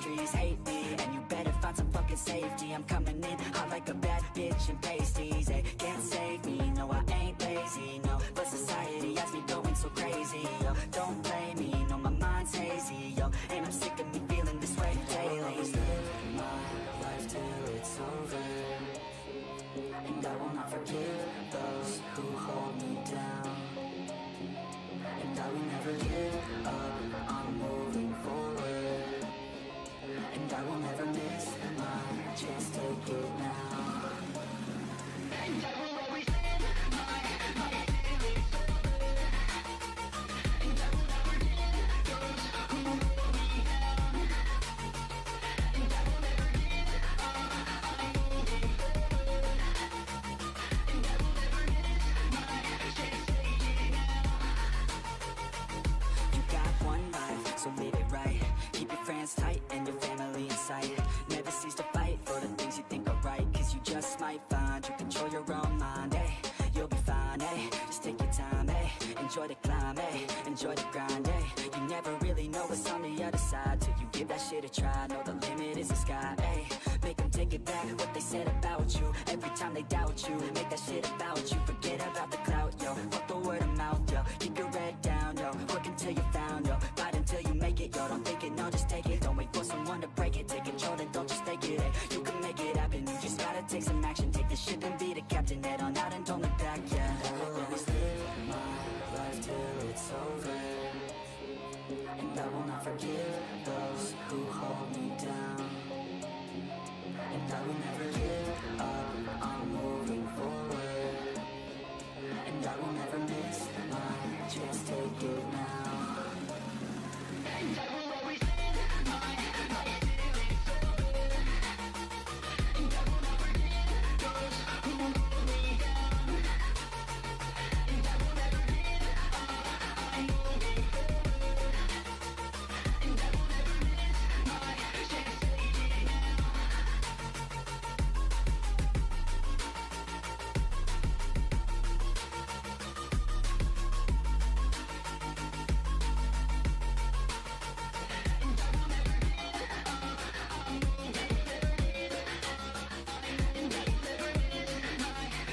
pastries. Hate me, and you better find some fucking safety. I'm coming in hot like a bad bitch and pasties. They can't save me, no I ain't lazy, no. But society has me going so crazy, yo. Don't blame me, no my mind's hazy, yo. And I'm sick of me feeling this way daily. I'll always live my life till it's over, and I will not forgive those who hold me down. And I will never give up, I'm moving forward. And I will never miss my chance, take it now. And I will always live my life till it's over, and I will never give those who hold me down. And I will never give up, I'm moving forward. And I will never miss my chance, take it now. You got one life, so live it right. Keep your friends tight and your family in sight. Never cease to fight for the things you think are right, cause you just might find you control your own mind, eh? You'll be fine, eh? Just take your time, eh? Enjoy the climb, eh? Enjoy the grind, eh? You never really know what's on the other side till you give that shit a try. Know the limit is the sky, eh? Make them take it back, what they said about you. Every time they doubt you, make that shit about you. Forget about the clout, yo. Fuck the word of mouth, yo. Keep your head down, yo. Work until you found, yo. Fight until you make it, yo. Don't think it, no, just take it. Don't wait for someone to break it. Take control, then don't just take it, eh? You can make it happen, you just gotta take some action. Take the ship and be the captain, head on out and don't look back, yeah. I will always live my life till it's over, and I will not forgive those who hold me down. And I will never give up, I'm moving forward. And I will never miss my chance, take it now. And I will always live my life till it's over, and I will never give those who hold me down. And I will never give up, I'm moving forward. And I will never miss my chance, take it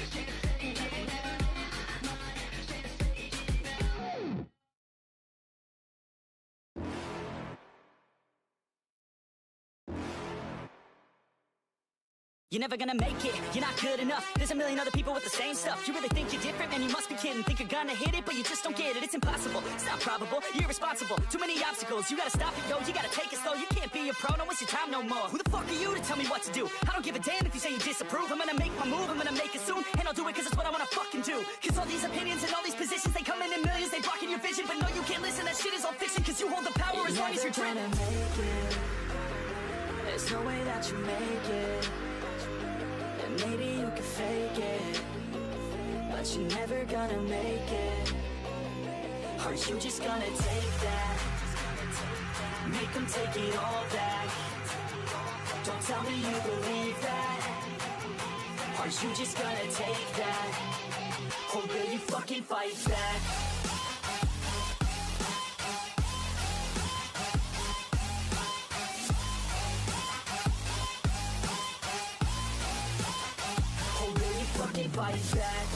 now. You're never gonna make it, you're not good enough. There's a million other people with the same stuff. You really think you're different, man, you must be kidding. Think you're gonna hit it, but you just don't get it. It's impossible, it's not probable, you're irresponsible. Too many obstacles, you gotta stop it, yo. You gotta take it slow, you can't be a pro, don't waste your time no more. Who the fuck are you to tell me what to do? I don't give a damn if you say you disapprove. I'm gonna make my move, I'm gonna make it soon. And I'll do it cause it's what I wanna fucking do. Cause all these opinions and all these positions, they come in millions, they blocking your vision. But no, you can't listen, that shit is all fiction. Cause you hold the power as long as you're driven. There's no way that you make it. And maybe you can fake it, but you're never gonna make it. Are you just gonna take that? Make them take it all back. Don't tell me you believe that. Are you just gonna take that? Or will you fucking fight back? Fucking fight back.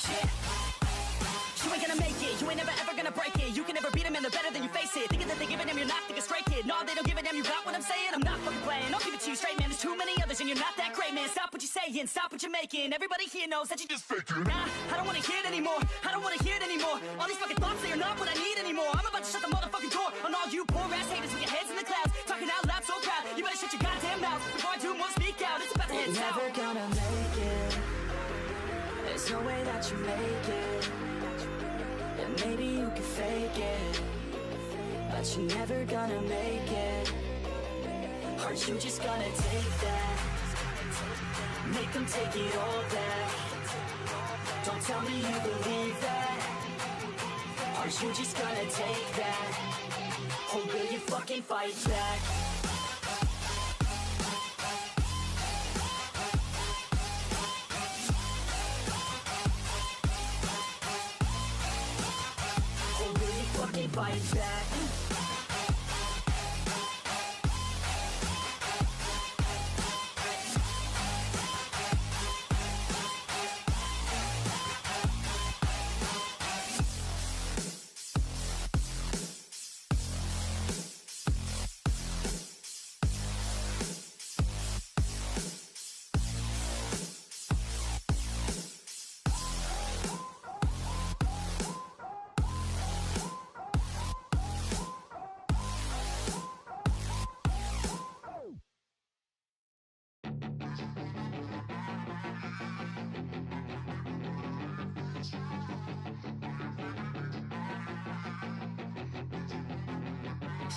Shit. You ain't gonna make it, you ain't never ever gonna break it. You can never beat them and they're better than you face it. Thinking that they're giving them, you're not, think a straight kid. No, they don't give a damn, you got what I'm saying? I'm not fucking playing, I'll give it to you straight, man. There's too many others and you're not that great, man. Stop what you're saying, stop what you're making. Everybody here knows that you just faking. Nah, I don't wanna hear it anymore, I don't wanna hear it anymore. All these fucking thoughts, they are not what I need anymore. I'm about to shut the motherfucking door on all you poor ass haters with your heads in the clouds, talking out loud so proud. You better shut your goddamn mouth before I do more, speak out. It's about to head south. You're never gonna make it. There's no way that you make it. And maybe you can fake it, but you're never gonna make it. Are you just gonna take that? Make them take it all back. Don't tell me you believe that. Are you just gonna take that? Or will you fucking fight back? fight back.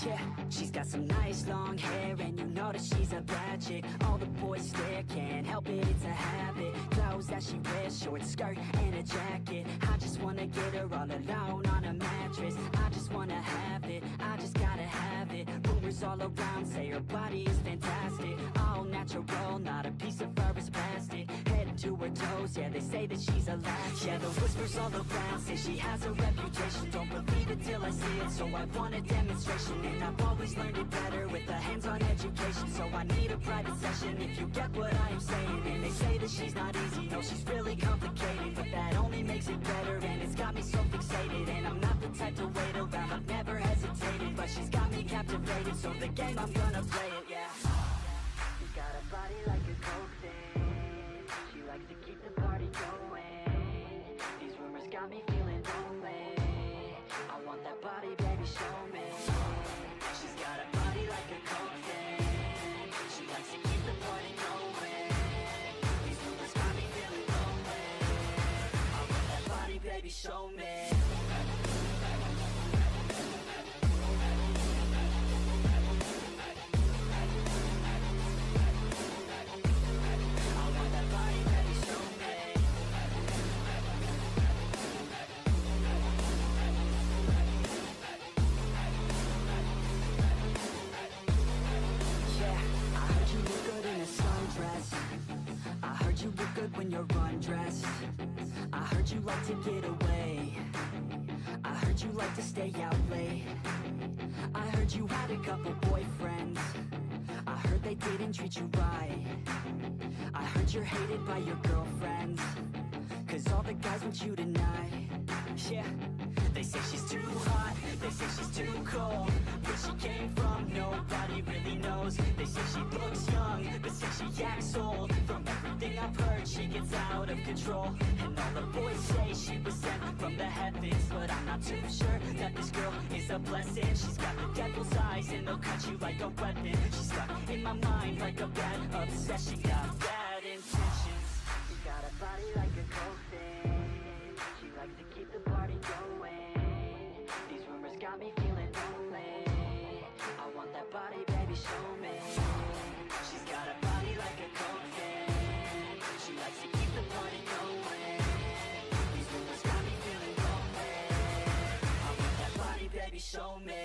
Yeah, she's got some nice long hair, and you know that she's a bad chick. All the boys stare, can't help it, it's a habit. Clothes that she wears, short skirt and a jacket. I just wanna get her all alone on a mattress. I just wanna have it, I just gotta have it. Rumors all around say her body is fantastic. All natural, not a piece of fur is plastic. Head to her toes, yeah, they say that she's a latch. Yeah, the whispers all around say she has a reputation. Don't believe it till I see it, so I want a demonstration. And I've always learned it better with a hands-on education. So I need a private session if you get what I am saying. And they say that she's not easy, no, she's really complicated. But that only makes it better, and it's got me so fixated. And I'm not the type to wait around, I've never hesitated. But she's got me captivated, so the game, I'm gonna play it, yeah. She's got a body like a coke thing. She likes to keep the party going. These rumors got me feeling lonely. I want that body, baby, show me. She's got a body like a coke thing. She likes to keep the party going. These rumors got me feeling lonely. I want that body, baby, show me. You look good when you're undressed. I heard you like to get away. I heard you like to stay out late. I heard you had a couple boyfriends. I heard they didn't treat you right. I heard you're hated by your girlfriends, 'cause all the guys want you tonight. Yeah, they say she's too hot, they say she's too cold. Where she came from, nobody really knows. They say she looks young, but say she acts old. From everything I've heard, she gets out of control. And all the boys say she was sent from the heavens, but I'm not too sure that this girl is a blessing. She's got the devil's eyes, and they'll cut you like a weapon. She's stuck in my mind like a bad obsession. Got bad intentions. She's got a body like a coke thing. She likes to keep the party going. These rumors got me feeling lonely. I want that body, baby, show me. She's got a body like a coke thing. She likes to keep the party going. These rumors got me feeling lonely. I want that body, baby, show me.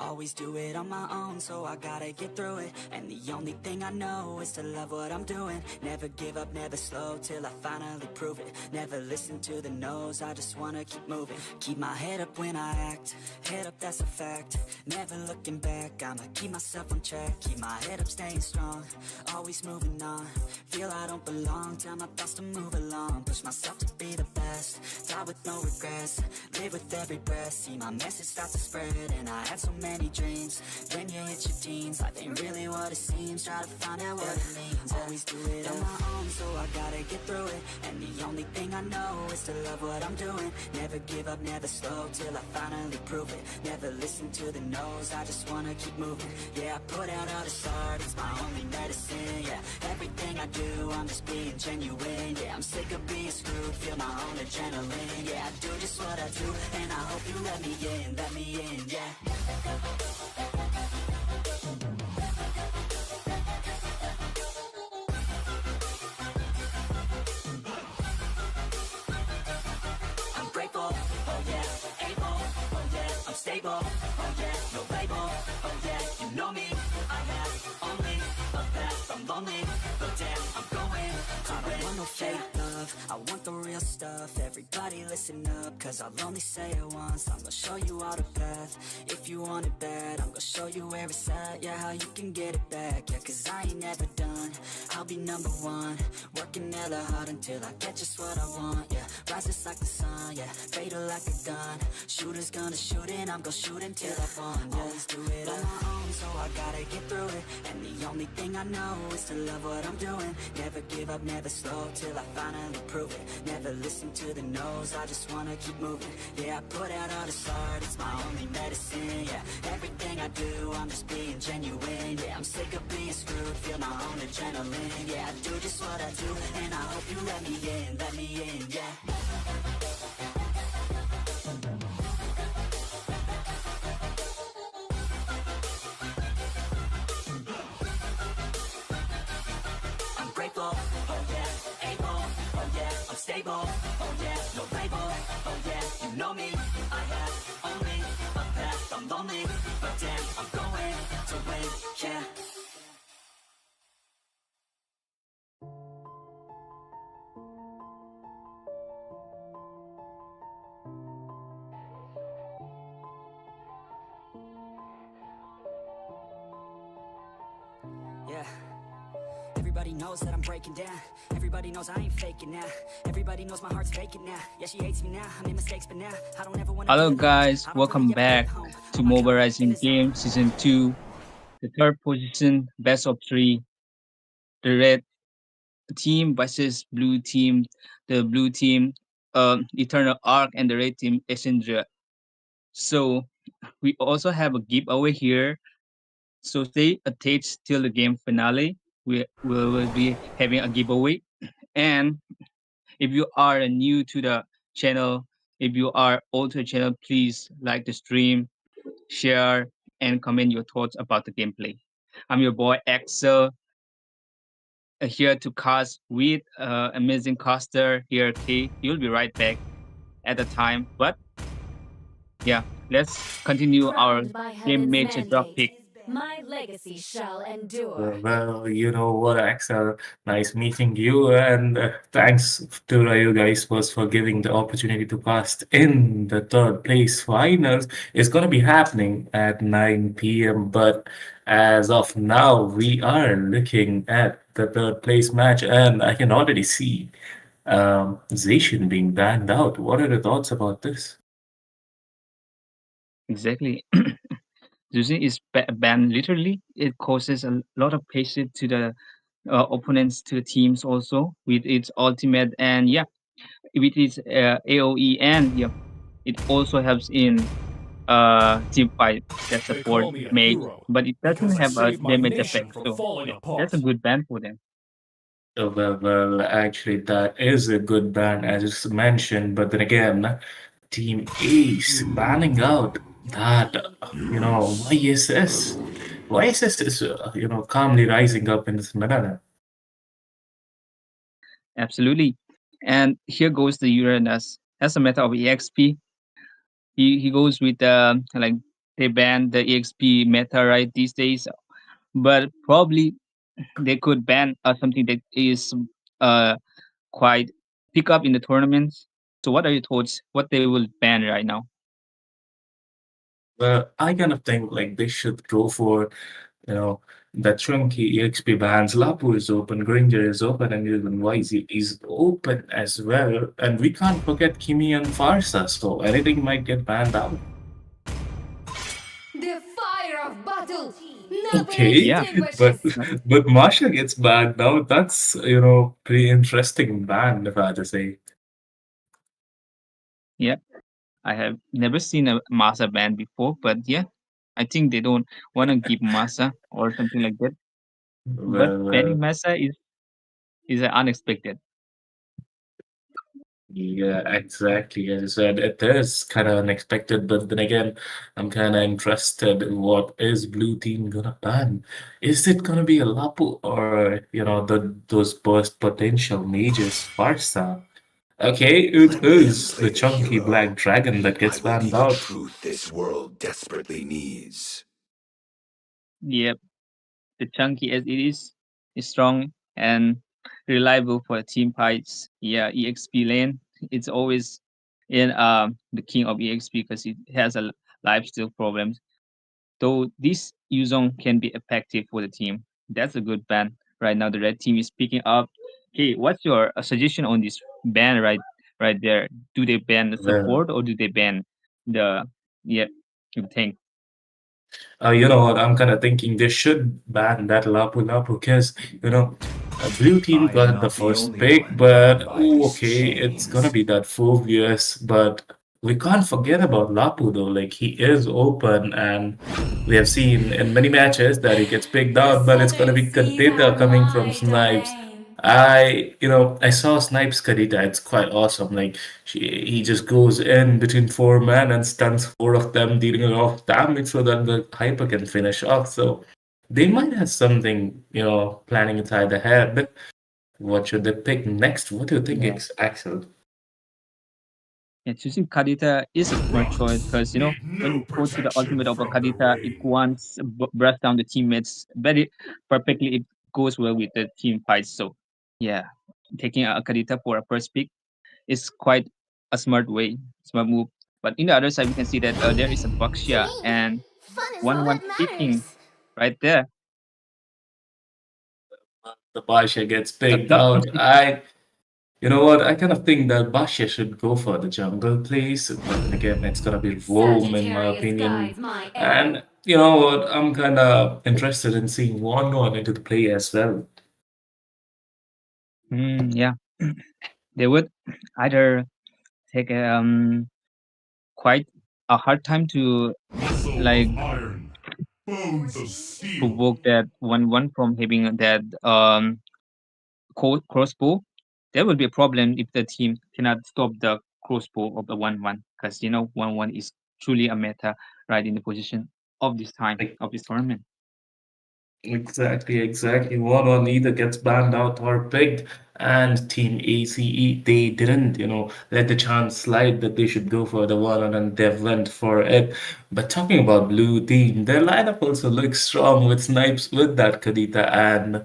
Always do it on my own, so I gotta get through it. And the only thing I know is to love what I'm doing. Never give up, never slow, till I finally prove it. Never listen to the no's, I just wanna keep moving. Keep my head up when I act, head up that's a fact. Never looking back, I'ma keep myself on track. Keep my head up staying strong, always moving on. Feel I don't belong, tell my thoughts to move along. Push myself to be the best, die with no regrets. Live with every breath, see my message start to spread. And I had so many dreams, when you hit your teens, life ain't really what it seems. Try to find out what it means, always do it on my own, so I gotta get through it. And the only thing I know is to love what I'm doing. Never give up, never slow, till I finally prove it. Never listen to the no's, I just wanna keep moving. Yeah, I put out all this art, it's my only medicine. Yeah, everything I do, I'm just being genuine. Yeah, I'm sick of being screwed, feel my own adrenaline. Yeah, I do just what I do, and I hope you let me in, yeah. I'm grateful, oh yeah, able, oh yeah, I'm stable, oh yeah, no label, oh yeah, you know me, I have only a path, I'm lonely, but damn, I'm going to win. I don't want no fake love, I want the real stuff. Everybody listen up, cause I'll only say it once. I'm gonna show you all the path, if you want it bad. I'm gonna show you where it's at, yeah, how you can get it back. Yeah, cause I ain't never done, I'll be number one. Working hella hard until I get just what I want, yeah. Rises like the sun, yeah, fatal like a gun. Shooter's gonna shoot and I'm gonna shoot until I won, yeah. Always do it on my own, so I gotta get through it. And the only thing I know is to love what I'm doing. Never give up, never slow, till I finally prove it. Never listen to the no's, I just wanna keep moving. Yeah, I put out all this art, it's my only medicine. Yeah, everything I do, I'm just being genuine. Yeah, I'm sick of being screwed, feel my own adrenaline. Yeah, I do just what I do, and I hope you let me in, yeah. I'm grateful, oh yeah, able, oh yeah, I'm stable, oh yeah, no label, oh yeah, you know me, I have only a path, I'm lonely, but damn, I'm going to win, yeah. Yeah. Everybody knows that I'm breaking down. Everybody knows I ain't faking now. Everybody knows my heart's vacant now. Yeah, she hates me now. I made mistakes, but now I don't ever want to. Hello guys, welcome back to Moba Rising Game Season 2, the third position, best of 3, the red team versus blue team, the blue team, Eternal Arc, and the red team, Essendra. So we also have a giveaway here, so stay attached till the game finale. We will be having a giveaway, and if you are new to the channel, if you are old to the channel, please like the stream, share, and comment your thoughts about the gameplay. I'm your boy Axel, here to cast with amazing caster here, K. You'll be right back at the time. But yeah, let's continue our Crowned by game heaven's major drop mandate, pick. my legacy shall endure. Well, you know what, Axel? Nice meeting you, and thanks to you guys first for giving the opportunity to cast in the third place finals. It's gonna be happening at 9 p.m. But as of now, we are looking at the third place match, and I can already see Zacian being banned out. What are the thoughts about this? Exactly. Using is banned literally. It causes a lot of patience to the opponents, to the teams also with its ultimate, and yeah, with its AOE, and yeah, it also helps in team fight that They support call me a mage, hero but it because doesn't I have a saved my damage nation effect. from So falling yeah, that's apart. a good ban for them. Actually, that is a good ban, as you mentioned. But then again, Team Ace banning out that, YSS. YSS is, calmly rising up in this manner. Absolutely. And here goes the Uranus. As a matter of EXP, he goes with like they ban the EXP meta right these days, but probably they could ban something that is uh quite pick up in the tournaments. So what are your thoughts? What they will ban right now? Well, I kind of think like they should go for, you know, the chunky EXP bands. Lapu is open, Granger is open, and even YZ is open as well. And we can't forget Kimi and Farsa, so anything might get banned out. The fire of battle never Okay, Yeah, but extinguishes. but Marsha gets banned now. That's, pretty interesting ban, if I had to say. yeah. I have never seen a Masa ban before, but yeah, I think they don't want to give Masa or something like that. But Well, banning well, Masa is unexpected. yeah, exactly. As I said, it is kind of unexpected, but then again, I'm kind of interested in what is Blue Team gonna ban. Is it gonna be a Lapu or, those burst potential mages, Farsa? Okay, it Let them is play the the chunky black hero. dragon that I gets will be banned the out. truth this world desperately needs. Yep, the chunky as it is strong and reliable for team fights. Yeah, EXP lane. It's always in the king of EXP because it has a lifesteal problem. Though this Yuzong can be effective for the team. That's a good ban. Right now, the red team is picking up. Okay, what's your suggestion on this ban right there? Do they ban the Well, support or do they ban the yeah? You think? you know what? I'm kind of thinking they should ban that Lapu Lapu because, Blue Team I am got the not the first only pick, one bound but by ooh, this okay, it's gonna chains. be that Phobius. But we can't forget about Lapu though. Like he is open, and we have seen in many matches that he gets picked The out, but it's gonna seven be seas Kadeta are coming from my Snipes. domain. I saw Snipes Kadita. It's quite awesome. Like he just goes in between four men and stuns four of them, dealing a lot of damage so that the hyper can finish off. So they might have something, planning inside their head. What should they pick next? What do you think, Yeah. Axel? Yeah, choosing Kadita is a smart choice because Need when no you go to the protection ultimate of a from the Kadita, it rain. once brush down the teammates very perfectly. It goes well with the team fights. So yeah, taking a Kadita for a first pick is quite a smart move. But in the other side, we can see that there is a To Baxia me, and fun is all one that picking matters. right there. The Basha gets A picked tough out. decision. You know what? I kind of think that Basha should go for the jungle place, but then again, it's gonna be Rome in my Sagittarius opinion. guides my arrow. And you know what? I'm kind of interested in seeing one into the play as well. Yeah, they would either take quite a hard time to Muscle like of iron, bones of steel. provoke that one from having that crossbow. There will be a problem if the team cannot stop the crossbow of the 1-1 because 1-1 is truly a meta right in the position of this time Like, of this tournament. exactly, exactly. One either gets banned out or picked, and Team ACE, they didn't, let the chance slide that they should go for the one and they went for it. But talking about Blue Team, their lineup also looks strong with Snipes with that Kadita and,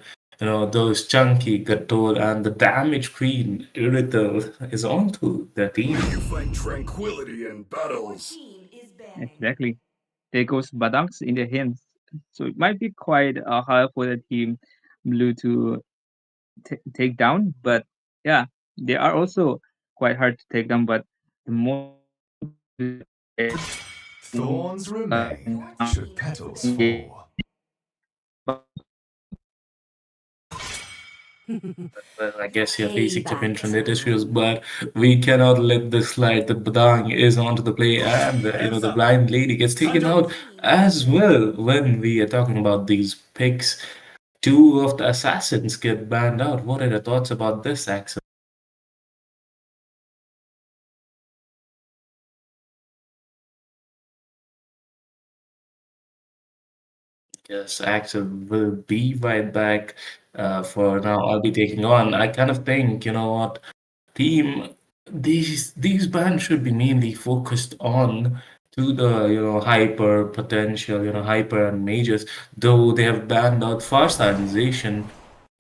those chunky Gator and the Damage Queen Irithel is onto their May team. you find tranquility in Your battles. team is banning. Exactly. There goes Badanks in the hands. So it might be quite hard for the team blue to take down, but yeah, they are also quite hard to take down. But the more Thorns remain Your should team has petals been banned. fall. Well, I guess you're facing some Payback internet issues, time. but we cannot let this slide. The Badang is onto the play, and Hands the up. blind lady gets taken Tiger. Your out team is as banning. well. When we are talking about these picks, two of the assassins get banned out. What are your thoughts about this, Axel? Yes, Axel will be right back. For now, I'll be taking on. I kind of think, you know what, team, these bands should be mainly focused on to the hyper potential, hyper and mages. Though they have banned out Farsightation,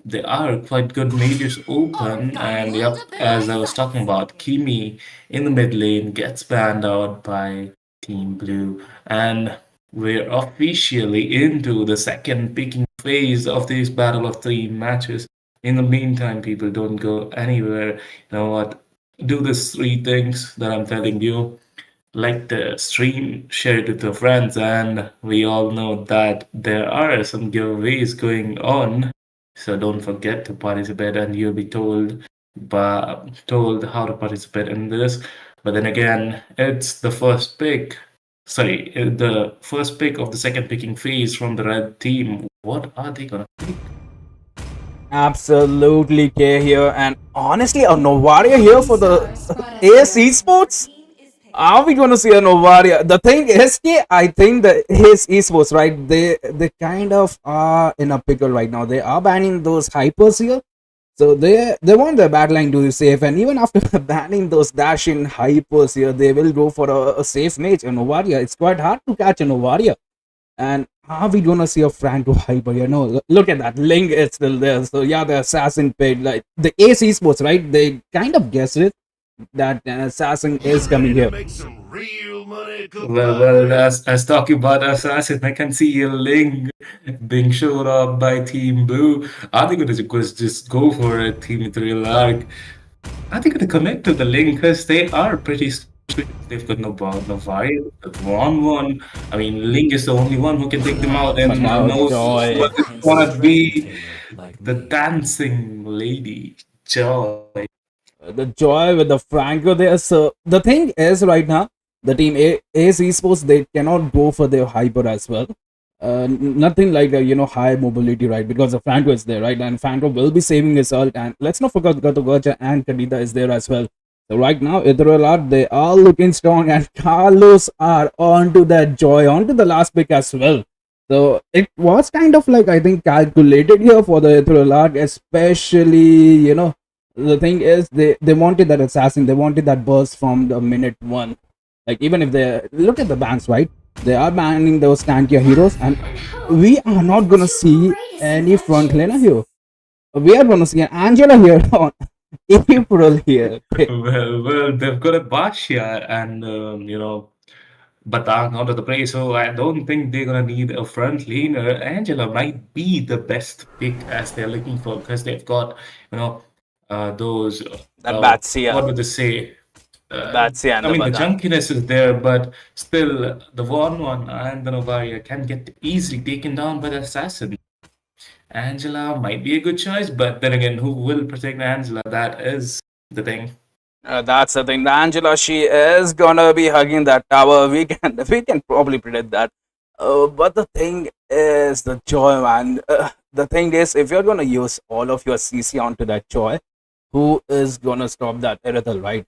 there are quite good mages open, and yep, as I was talking about, Kimi in the mid lane gets banned out by Team Blue, and we're officially into the second picking phase of this battle of three matches. In the meantime, people don't go anywhere. You know what? Do these three things that I'm telling you, like the stream, share it with your friends, and we all know that there are some giveaways going on. So don't forget to participate, and you'll be told how to participate in this. But then again, it's the first pick. Sorry, the first pick of the second picking phase from the red team. What are they gonna pick? Absolutely, K here, and honestly, a Novaria here for the AS Esports. Are we going to see a Novaria? The thing is, I think that his esports, right? They kind of are in a pickle right now. They are banning those hypers here, so they want their backline to be safe. And even after banning those dash in hypers here, they will go for a safe mage, a Novaria. It's quite hard to catch a Novaria. And are we gonna see a Franco hyper here? No, look at that. Link is still there. So yeah, the assassin paid like the Ace Esports, right? They kind of guessed it that an assassin is coming here. Make some real money. Well, as talking about Assassin, I can see a link being showed up by Team Blue. Are they going to just go for it, Team 3 Lark? Are they going to connect to the link? Because they are pretty sweet. They've got no variant, one. I mean, Link is the only one who can take them out, and now knows Joy. what it's gonna be. The dancing lady, Joy. The joy with the Franco there. So the thing is right now, the team Ace Esports, they cannot go for their hyper as well. Nothing like a high mobility, right? Because the Franco is there, right? And Franco will be saving his ult. And let's not forget Gatogacha and Kadita is there as well. So right now, Ethereal, they are looking strong, and Carlos are onto that joy, onto the last pick as well. So it was kind of like, I think, calculated here for the Ethereal, especially the thing is they wanted that assassin, they wanted that burst from the minute one. Like even if they look at the bans, right? They are banning those tankier heroes, and we are not gonna see any frontlaner here. We are gonna see an Angela here on April here. Well, they've got a Bashia and Batang out of the play, so I don't think they're gonna need a front laner. Angela might be the best pick as they're looking for, because they've got those That Batsia. what would they say? Batsia and I mean, the Batang. junkiness is there, but still, the one and the Novaria can get easily taken down by the assassin. Angela might be a good choice, but then again, who will protect Angela? That is the thing. That's the thing. The Angela, she is gonna be hugging that tower. We can probably predict that. But the thing is the joy, man. The thing is, if you're gonna use all of your CC onto that joy, who is gonna stop that Erythel, right?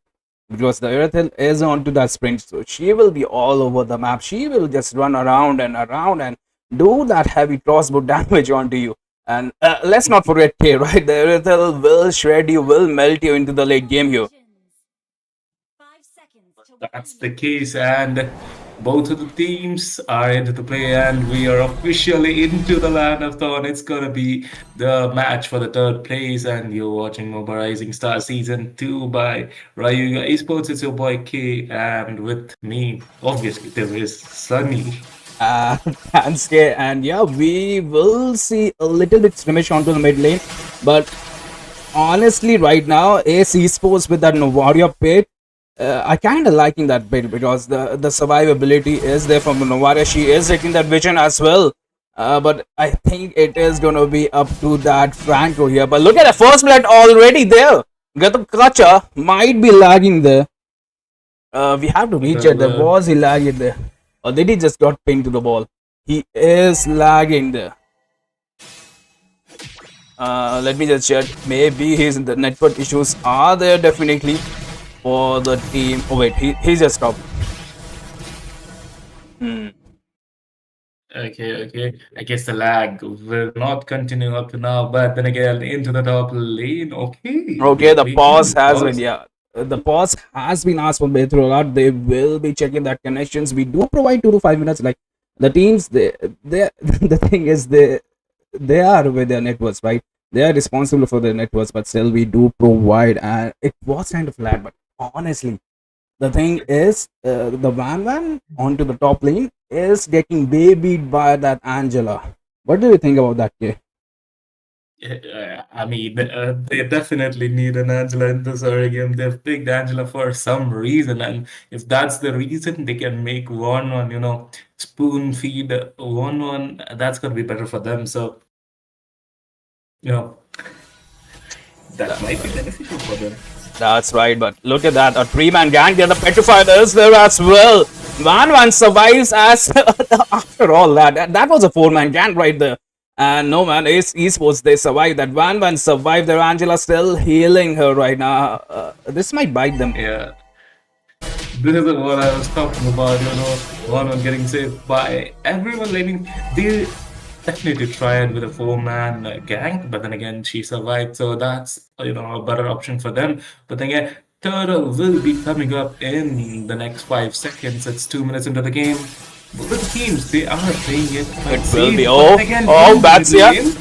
Because the Erythel is onto that sprint, so she will be all over the map. She will just run around and do that heavy crossbow damage onto you. And let's not forget K, right? The Erythel will shred you, will melt you into the late game here. That's the case, and both of the teams are into the play, and we are officially into the land of Thorn. It's gonna be the match for the third place, and you're watching Moba Rising Star Season 2 by Ryuga Esports. It's your boy K, and with me, obviously, there is Sunny. Thanks, K. And yeah, we will see a little bit skirmish onto the mid lane, but honestly, right now, Ace Esports with that Novaria pick, I kind of liking that bit because the survivability is there from the Novaria. She is taking that vision as well. But I think it is gonna be up to that Franco here. But look at the first blood already there. Gatogacha might be lagging there. We have to reach it. There was he lagging there. Or did he just got pinned to the ball? He is lagging there. Let me just check. Maybe his the network issues are there definitely for the team. Oh wait, he just stopped. Okay. I guess the lag will not continue up to now, but then again, into the top lane. Okay. Okay, the pause has been, yeah. the pause has been asked from Betrolard. They will be checking that connections. We do provide 2 to 5 minutes. Like the teams, they the thing is they are with their networks, right? They are responsible for their networks, but still we do provide. And it was kind of flat, but honestly, the thing is, the Van onto the top lane is getting babied by that Angela. What do you think about that, Kay? I mean, they definitely need an Angela in this early game. They've picked Angela for some reason, and if that's the reason, they can make 1-1, spoon feed 1-1. That's gonna be better for them. So, you know, that might be beneficial for them. That's right, but look at that. A three-man gang there. The Petrified is there as well. Van survives as after all that. That was a four-man gang right there. And no man, Esports, they survived. That Van survived there. Angela still healing her right now. This might bite them. Yeah. This is what I was talking about, 1-1 getting saved by everyone. I mean, they definitely tried with a four-man gang, but then again, she survived, so that's, a better option for them. But then again, Turtle will be coming up in the next 5 seconds. It's 2 minutes into the game. Both the teams, they are playing it quite It will safe, be. but then again, Bats in the here. game,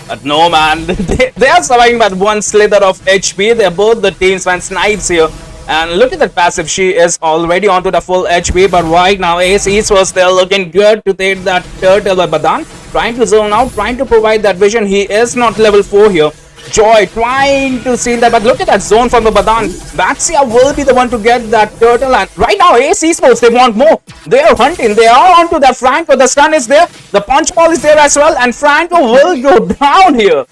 But no man, they are surviving by one slither of HP. They're both the teams when Snipes here. And look at that passive. She is already onto the full HP. But right now, Ace Esports, they're looking good to take that turtle by Badan. Trying to zone out, trying to provide that vision. He is not level 4 here. Joy trying to steal that, but look at that zone from the Badan. Batsia will be the one to get that turtle, and right now Ace Esports, they want more. They are hunting, they are onto that Franco. The stun is there, the punch ball is there as well, and Franco will go down here.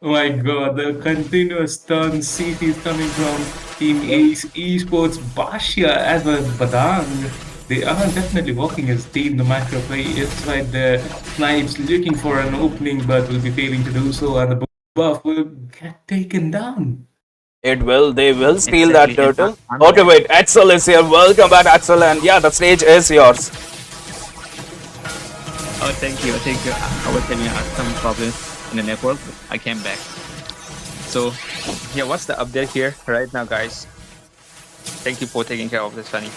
oh my god, the continuous turn CT is coming from Team Ace Esports, Bashia as well as Badang. They are definitely walking as team. The macro play is right there. Snipes looking for an opening but will be failing to do so, and the buff will get taken down. It will, they will steal Exactly, that and turtle. I'm Okay, wait, Axel is here. Welcome back, Axel, and yeah, the stage is yours. Oh, thank you. I was having some problems in the network. I came back. So, yeah, what's the update here right now, guys? Thank you for taking care of this, Sunny.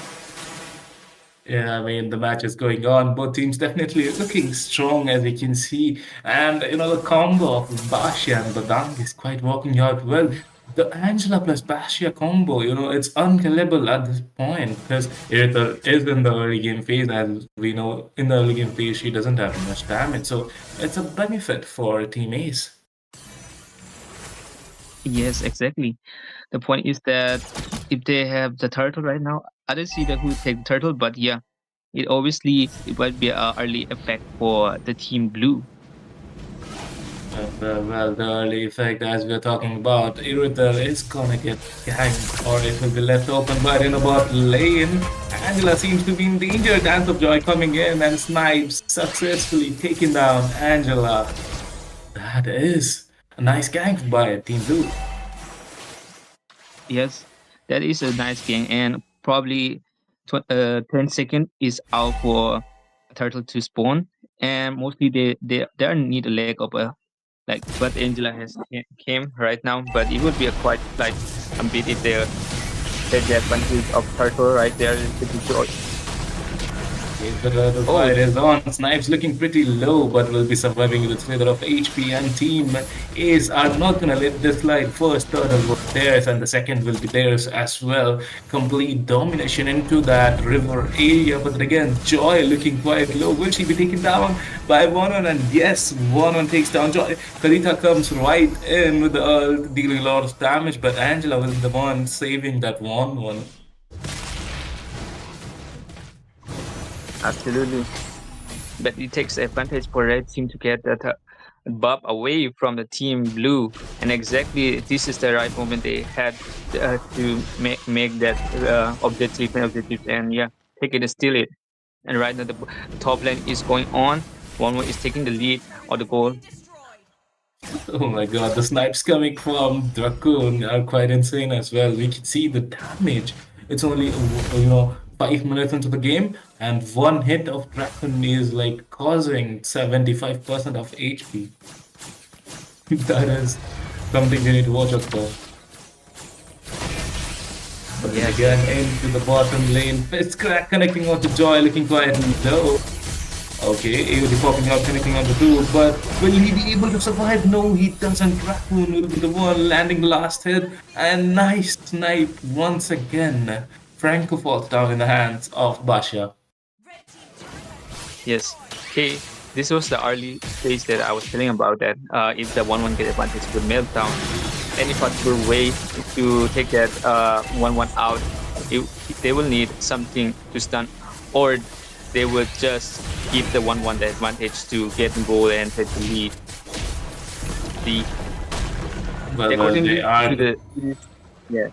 Yeah, I mean, the match is going on. Both teams definitely looking strong, as you can see. And, the combo of Bashia and Badang is quite working out well. The Angela plus Bashia combo, it's unkillable at this point because Aether is in the early game phase. As we know, in the early game phase, she doesn't have much damage. So it's a benefit for Team Ace. Yes, exactly. The point is that if they have the turtle right now, I don't see that who take the turtle, but yeah, it might be an early effect for the team blue. Well, the early effect, as we're talking about, Irithel is gonna get ganked, or it will be left open. But in about lane, Angela seems to be in danger. Dance of Joy coming in, and Snipes successfully taking down Angela. That is a nice gank by Team Blue. Yes, that is a nice game, and probably 10 seconds is out for a turtle to spawn, and mostly they need a leg of a like what Angela has came right now, but it would be a quite like a bit if they take the advantage of turtle right there to destroy. The fight is on. Snipes looking pretty low, but will be surviving with a slither of HP. And Team Ace are not gonna let this slide. First turtle was theirs, and the second will be theirs as well. Complete domination into that river area. But then again, Joy looking quite low. Will she be taken down by 1-1? And yes, 1-1 takes down Joy. Karita comes right in with the ult, dealing a lot of damage. But Angela was the one saving that 1-1. Absolutely, but it takes advantage for red team to get that buff away from the team blue, and exactly this is the right moment they had to make that objective, and yeah, take it and steal it. And right now the top lane is going on. One is taking the lead or the goal. Oh my god, the snipes coming from Dracoon are quite insane as well. We can see the damage. It's only, 5 minutes into the game, and one hit of Dracoon is like causing 75% of HP. That is something we need to watch out for. But then Yes. again, into the bottom lane, fist crack connecting onto Joy, looking quite low. Okay, AOD popping out, connecting on the two, but will he be able to survive? No, he doesn't. Raccoon will be the one landing the last hit, and nice snipe once again. Franco falls down in the hands of Basha. Yes. Okay. This was the early stage that I was telling about that if the 1-1 get advantage with meltdown, any possible way to take that 1-1 out, it, they will need something to stun, or they will just give the 1-1 the advantage to get in goal and take the lead. The Well, accordingly they are. to the yeah.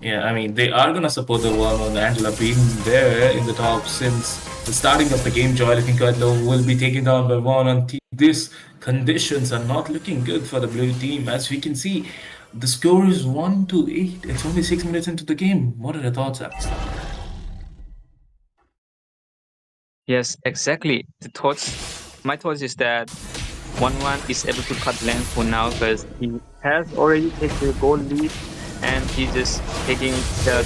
Yeah, I mean, they are gonna support the one on Angela being there in the top since the starting of the game. Joy looking quite low, will be taken down by one on team. These conditions are not looking good for the blue team. As we can see, the score is 1-8. It's only 6 minutes into the game. What are your thoughts, Alex? Yes, exactly. My thoughts is that 1-1 is able to cut length for now because he has already taken the goal lead and he's just taking the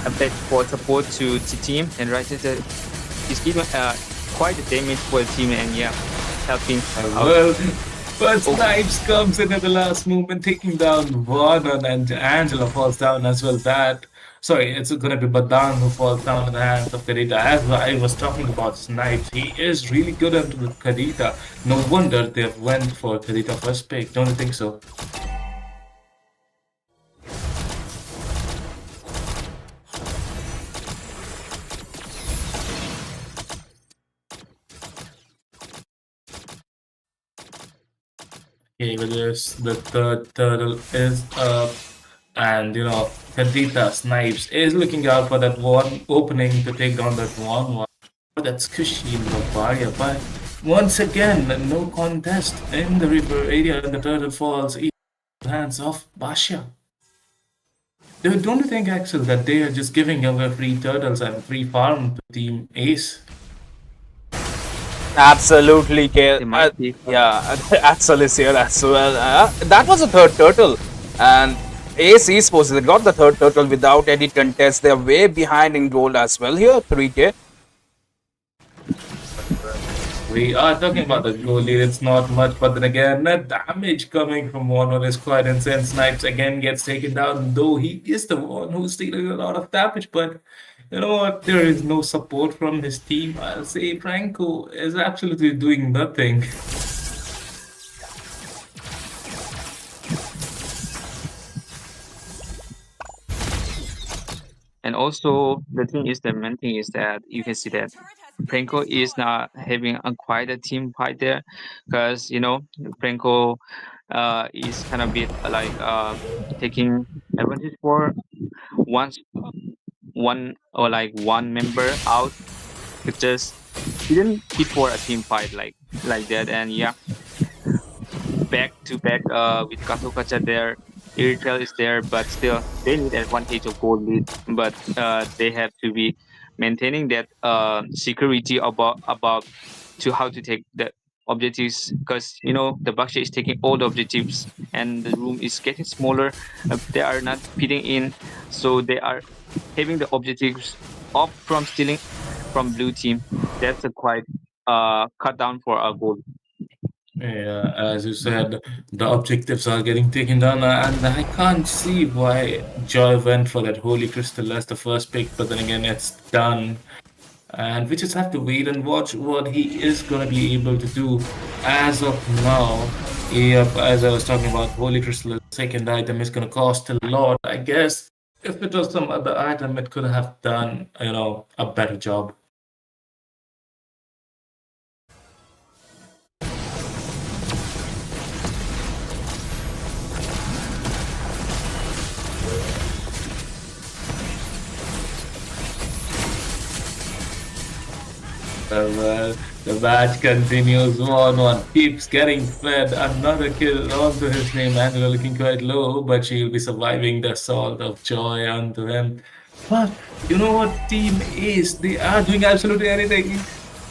a bit for support to the team, and right there he's giving quite a damage for the team, and yeah, helping out. Well, but Snipes comes in at the last moment, taking down one, and Angela falls down as well. Sorry, it's gonna be Badan who falls down in the hands of Kadita. As I was talking about Snipes, he is really good at with Kadita. No wonder they went for Kadita first pick. Don't you think so? Okay, with this, the third turtle is up, and Kadita Snipes is looking out for that one opening to take down that one. That's cushy in Bavaria, but once again, no contest in the river area, and the turtle falls in the hands of Basha. Don't you think, Axel, that they are just giving away free turtles and free farm to Team Ace? Absolutely, They might be. yeah, Axel is here as well. That was a third turtle, and Ace Esports they got the third turtle without any contest. They're way behind in gold as well here, 3K. We are talking about the goal lead, it's not much, but then again, the damage coming from one is quite insane. Snipes again gets taken down, though he is the one who's dealing a lot of damage, but you know what? There is no support from his team. I'll say Franco is absolutely doing nothing. And also the main thing is that you can see that Franco is not having quite a team fight there, because Franco is kind of bit like taking advantage for once one or like one member out. It just didn't fit for a team fight like that, and yeah, back to back with Kazukacha there. Irritel is there, but still they need advantage of gold lead, but they have to be maintaining that security about to how to take the objectives, because the Baksha is taking all the objectives and the room is getting smaller. They are not fitting in, so they are having the objectives off from stealing from blue team. That's a quite cut down for our goal. Yeah, as you said, the objectives are getting taken down, and I can't see why Joy went for that Holy Crystal as the first pick, but then again, it's done. And we just have to wait and watch what he is going to be able to do as of now. Yep, as I was talking about, Holy Crystal, the second item is going to cost a lot. I guess if it was some other item, it could have done, a better job. Well, the match continues. 1-1 keeps getting fed. Another kill onto his name. Angela looking quite low, but she'll be surviving the assault of Joy onto him. But you know what? Team Ace, they are doing absolutely anything.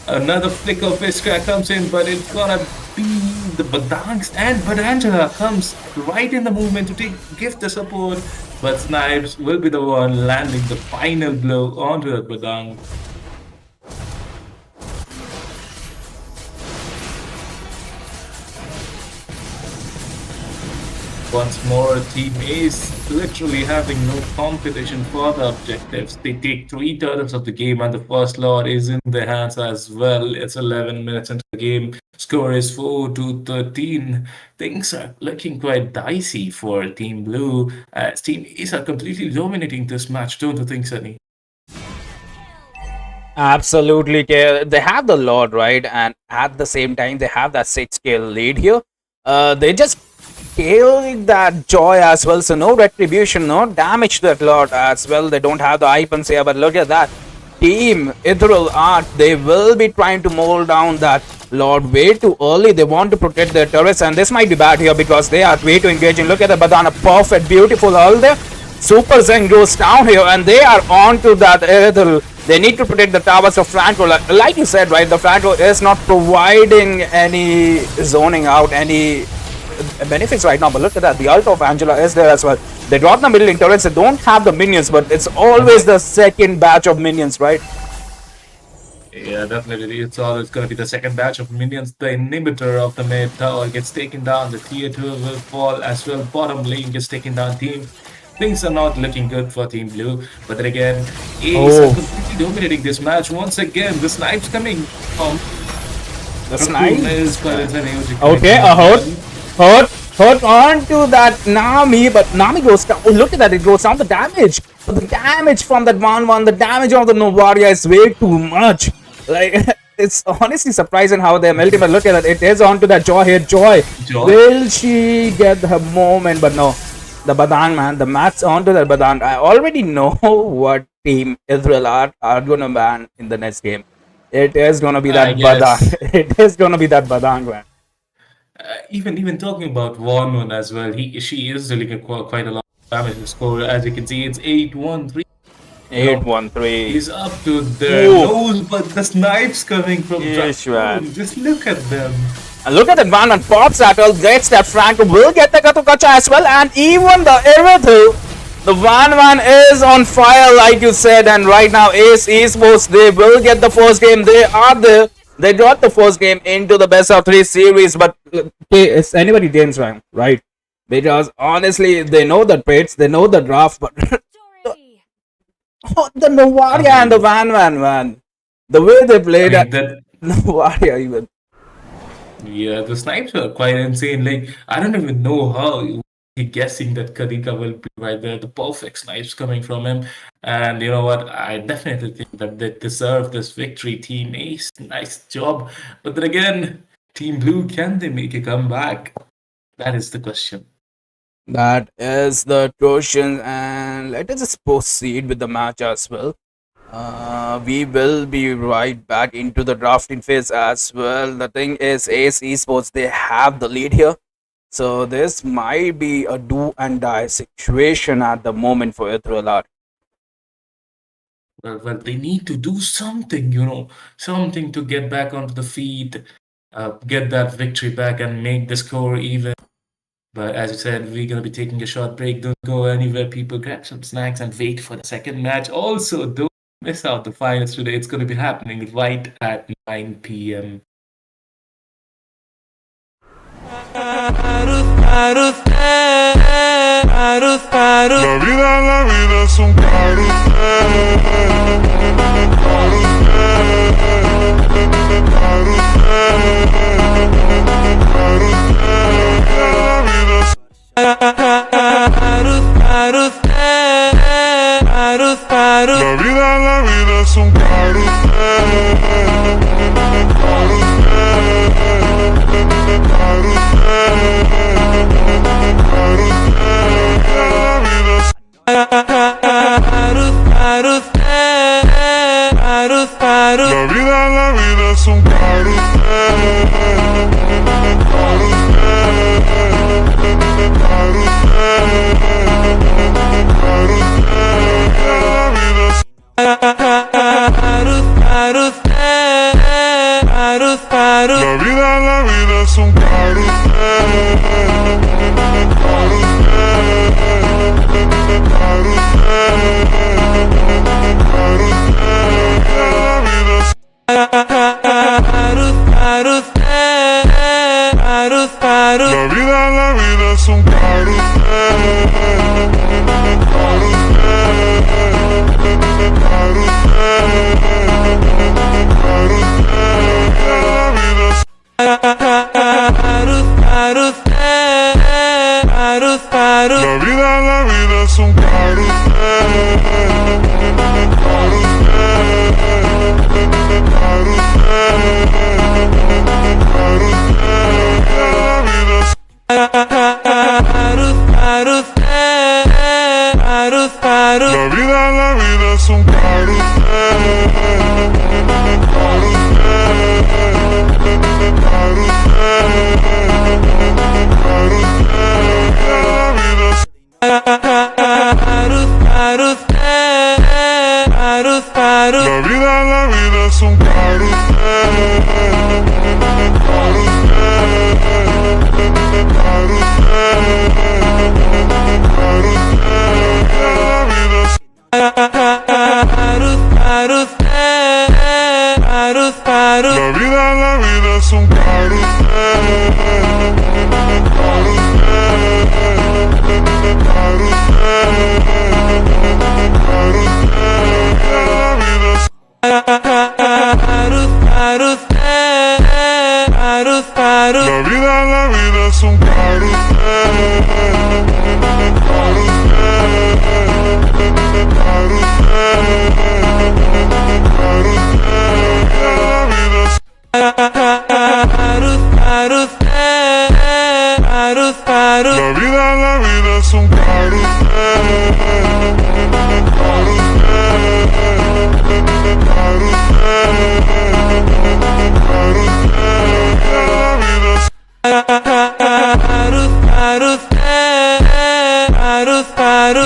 Another flick of Fiskra comes in, but it's gonna be the Badangs, but Angela comes right in the movement to give the support. But Snipes will be the one landing the final blow onto the Badang. Once more, Team Ace literally having no competition for the objectives. They take 3/3 of the game, and the first lot is in their hands as well. It's 11 minutes into the game. Score is 4-13. Things are looking quite dicey for Team Blue, as Team Ace are completely dominating this match, don't you think, Sunny? Absolutely. They have the Lord, right? And at the same time, they have that 6 kill lead here. They just killed that Joy as well. So no retribution, no damage to that Lord as well. They don't have the icons here, but look at that. Team Ethereal Art, they will be trying to mold down that Lord way too early. They want to protect their turrets, and this might be bad here because they are way too engaging. Look at the Badana, perfect, beautiful all there. Super Zen goes down here, and they are on to that Ethereal. They need to protect the towers of Franco. Like you said, right, the Franco is not providing any zoning out, any benefits right now, but look at that, the ult of Angela is there as well. They drop the middle lane turrets, they don't have the minions, but it's always the second batch of minions, right? Yeah, definitely. It's always going to be the second batch of minions. The inhibitor of the mid tower gets taken down. The tier 2 will fall as well. Bottom lane gets taken down. Things are not looking good for Team Blue. But then again, Ace are completely dominating this match. Once again, the snipes coming from the snipe is quite an okay, hurt on to that Nami, but Nami goes down. Oh, look at that, it goes down. The damage, but the damage from that 1-1, the damage of the Novaria is way too much. Like, it's honestly surprising how they melted. But look at that, it is onto that Joy here. Joy, will she get her moment? But no, the Badang, man, the match onto that Badang. I already know what Team Israel are gonna ban in the next game. It is gonna be that Badang. It is gonna be that Badang, man. Even talking about Warman as well, she is dealing quite a lot of damage to score. As you can see, it's 8-1-3. 8-1-3. He's up to the nose, but the snipes coming from just look at them. And look at that one, and pops at all, gets that Franco, will get the Katukacha as well, and even the Erethu. The 1-1 is on fire, like you said, and right now Ace Esports, they will get the first game. They are there. They got the first game into the best of 3 series, but it's anybody games round, right? Because honestly, they know the traits, they know the draft, but the Novaria and the Van, man. The way they played Novaria even. Yeah, the snipes are quite insane. Like, I don't even know how you're guessing that Kadika will be right there. The perfect snipes coming from him. And you know what? I definitely think that they deserve this victory. Team Ace, nice job. But then again, Team Blue, can they make a comeback? That is the question. That is the question. And let us just proceed with the match as well. We will be right back into the drafting phase as well. The thing is, Ace Esports, they have the lead here. So this might be a do and die situation at the moment for Ethereal Art. Well, they need to do something, something to get back onto the feed, get that victory back and make the score even. But as you said, we're going to be taking a short break. Don't go anywhere, people. Grab some snacks and wait for the second match. Also, don't miss out the finals today. It's going to be happening right at 9 p.m. La vida es un La vida es un La vida es un La vida es un carrusel. La vida es un la vida es un la vida es un la vida es un la vida es un la vida es un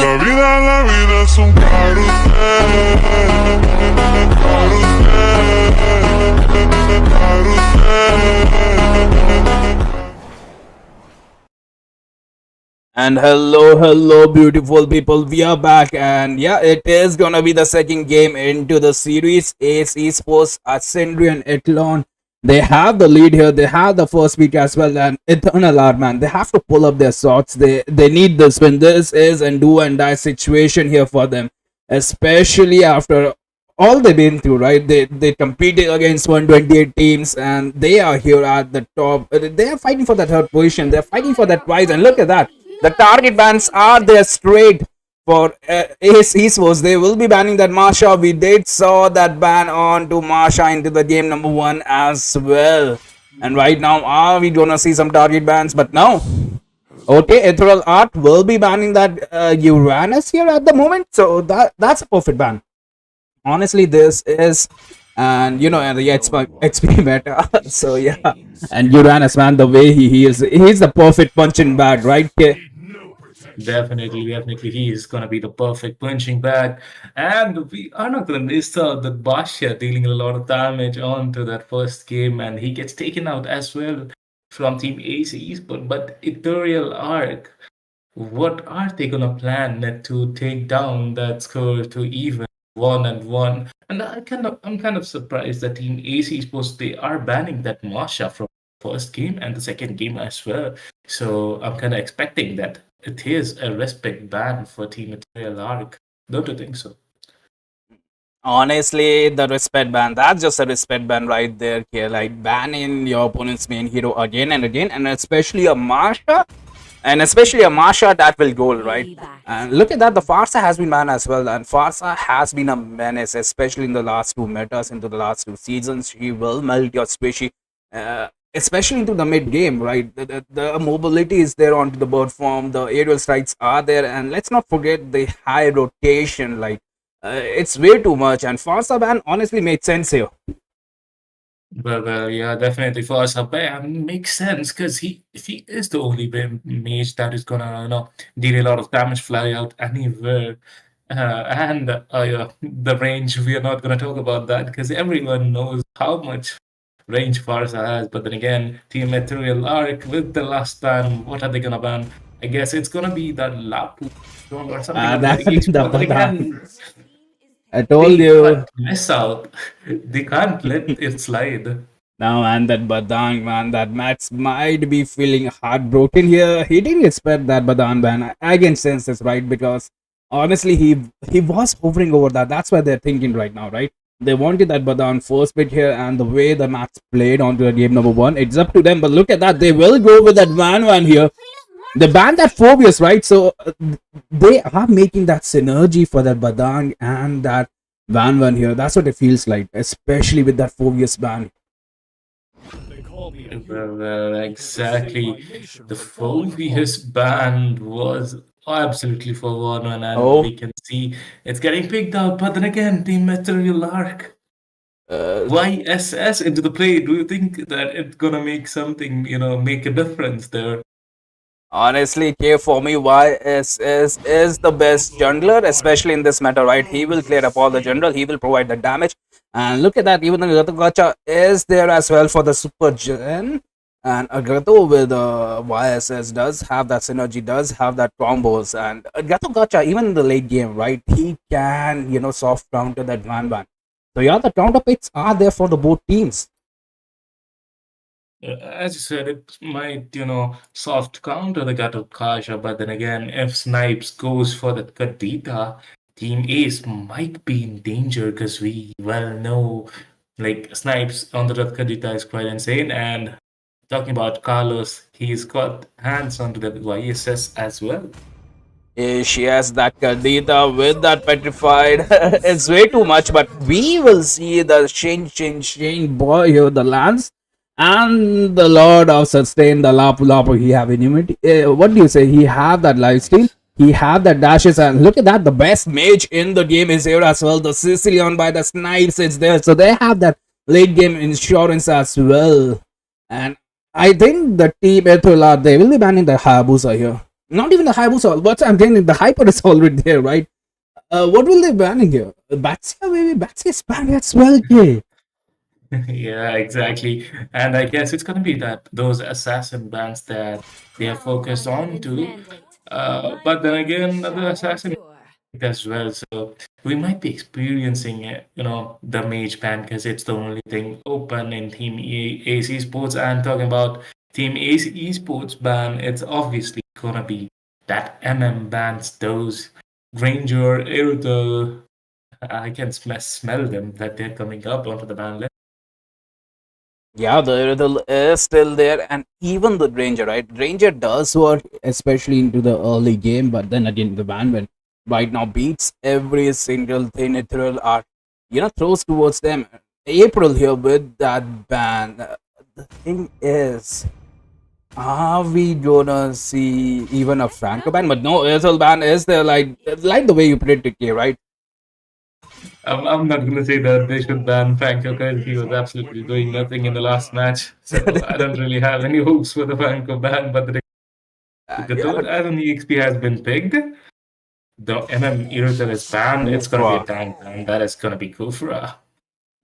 la vida es un And hello, beautiful people. We are back, and yeah, it is gonna be the second game into the series. Ace Esports, Ascendry, and Etlon. They have the lead here. They have the first pick as well, and Eternal Art, man. They have to pull up their swords. They need this win. This is a do and die situation here for them, especially after all they've been through, right? They competed against 128 teams, and they are here at the top. They are fighting for that third position. They're fighting for that prize, and look at that. The target bans are there straight for Ace Esports. They will be banning that Marsha. We did saw that ban on to Marsha into the game number 1 as well. And right now, are we gonna see some target bans? But no. Okay, Ethereal Art will be banning that Uranus here at the moment. So that's a perfect ban. Honestly, this is, and you know, and the XP meta. So yeah, and Uranus, man, the way he is, he's the perfect punching bag, right? Definitely, he is gonna be the perfect punching bag, and we are not gonna miss out that Basha dealing a lot of damage onto that first game, and he gets taken out as well from Team ACs. But Ethereal Arc, what are they gonna plan to take down that score to even 1-1? And I'm kind of surprised that Team AC Sports, they are banning that Masha from first game and the second game as well. So I'm kind of expecting that it is a respect ban for Team Ethereal Arc. Don't you think so? Honestly, the respect ban, that's just a respect ban right there, here. Like banning your opponent's main hero again and again, and especially a Marsha. And especially a Marsha that will goal, right? And look at that, the Farsa has been banned as well. And Farsa has been a menace, especially in the last 2 metas, into the last 2 seasons. She will melt your squishy, especially into the mid game, right? The mobility is there onto the bird form. The aerial strikes are there. And let's not forget the high rotation. Like, it's way too much. And Farsa ban honestly made sense here. Well, yeah, definitely for Saban makes sense because he is the only mage that is gonna deal a lot of damage, fly out anywhere, and yeah, the range we are not gonna talk about that because everyone knows how much range Farsa has. But then again, Team Ethereal Arc with the last ban, what are they gonna ban? I guess it's gonna be that Lapu or something. That's but then again, I told they you. can't mess out. They can't let it slide. Now, man, that Badang, man, that Max might be feeling heartbroken here. He didn't expect that Badang ban. I can sense this, right? Because honestly, he was hovering over that. That's why they're thinking right now, right? They wanted that Badang first pick here, and the way the Max played onto the game number one, it's up to them. But look at that, they will go with that Van here. They banned that Phobius, right? So they are making that synergy for that Badang and that Van here. That's what it feels like, especially with that Phobius ban. Well, exactly. The Phobius band was absolutely for one, and Oh, we can see it's getting picked out. But then again, the Material Arc, uh, YSS into the play. Do you think that it's gonna make something, make a difference there? honestly, K for me, YSS is the best jungler, especially in this meta, right? He will clear up all the jungle, he will provide the damage. And look at that, even the Gacha is there as well for the super gen. And Agato with YSS does have that synergy, does have that combos. And Agato Gacha, even in the late game, right? He can, soft counter that Van. So, yeah, the counter picks are there for the both teams. As you said, it might, soft counter the Gato Kasha, but then again, if Snipes goes for the Kadita, Team Ace might be in danger because we well know, like, Snipes on the Kadita is quite insane. And talking about Carlos, he's got hands onto the YSS as well. She has that Kadita with that petrified. It's way too much, but we will see the Shane boy here, the Lance and the Lord of Sustain, the Lapu Lapu. He have immunity. What do you say? He have that lifesteal. He have that dashes, and look at that. The best mage in the game is here as well. The Sicilian by the Snipes is there, so they have that late game insurance as well. And I think the team Etola, they will be banning the Hayabusa here. Not even the Hayabusa. What I'm saying, the Hyper is already there, right? What will they banning here? Batsia, maybe Batsia is banned as well, okay. Yeah, exactly. And I guess it's gonna be that those assassin bands that they are focused on too. But then again, the assassin as well. So we might be experiencing, the mage ban because it's the only thing open in Team Ace Esports. And talking about Team Ace Esports ban, it's obviously gonna be that bans, those Granger, Irritable. I can smell them that they're coming up onto the ban list. Yeah, the Riddle is still there, and even the Ranger, right? Ranger does work, especially into the early game, but then again, the Van right now beats every single thing Ethereal are, throws towards them. April here with that ban. The thing is, are we gonna see even a Franco ban? But no, Ethereal ban is there, like the way you predicted, right? I'm not going to say that they should ban Franco because he was absolutely doing nothing in the last match. So I don't really have any hopes for the Franco ban. But the Yeah, third Iron EXP has been picked. The Irrital is banned. It's going to be a tank ban. That is going to be Kufra.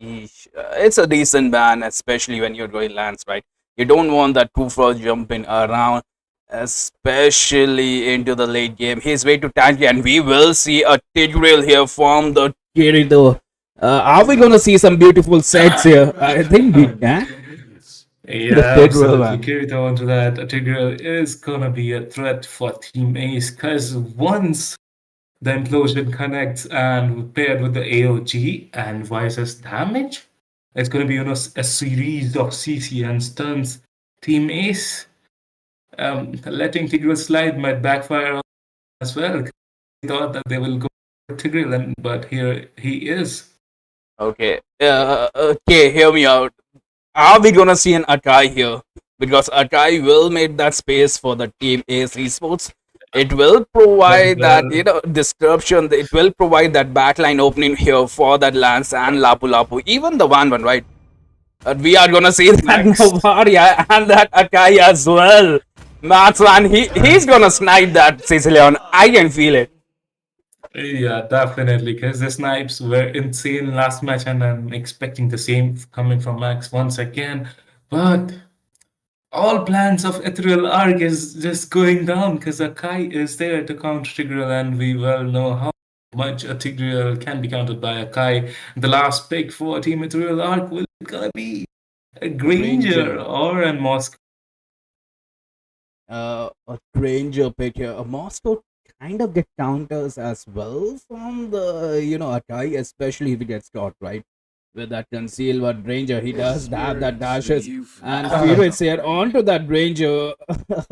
It's a decent ban, especially when you're going lands, right? You don't want that Kufra jumping around, especially into the late game. He's way too tanky, and we will see a Tigreal here from the Kirito. Are we gonna see some beautiful sets here? I think we can. Yeah, The Tigreal absolutely. man. Kirito onto that. Tigreal is going to be a threat for Team Ace because once the implosion connects and paired with the AOG and Vice's damage, it's going to be a series of CC and stuns. Team Ace, letting Tigreal slide might backfire as well. They thought that they will go for Tigreal, but here he is. Okay. Okay, hear me out. Are we gonna see an Akai here? Because Akai will make that space for the team Ace Esports. It will provide that Well, disruption. It will provide that backline opening here for that Lance and Lapu Lapu, even the one, right? We are gonna see that next. Novaria and that Akai as well. Matswan, he's gonna snipe that Sicilian. I can feel it. Yeah, definitely. Because the snipes were insane last match, and I'm expecting the same coming from Max once again. But all plans of Ethereal Arc is just going down because Akai is there to counter Tigreal, and we well know how much a Tigreal can be countered by Akai. The last pick for Team Ethereal Arc will gonna be A Granger Granger. or a Moscow. A Granger pick here. A Moscow kind of get counters as well from the Akai, especially if he gets caught, right? With that conceal what Ranger, he does have that dashes and Furious here onto that Ranger.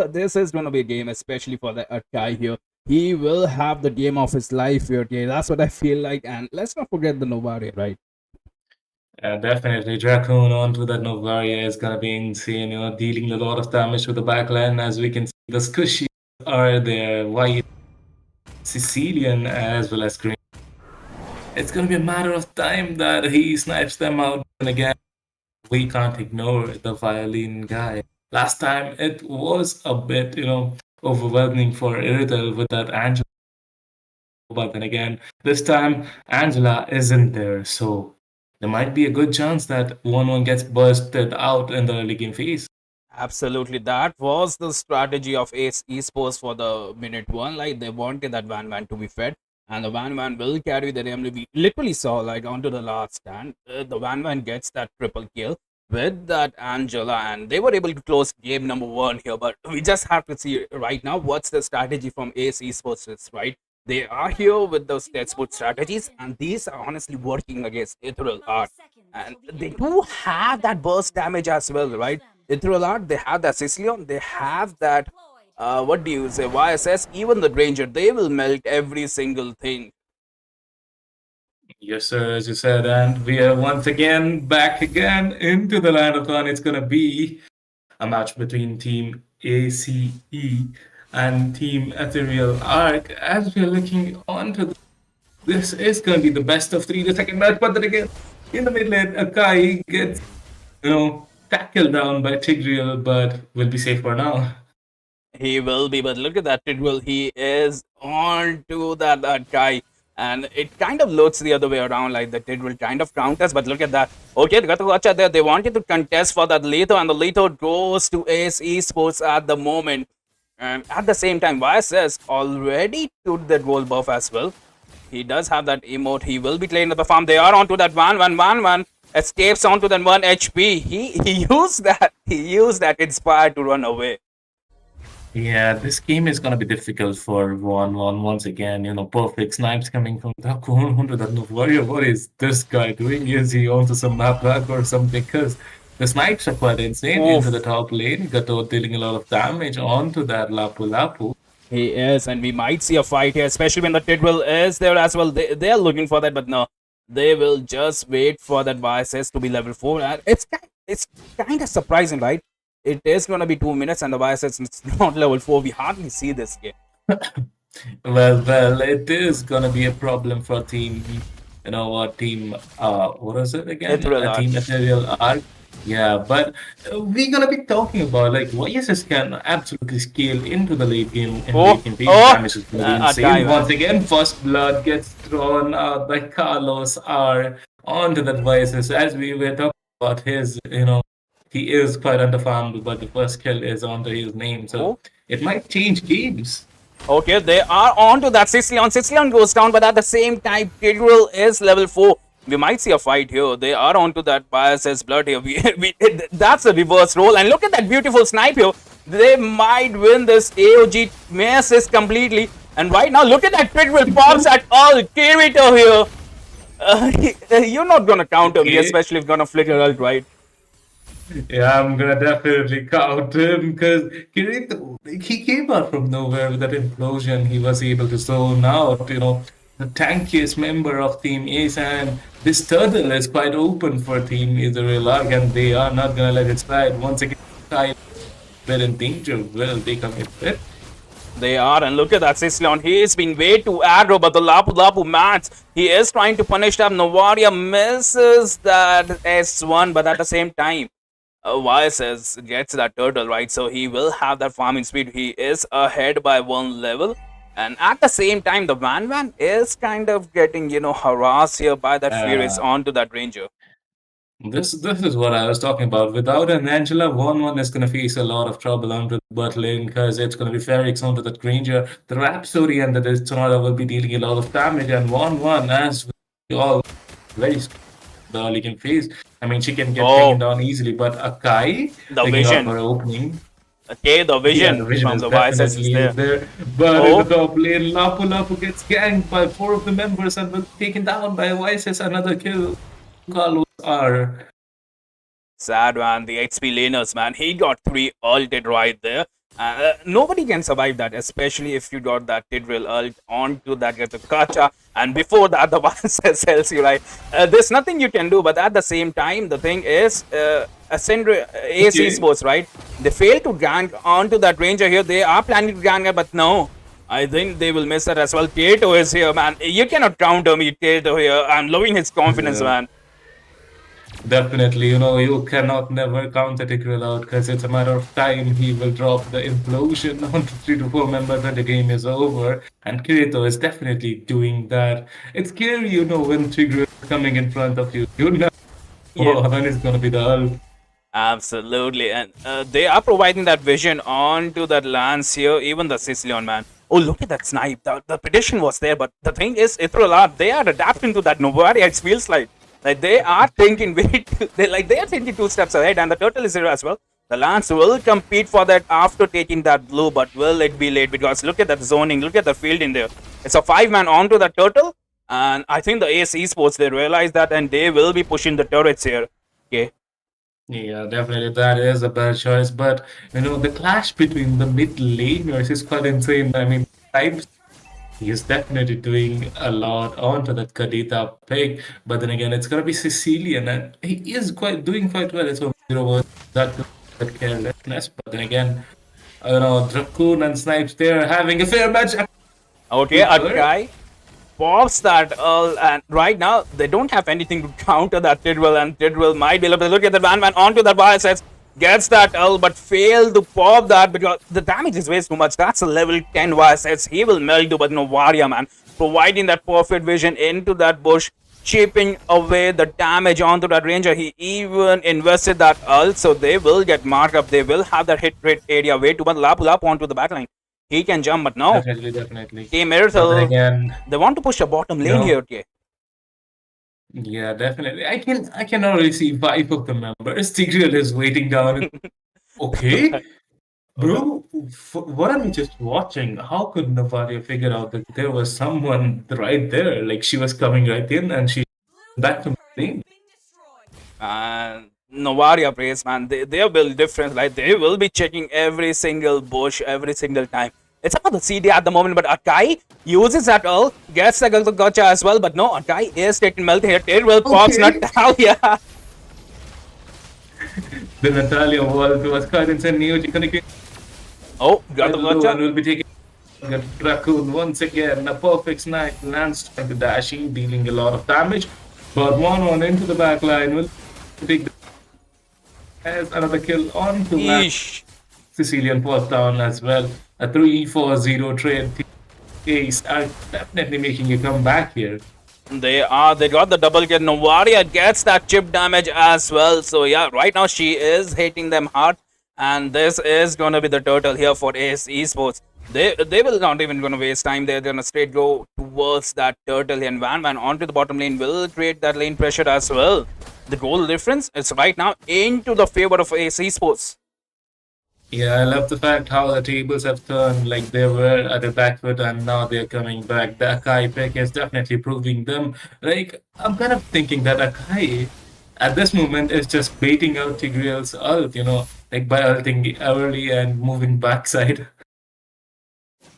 This is gonna be a game, especially for the Akai here. He will have the game of his life here. Okay, that's what I feel like. And let's not forget the Novari, right? Yeah, definitely. Dracoon onto that Novaria is gonna be insane, dealing a lot of damage to the backline. As we can see, the Squishy are there, white, Sicilian, as well as green. It's gonna be a matter of time that he snipes them out. And again, we can't ignore the violin guy. Last time it was a bit, overwhelming for Irital with that Angela. But then again, this time Angela isn't there, so there might be a good chance that 1-1 gets bursted out in the early game phase. Absolutely, that was the strategy of Ace Esports for the minute one. Like they wanted that Van to be fed, and the Van will carry the MLBB. We literally saw like onto the last stand, the Van gets that triple kill with that Angela, and they were able to close game number one here. But we just have to see right now what's the strategy from Ace Esports is, right? They are here with those Deadsport strategies, and these are honestly working against Ethereal Art. And they do have that burst damage as well, right? Ethereal Art, they have that Sicilian, they have that, what do you say, YSS, even the Granger, they will melt every single thing. Yes, sir, as you said, and we are once again back again into the land of fun. It's gonna be a match between Team ACE and Team Ethereal Arc. As we are looking on to this is gonna be the best of three, the second match, but then again, in the mid lane, Akai gets, tackled down by Tigreal, but will be safe for now. He will be, but look at that Tidwell, he is on to that guy. And it kind of looks the other way around, like the Tidwell kind of counters, but look at that. Okay, they got to watch out there. They wanted to contest for that Leto, and the Leto goes to Ace Esports at the moment. And at the same time, YSS already took that gold buff as well. He does have that emote. He will be playing at the farm. They are onto that one. Escapes onto that 1 HP. He used that. He used that inspire to run away. Yeah, this game is gonna be difficult for 1-1 once again. Perfect snipes coming from Dracoon onto that Warrior. What is this guy doing? Is he onto some map back or something? Because the snipes are quite insane into the top lane. Gato dealing a lot of damage onto that Lapu Lapu. He is, and we might see a fight here, especially when the Tidwell is there as well. They are looking for that, but no. They will just wait for that YSS to be level 4. And it's kind of surprising, right? It is going to be 2 minutes and the YSS is not level 4. We hardly see this game. Well, it is going to be a problem for team, what is it again? Team Ethereal Arc. Yeah, but we're gonna be talking about like YSS can absolutely scale into the late game and late game damage is gonna be insane. Once again, first blood gets thrown out by Carlos R onto that YSS. As we were talking about his, he is quite underfarmed, but the first kill is onto his name, so it might change games. Okay, they are on to that Sicilian. Sicilian goes down, but at the same time, Tidwell is level 4. We might see a fight here. They are onto that YSS blood here. That's a reverse roll. And look at that beautiful snipe here. They might win this AOG misses completely. And right now, look at that Tidwell pops at all. Kirito here. You're not going to counter me, especially if you're going to flicker ult, right? Yeah, I'm gonna definitely count him because Kirito, he came out from nowhere with that implosion. He was able to zone out, the tankiest member of Team Ace, and this turtle is quite open for Team Ethereal Arc, and they are not gonna let it slide. Once again, they're in danger. Will they come in it? They are, and look at that Sicilian. He has been way too aggro, but the Lapu match. He is trying to punish them. Novaria misses that S1, but at the same time, YSS gets that turtle, right? So he will have that farming speed. He is ahead by 1 level. And at the same time, the Van is kind of getting, harassed here by that Furious onto that Ranger. This is what I was talking about. Without an Angela, 1-1 is going to face a lot of trouble onto the bot lane because it's going to be Ferrix onto that Granger. The Rhapsody and the Sonata will be dealing a lot of damage, and 1-1 as we all very the early game phase. I mean, she can get taken Oh, down easily, but Akai the taking out vision. for an opening. Okay, the Yeah, the vision vision from is the YSS is definitely is there. there. But in the Oh, top lane, Lapu Lapu gets ganked by 4 of the members and will taken down by YSS. Another kill. Carlos are. sad man, the XP laners, man. He got 3 ulted right there. Nobody can survive that, especially if you got that Tidril ult onto that get the Kacha. And before that, the one sells you, right? There's nothing you can do, but at the same time, the thing is, Ascendra, AS Okay. Esports, right? They failed to gank onto that Ranger here. They are planning to gank it, but no. I think they will miss that as well. Kato is here, man. You cannot counter me, Kato here. I'm loving his confidence, Yeah. man. Definitely, you cannot never counter Tigreal out because it's a matter of time. He will drop the implosion onto 3 to 4 members and the game is over. And Kirito is definitely doing that. It's scary, when Tigreal is coming in front of you. You know Yeah. when it's going to be the ult. Absolutely, and they are providing that vision onto that lance here, even the Sicilian man. Oh, look at that snipe. The prediction was there, but the thing is, Ithrolat, they are adapting to that Novaria. It feels like they are thinking they are thinking 2 steps ahead, and the turtle is here as well. The lance will compete for that after taking that blue, but will it be late? Because look at that zoning, look at the field in there. It's a 5-man onto the turtle, and I think the AS Esports, they realize that, and they will be pushing the turrets here. Okay. Yeah, definitely that is a bad choice. But the clash between the mid laners is quite insane. I mean, types he's definitely doing a lot onto that Kadita pick. But then again, it's gonna be Sicilian, and he is doing quite well. It's over that carelessness. But then again, Dracoon and Snipes they're having a fair match. Okay, a Good. guy pops that and right now they don't have anything to counter that Tidwell, and Tidwell might be able to look at the man onto that bar sets, gets that but failed to pop that because the damage is way too much. That's a level 10 wire sets. He will melt to, but no Varia, man, providing that perfect vision into that bush, chipping away the damage onto that ranger. He even invested that ult, so they will get marked up. They will have that hit rate area way too much. Lapu Lapu onto the backline. He can jump, but no. Definitely. Team But then Miracle, again, they want to push the bottom lane here, okay? yeah, definitely. I can already see 5 of the members. Tigreal is waiting down. Okay. Bro, what am I just watching? How could Navaria figure out that there was someone right there? Like she was coming right in and she back to the lane. And Novaria plays, man, they are built different. Like they will be checking every single bush every single time. It's about the CD at the moment, but Akai uses that ult, gets the gotcha as well. But no, Akai is taking melt here. It will pops Okay. Natalia. The Natalia was quite insane. Neoji connecting. Oh, got the And gotcha. will be taking the Raccoon once again. A perfect snipe lands trying to dashing, dealing a lot of damage. But 1-1 into the back line will take as another kill on to Eesh. Sicilian falls down as well. A 3-4-0 trade. Ace are definitely making a comeback here. They got the double kill. Novaria gets that chip damage as well. So yeah, right now she is hitting them hard. And this is gonna be the turtle here for AS Esports. They will not even gonna waste time. They're gonna straight go towards that turtle, and Van onto the bottom lane will create that lane pressure as well. The goal difference is right now into the favor of AS Esports. Yeah, I love the fact how the tables have turned, like they were at the back foot and now they're coming back. The Akai pick is definitely proving them. Like, I'm kind of thinking that Akai at this moment is just baiting out Tigreal's ult, like by ulting early and moving backside.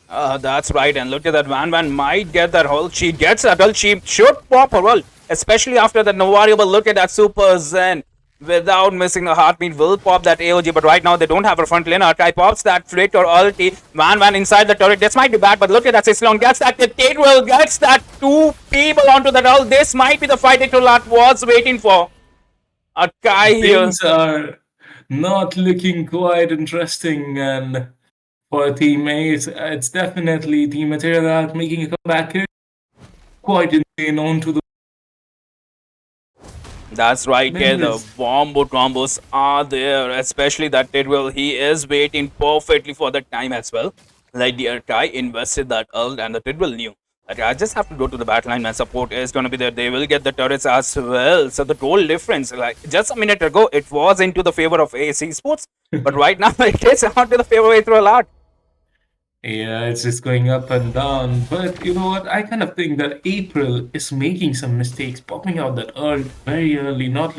That's right, and look at that. Van might get that ult. She gets that ult. She should pop her ult, especially after that Novaria. But look at that Super Zen. Without missing a heartbeat, will pop that AOG, but right now they don't have a front lane. Akai pops that flick or ulti. Van inside the turret. This might be bad, but look at that. Sicilian gets that. Tate will gets that 2 people onto that ult. This might be the fight Itolat was waiting for. Akai here. Things are not looking quite interesting, and for teammates, it's definitely Team Material making a comeback here. Quite insane onto the That's right, yeah, the members. wombo combos are there, especially that Tidwell, he is waiting perfectly for that time as well. Like the Akai invested that ult and the Tidwell knew Like, I just have to go to the backline and support is going to be there. They will get the turrets as well. So the goal difference, like just a minute ago, it was into the favor of AC Sports, but right now it is out to the favor of Aether a lot. Yeah, it's just going up and down. But you know what? I kind of think that April is making some mistakes, popping out that ult very early, not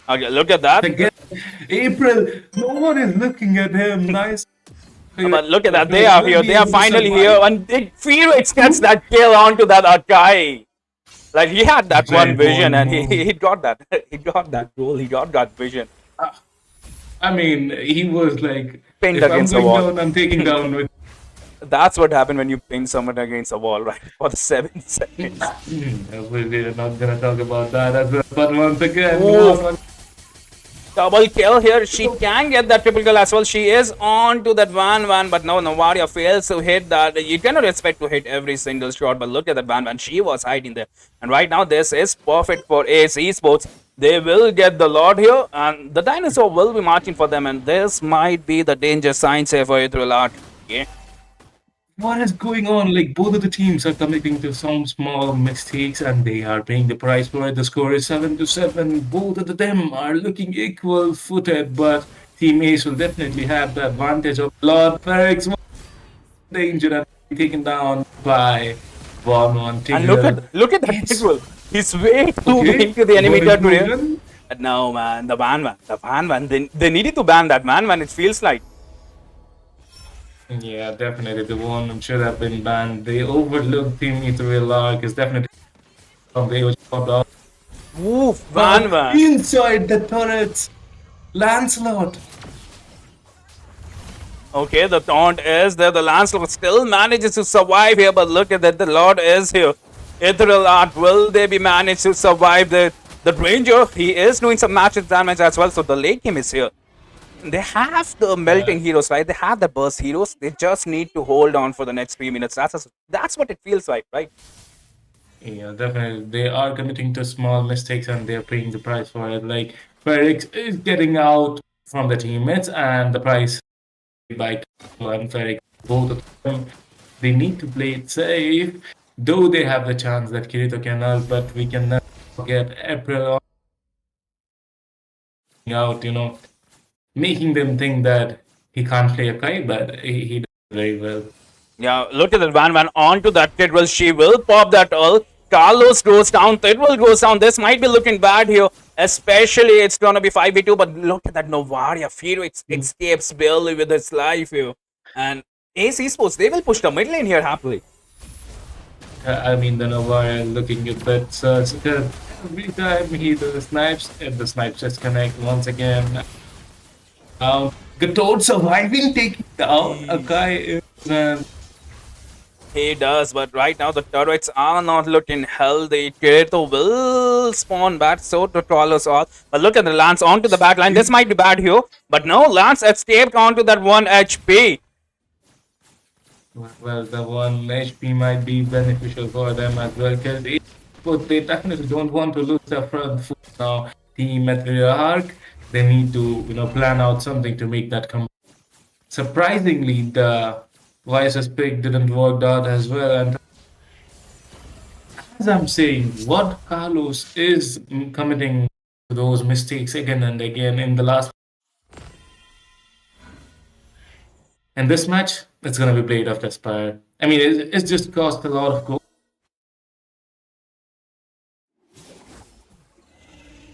Okay, look at that. again. April, no one is looking at him. Nice. But look at that. They are here. They are finally here. And Felix gets that kill onto that Akai. Like, he had that one vision and he got that. He got that goal. He got that vision. I mean, he was like, Pinned if I'm against the going wall. down, I'm taking down with. That's what happened when you pin someone against a wall, right? For the 7 seconds. We're not gonna talk about that as well. But once again, Ooh. Double kill here. She can get that triple kill as well. She is on to that Van, but no, Novaria fails to hit that. You cannot expect to hit every single shot, but look at that Van. She was hiding there. And right now, this is perfect for ACE Esports. They will get the Lord here, and the Dinosaur will be marching for them, and this might be the danger sign here for Ethrolart. Okay. what is going on? Like, both of the teams are committing to some small mistakes and they are paying the price for it. The score is 7-7. Both of them are looking equal footed, but Team Ace will definitely have the advantage of Lord Ferrex. Danger and taken down by 1-1. And look at that Tigreal. He's way too into the enemy territory. No, man, the Van. They needed to ban that Van. It feels like. Yeah, definitely. The one should have been banned. They overlooked Team Ethereal Arc is definitely they were chopped off. Oof, Van. Inside the turrets, Lancelot. Okay, the taunt is there. The Lancelot still manages to survive here, but look at that. The Lord is here. Ethereal Art, will they be managed to survive the Ranger? He is doing some match damage as well, so the late game is here. They have the melting heroes, right? They have the burst heroes. They just need to hold on for the next 3 minutes. That's what it feels like, right? Yeah, definitely. They are committing to small mistakes and they're paying the price for it. Like, Ferrex is getting out from the teammates and the price by Kirito and Ferrex, both of them, they need to play it safe. Though they have the chance that Kirito can ult, but we can never forget April out, making them think that he can't play a kite, but he does very well. Yeah, look at that Van onto that Tidwell. She will pop that ult. Carlos goes down. Tidwell goes down. This might be looking bad here. Especially it's going to be 5v2. But look at that Novaria. Felix escapes barely with his life here. And Ace Esports, they will push the mid lane here happily. I mean, the Novaria looking at that search. Every time he does snipes, and the snipes just connect once again. The Toad surviving, taking down a guy is. He does, but right now the turrets are not looking healthy. Kirito will spawn back, so to Trollos all. But look at the Lance onto the back line. This might be bad here. But no, Lance escaped onto that 1 HP. Well, the 1 HP might be beneficial for them as well, because they definitely don't want to lose their front foot now. Team Meteoric, they need to plan out something to make that come. Surprisingly, the Vice's pick didn't work out as well, and as I'm saying, what Carlos is committing those mistakes again and again in the last. And this match, it's gonna be Blade of Despair. I mean, it's just cost a lot of gold.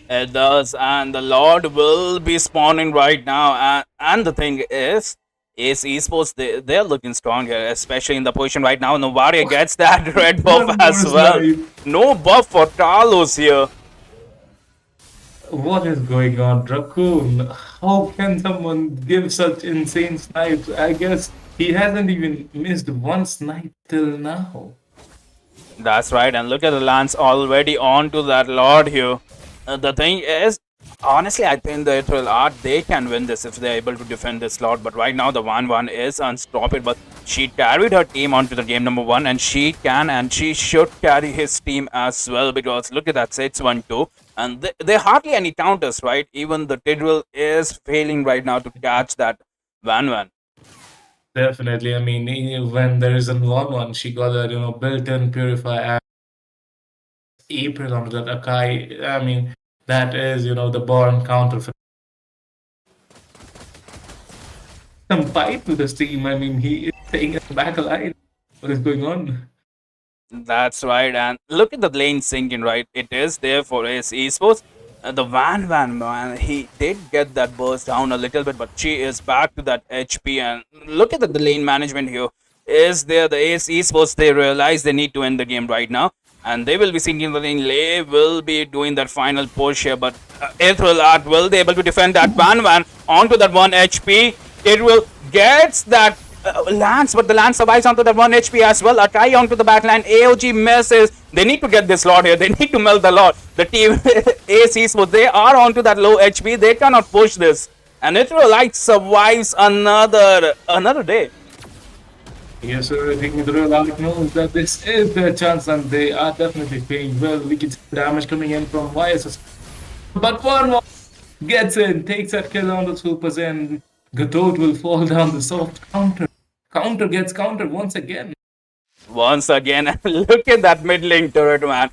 It does, and the Lord will be spawning right now. And the thing is, Ace Esports, they're looking strong here, especially in the position right now. Novaria gets that red buff as well. No buff for Carlos here. What is going on, Dracoon? How can someone give such insane snipes? I guess he hasn't even missed one snipe till now. That's right, and look at the Lance already on to that Lord here. The thing is, honestly, I think the Ethereal Art, they can win this if they're able to defend this Lord. But right now, the 1-1 is unstoppable. But she carried her team onto the game number 1, and she can and she should carry his team as well. Because look at that, 6-1-2. And there hardly any counters, right? Even the Tidwell is failing right now to catch that Van. Definitely. I mean, when there is a 1-1, she got a built-in purify and April onto that Akai. I mean, that is the born counter for some fight to this team. I mean, he is staying at the back line. What is going on? That's right, and look at the lane sinking, right? It is there for his esports. The Van man, he did get that burst down a little bit, but she is back to that HP. And look at the lane management here. Is there the Ace Esports? They realize they need to end the game right now, and they will be sinking the lane. They will be doing that final push here, but Ethereal Art will be able to defend that Van onto that 1 HP. It will gets that Lance, but the Lance survives onto that 1 HP as well. Akai onto the backline. AOG misses. They need to get this Lord here. They need to melt the Lord. The team Ace Esports, they are onto that low HP. They cannot push this. And Ethereal Light survives another day. Yes, sir. I think Ethereal Art knows that this is their chance, and they are definitely playing well. We can see damage coming in from YSS. But one more gets in, takes that kill on the Super Zen. Gatot will fall down the soft counter. Counter gets countered once again. Once again, look at that mid lane turret, man.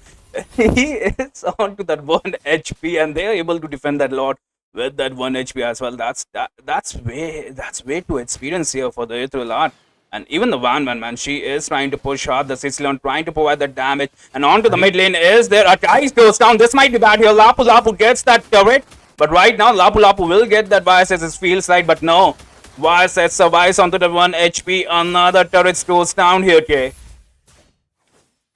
He is onto that 1 HP, and they are able to defend that Lord with that 1 HP as well. That's way too experienced here for the Ethereal Art. And even the Van man, she is trying to push hard. The Sicilian trying to provide that damage. And onto the mid lane is there. Akai goes down. This might be bad here. Lapu gets that turret. But right now, Lapu will get that YSS's field side. But no. YSS survives onto the 1 HP. Another turret goes down here, Kay.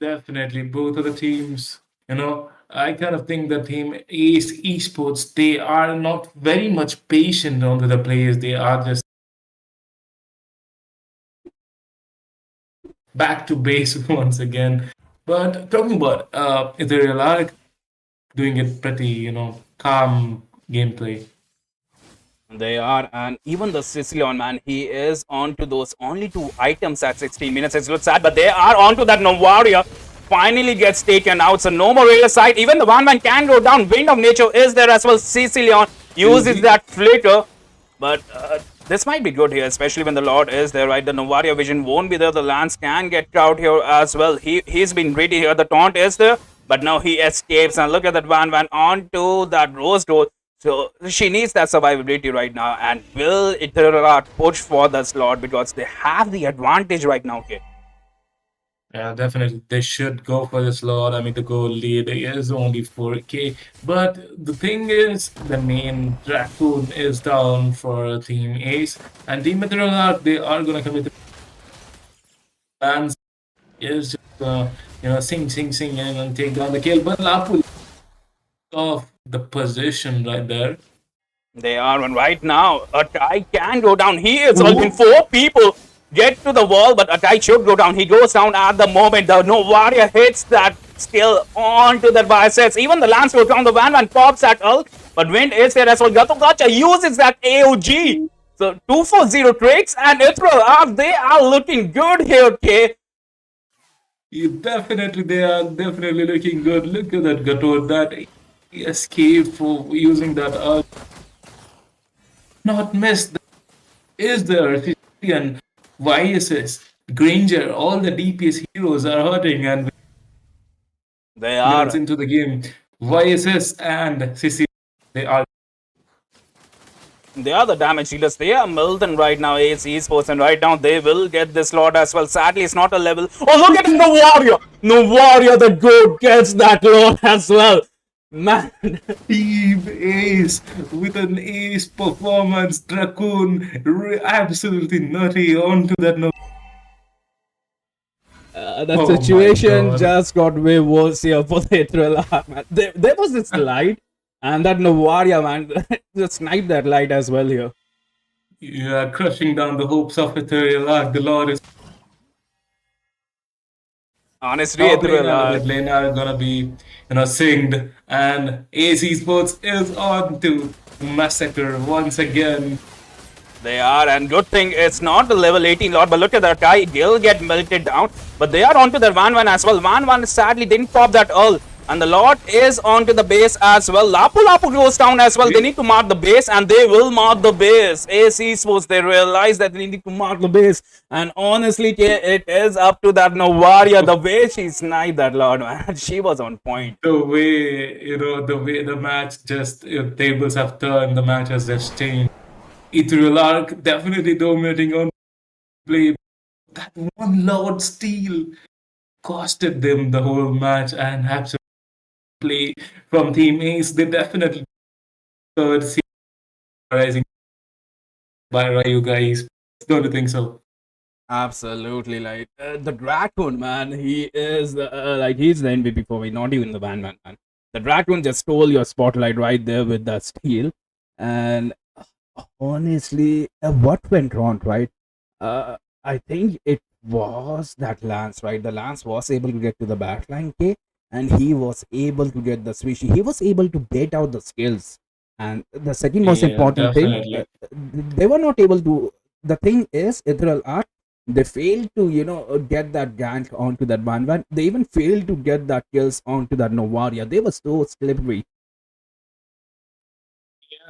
Definitely, both of the teams. I kind of think the team Ace Esports, they are not very much patient onto the players. They are just back to base once again. But talking about Ethereal Arc, doing it pretty, calm gameplay. They are, and even the Sicilian man, he is on to those only 2 items at 16 minutes. It's a little sad, but they are on to that Novaria. Finally gets taken out, so no more railer side. Even the one man can go down. Wind of Nature is there as well. Sicilian uses that flicker, but this might be good here, especially when the Lord is there, right? The Novaria vision won't be there. The Lance can get out here as well. He's been ready here. The taunt is there, but now he escapes. And look at that Van onto that Rose Door. So she needs that survivability right now. And will Ethereal push for the slot because they have the advantage right now, okay? Yeah, definitely. They should go for this lot. I mean, the goal lead is only 4K. But the thing is, the main Raccoon is down for Team Ace. And Team Ethereal, they are going to commit the plans. Is just, sing, and take down the kill. But Lapu off the position right there. They are, and right now, Atai can go down. He is helping 4 people get to the wall, but Atai should go down. He goes down at the moment. The Novaria hits that skill onto that biceps. Even the Lance goes down. The Van pops that ult, but Wind is there as well. Gacha uses that AOG. So 240 tricks, and Ethereal, they are looking good here, okay? They are definitely looking good. Look at that Gato, that escape for using that ult. Not missed. Is there and YSS, Granger, all the DPS heroes are hurting and they are into the game. YSS and CC, they are the damage dealers. They are Milton right now, Ace Esports, and right now they will get this lot as well. Sadly, it's not a level. Oh, look at Novaria! Novaria, the good, gets that lot as well. Man, Team Ace with an ace performance. Dracoon absolutely nutty onto that. That situation just got way worse here for the Ethereal, man. There was this light, and that Novaria, man, just sniped that light as well here. Yeah, crushing down the hopes of Ethereal. The Lord is. Honestly, Ethereal lane are gonna be, singed, and Ace Esports is on to massacre once again. They are, and good thing it's not the level 18 lot, but look at that guy, he'll get melted down, but they are onto their Van as well. Van sadly didn't pop that ult. And the lot is onto the base as well. Lapu Lapu goes down as well. They need to mark the base, and they will mark the base. AC Sports, they realize that they need to mark the base. And honestly, it is up to that Novaria. The way she sniped that lot, man. She was on point. The way, the way the match just, tables have turned, the match has just changed. Ethereal Arc definitely dominating on play. That one loud steal costed them the whole match, and have to play from Team Ace. They definitely third seed rising by Ryu guys. Don't you think so? Absolutely, like the Dracoon, man. He is he's the MVP for me, not even the Bandman, man. The Dracoon just stole your spotlight right there with that steal, and honestly, what went wrong, right? I think it was that Lance, right? The Lance was able to get to the backline, okay, and he was able to get the switch. He was able to bait out the skills, and the second most Yeah, important thing, definitely. they were not able to. The thing is, Ethereal Art, they failed to get that gank onto that Banvan. They even failed to get that kills onto that Novaria. They were so slippery.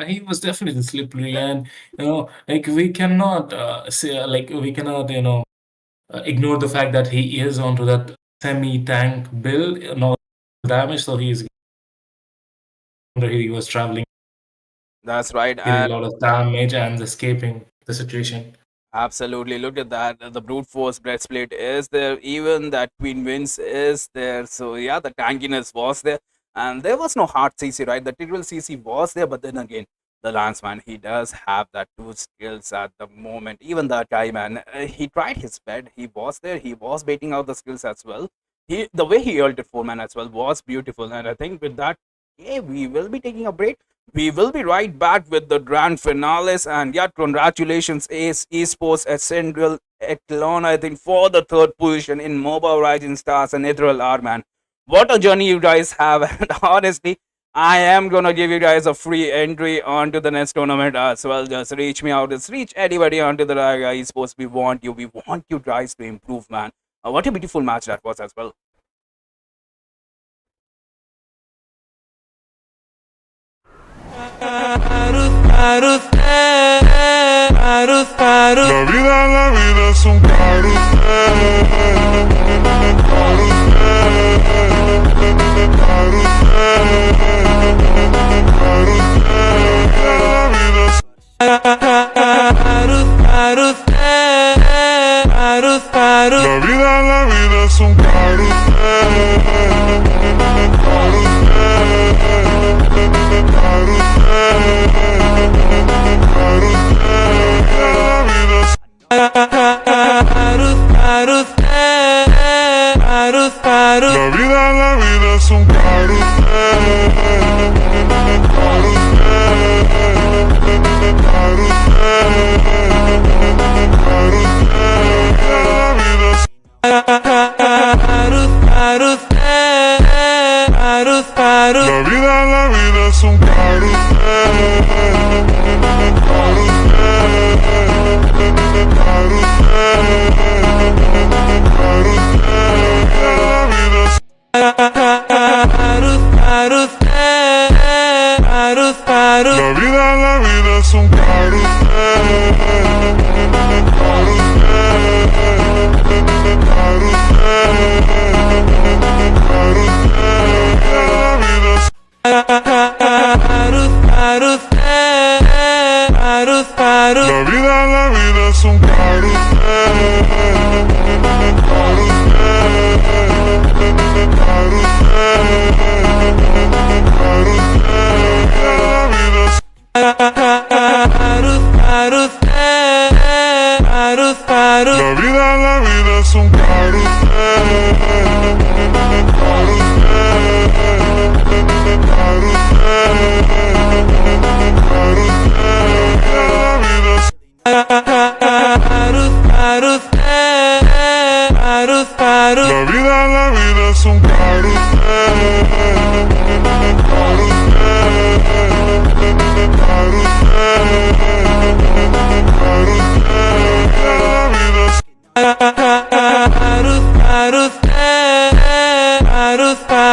He was definitely slippery, and like we cannot say, like we cannot ignore the fact that he is onto that semi-tank build, no damage, so he was traveling, That's right. getting And a lot of damage and escaping the situation. absolutely, look at that. The brute force breastplate is there. Even that Queen Winds is there. So yeah, the tankiness was there, and there was no hard CC, right? The typical CC was there, but then again, the Lanceman, he does have that two skills at the moment. Even that guy, man, he tried his best. He was there. He was baiting out the skills as well. The way he ulted 4-man as well was beautiful, and I think with that, yeah, we will be taking a break. We will be right back with the grand finales, and yeah, congratulations Ace Esports at Central Echelon, I think, for the third position in Moba Rising Stars and Ethereal R, man. What a journey you guys have, and honestly, I am gonna give you guys a free entry onto the next tournament as well. Just reach me out, just reach anybody onto the Esports. We want you guys to improve, man. What a beautiful match that was as well. La vida es un carrusel. La vida es un La vida es un La vida es un La vida es un La vida es un La vida es un La vida es un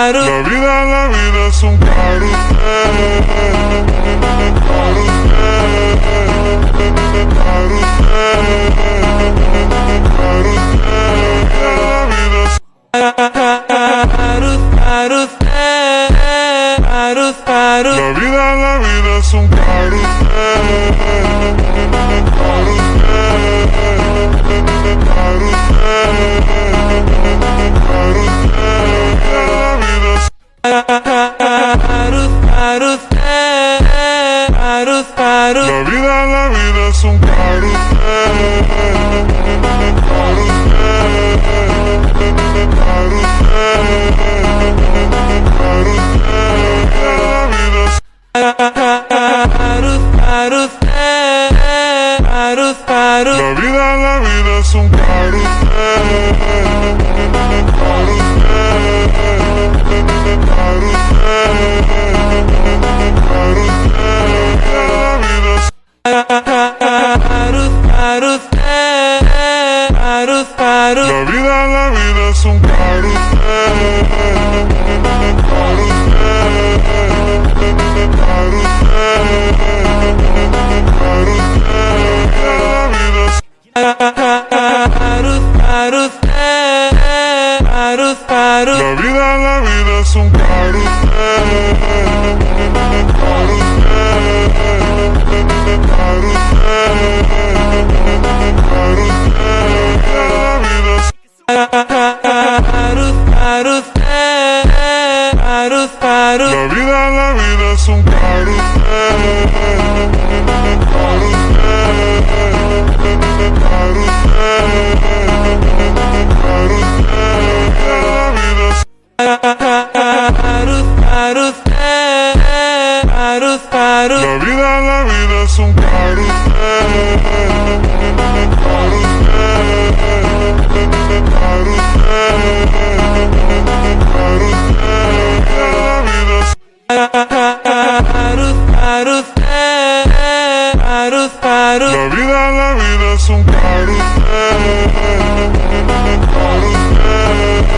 La vida es un la vida es un la vida es un la vida es un la vida es un la vida es un la vida es un la vida es un la vida es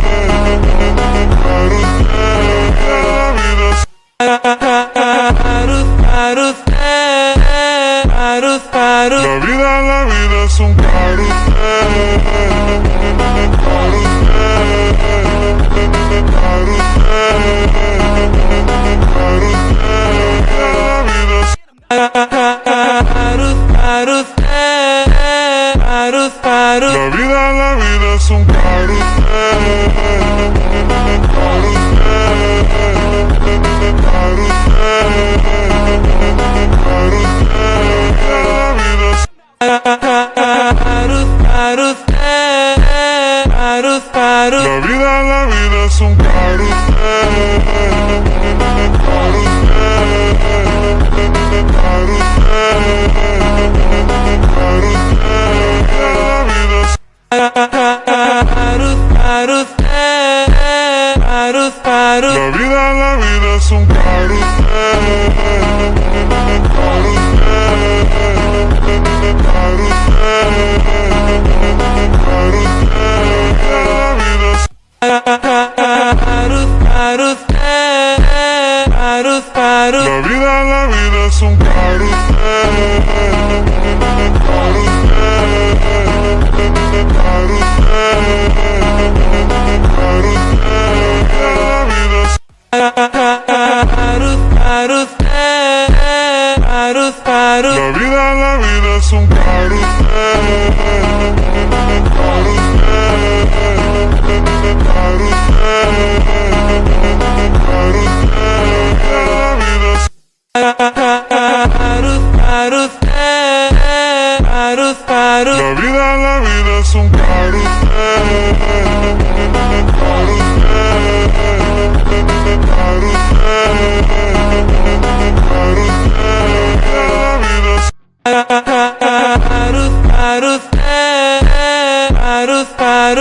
un la vida es un la vida es un la vida es un la vida es un la vida es un la vida es un la vida es un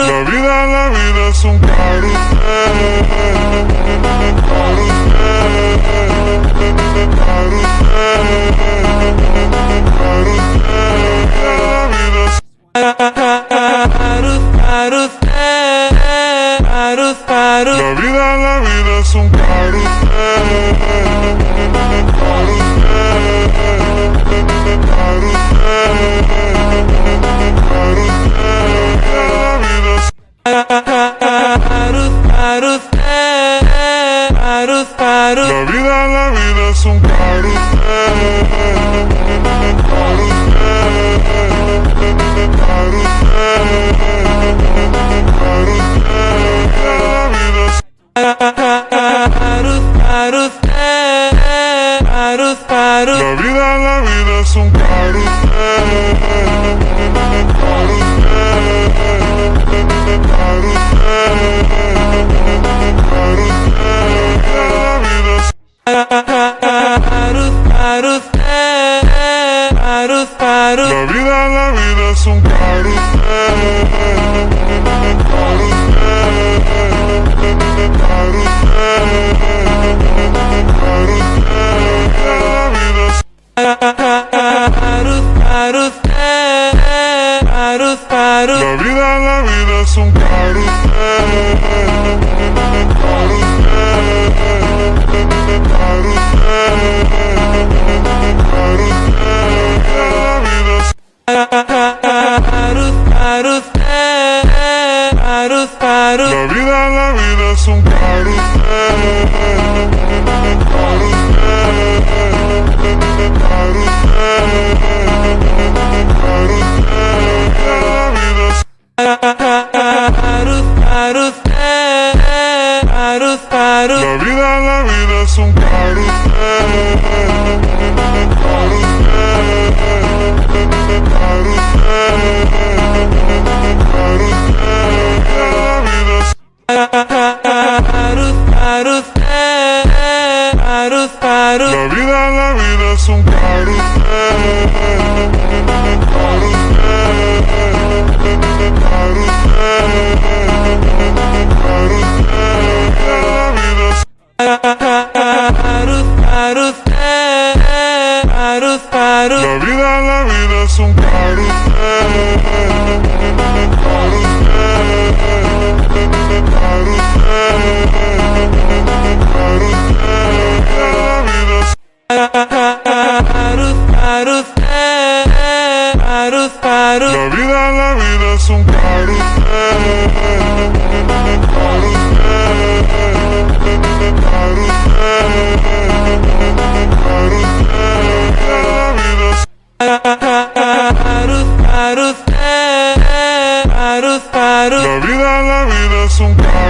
la vida es un La vida es un carrusel. La vida es un La vida es un La vida es un La vida es un La vida es un La vida es un La vida es un La vida es un La vida es un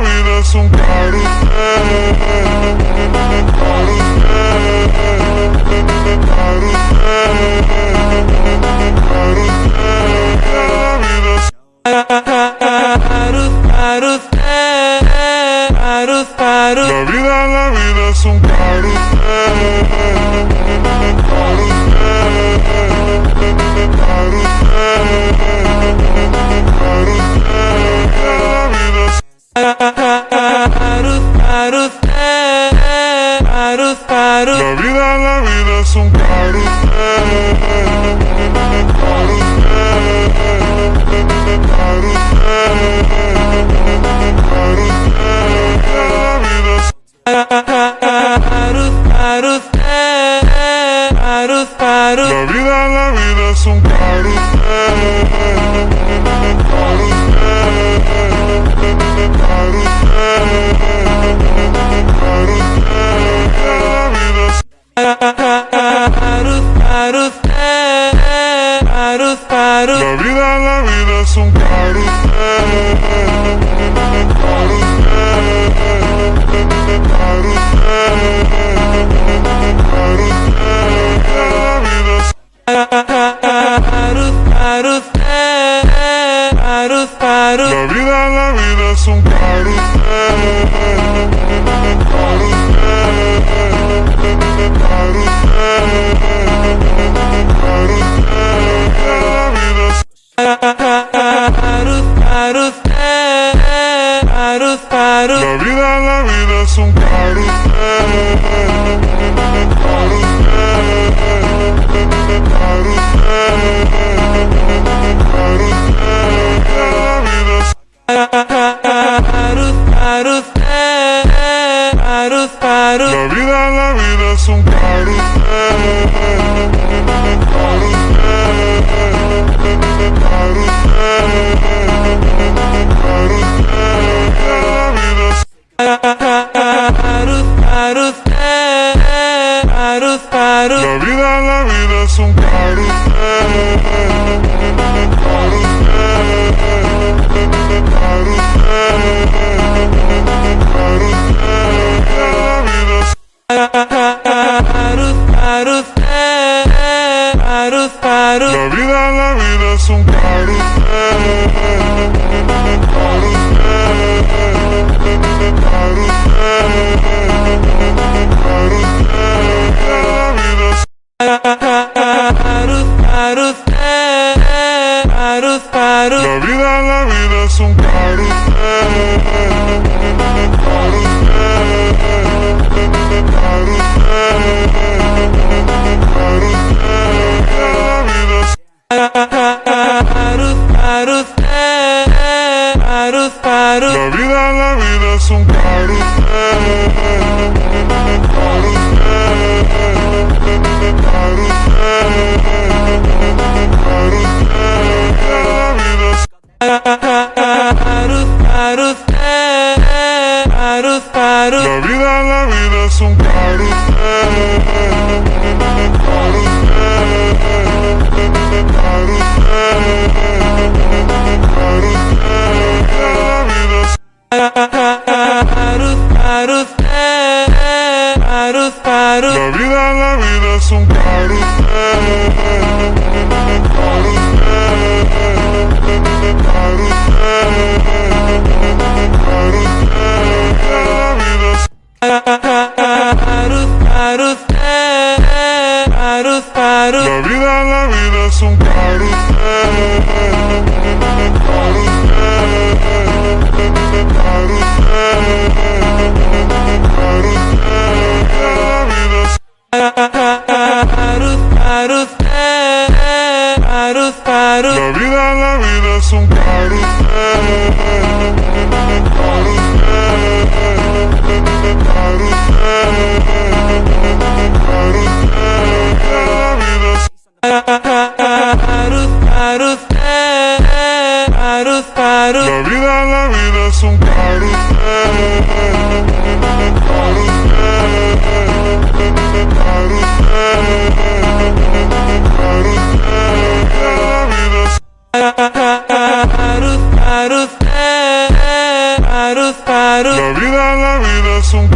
La vida es un La vida es un La vida es un La vida es un La vida es un La vida es un La vida es un La vida es un carrusel. La vida es un La vida es un La vida es un La vida es un La vida es un La vida es un La vida es un La vida es un La vida es un La vida es un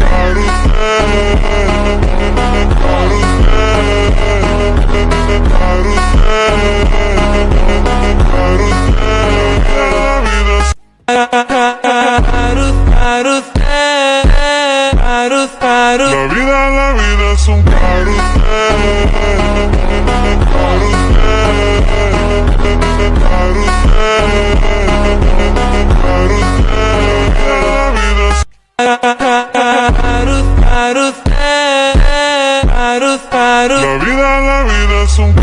La vida es un La vida es un La vida es un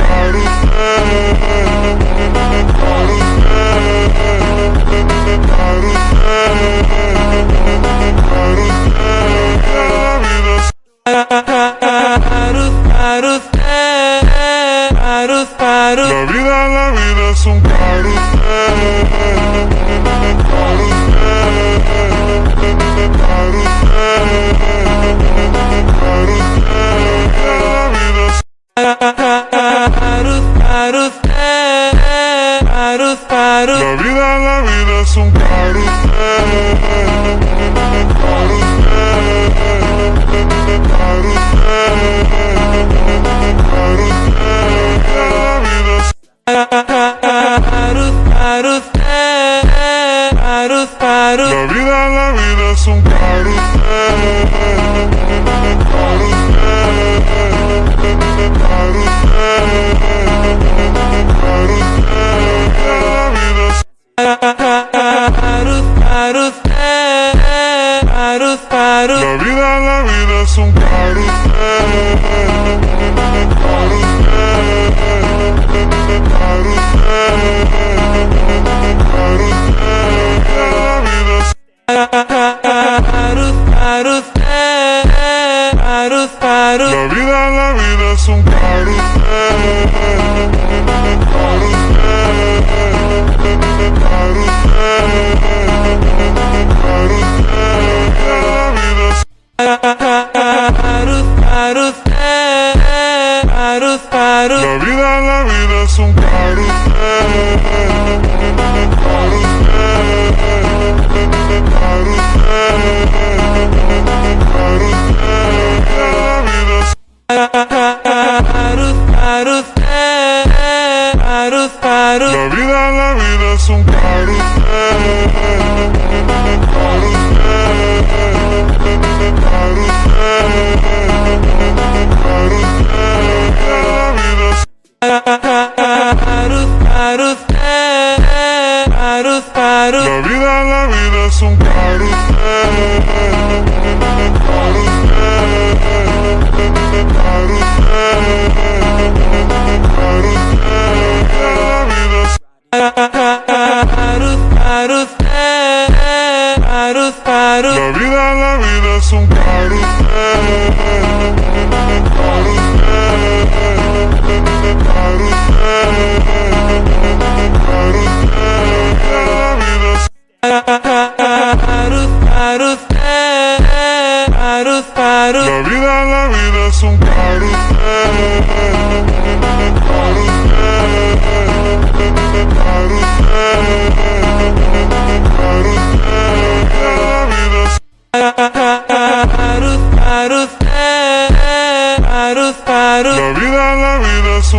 La vida es un La vida es un La vida es un La vida es un carrusel. La vida es un La vida es un La vida es un La vida es un La vida es un La vida es un La vida es un La vida es un La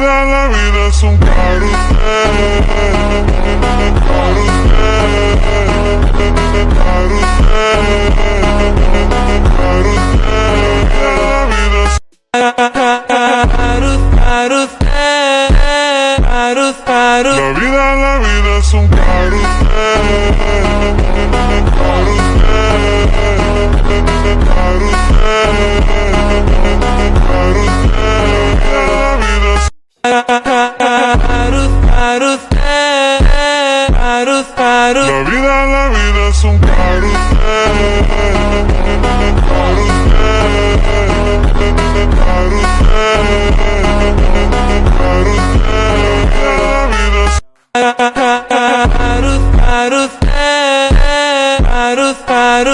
vida es un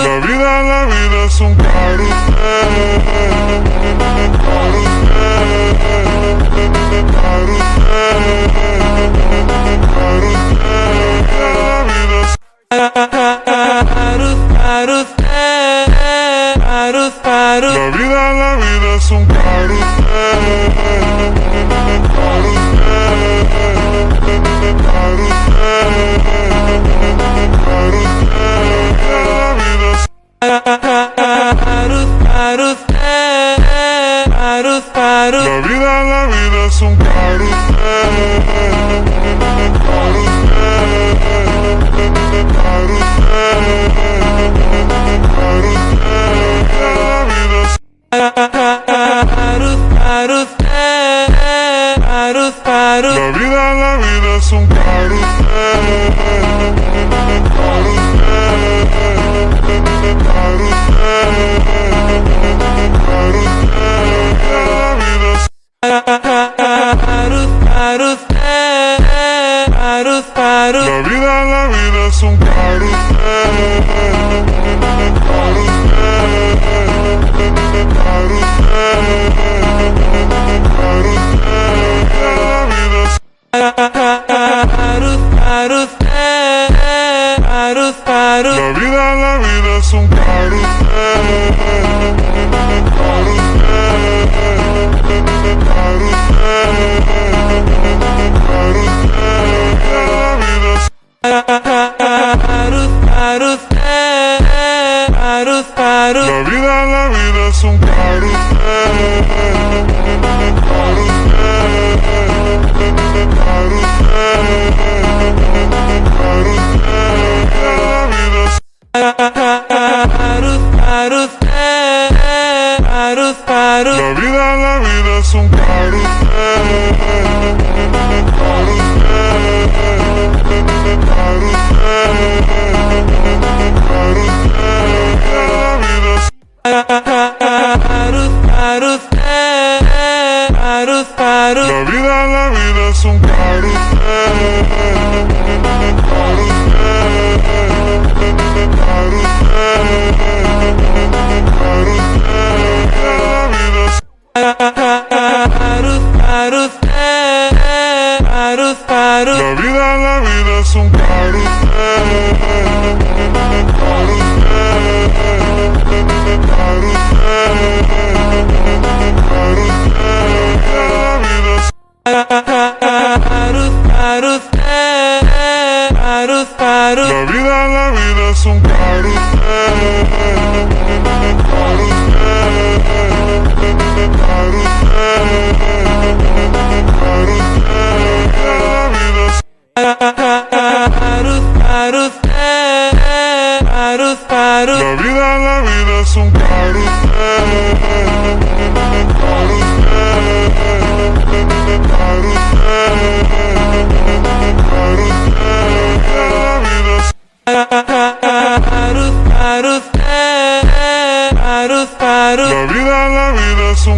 La vida es un La vida es un La vida es un La vida es un La vida es un La vida es un La vida es un La vida es un carrusel. La vida es un La vida es un La vida es un La vida es un La vida es un La vida es un La vida es un La vida es un La vida es un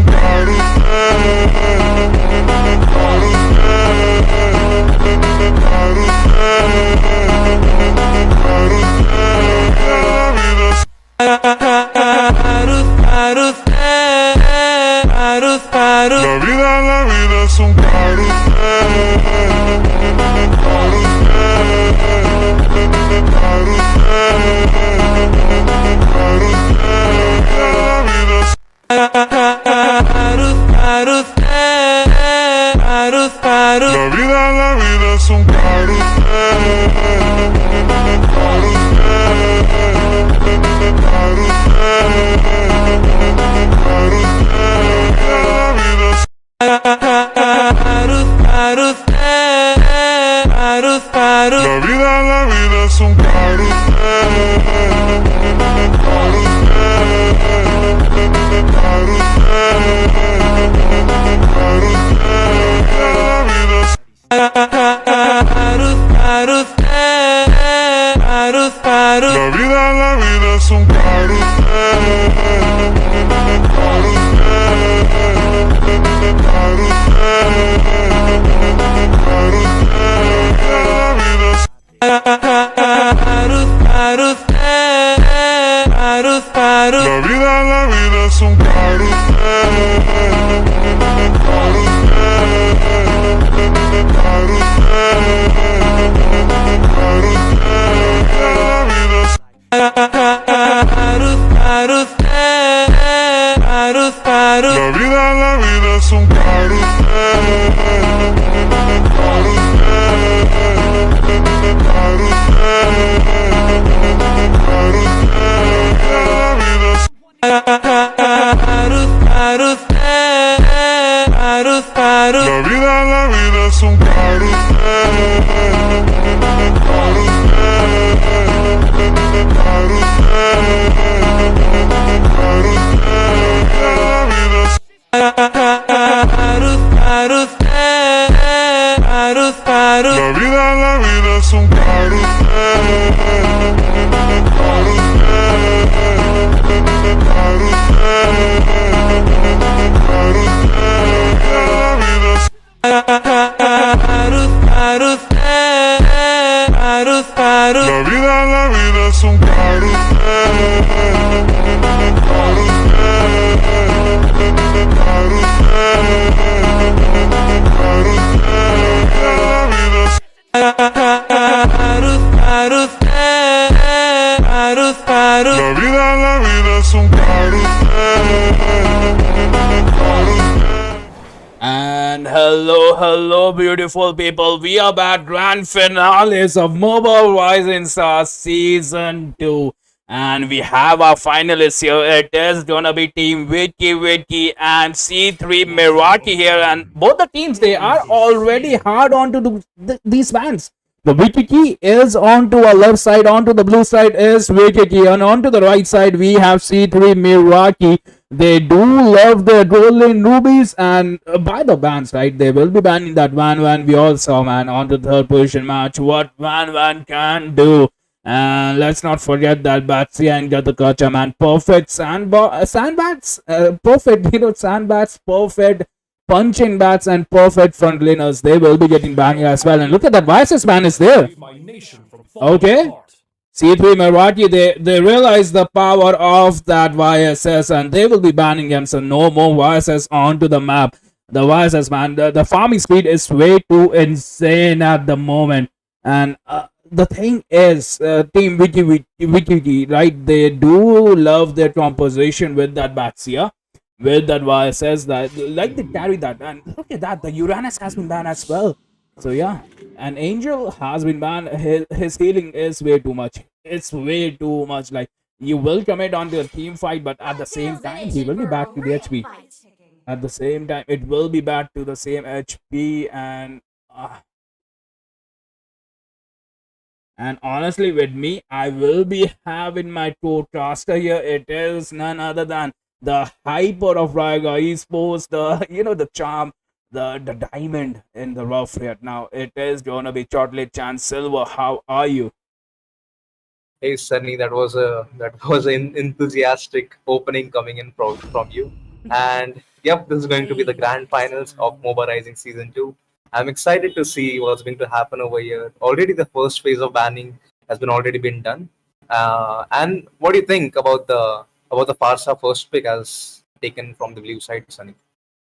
La vida es un La vida es un La vida es un La vida es un La vida es un La vida es un And hello, beautiful people. We are back. Grand finales of Moba Rising Stars Season 2. And we have our finalists here. It is gonna be Team WIKIKI and C3 MERAKI here. And both the teams, they are already hard onto these fans. The WIKIKI is onto our left side, onto the blue side is WIKIKI, and onto the right side we have C3 MERAKI. They do love the golden rubies, and by the bans, right? They will be banning that Van. We all saw, man, on the third position match. What Van can do. And let's not forget that Batsy and Gatakacha, man. Perfect sandbats. Perfect, sandbats, perfect punching bats, and perfect frontliners. They will be getting banned as well. And look at that. YSS ban is there. Okay. C3 MERAKI, they realize the power of that YSS, and they will be banning him, so no more YSS onto the map. The YSS, man, the farming speed is way too insane at the moment. And the thing is, Team WIKIKI, right, they do love their composition with that Batsia, with that YSS, that like they carry that. And look at that, the Uranus has been banned as well. So yeah, and Angel has been banned. His healing is way too much. It's way too much. Like, you will commit onto a team fight, but at the same time, he will be back to the HP. At the same time, it will be back to the same HP. And honestly, with me, I will be having my co-caster here. It is none other than the hyper of Raiga Esports, the charm, the diamond in the rough here. Now it is gonna be Chocolate Chan Silver. How are you? Hey Sunny, that was an enthusiastic opening coming in from you. And yep, this is going to be the grand finals of MOBA Rising Season 2. I'm excited to see what's going to happen over here. Already the first phase of banning has been already been done. And what do you think about the Farsa first pick as taken from the blue side, Sunny?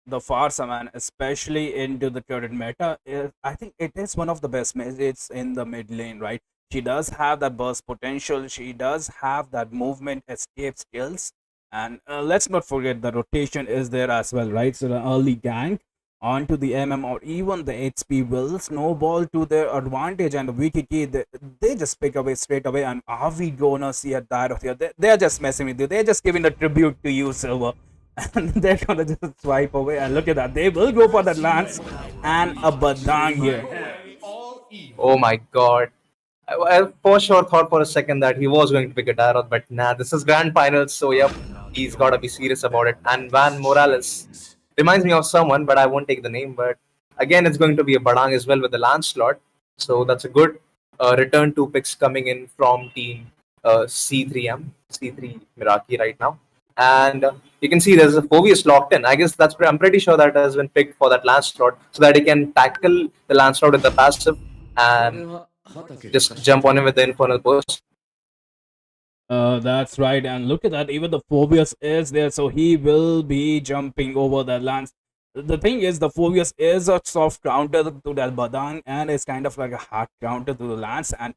The Farsa, man, especially into the current meta, I think it is one of the best mages in the mid lane, right? She does have that burst potential. She does have that movement escape skills. And let's not forget the rotation is there as well, right? So the early gank onto the MM or even the HP will snowball to their advantage. And the WIKIKI, they just pick away straight away. And are we gonna see a dive here? They're just messing with you. They're just giving a tribute to you, Silver. And they're gonna just swipe away. And look at that. They will go for that lance and a badang here. Oh my god. I for sure thought for a second that he was going to pick a Tyrant, but nah, this is grand finals, so yep, he's got to be serious about it. And Van Morales reminds me of someone, but I won't take the name. But again, it's going to be a Badang as well with the Lance slot, so that's a good return two picks coming in from team C3 Meraki right now. And you can see there's a Phobius locked in. I guess I'm pretty sure that has been picked for that Lance slot so that he can tackle the Lance slot with the passive and just jump on him with the Infernal Burst. That's right, and look at that. Even the Phobius is there, so he will be jumping over the lance. The thing is, the Phobius is a soft counter to that Badang, and it's kind of like a hard counter to the lance. And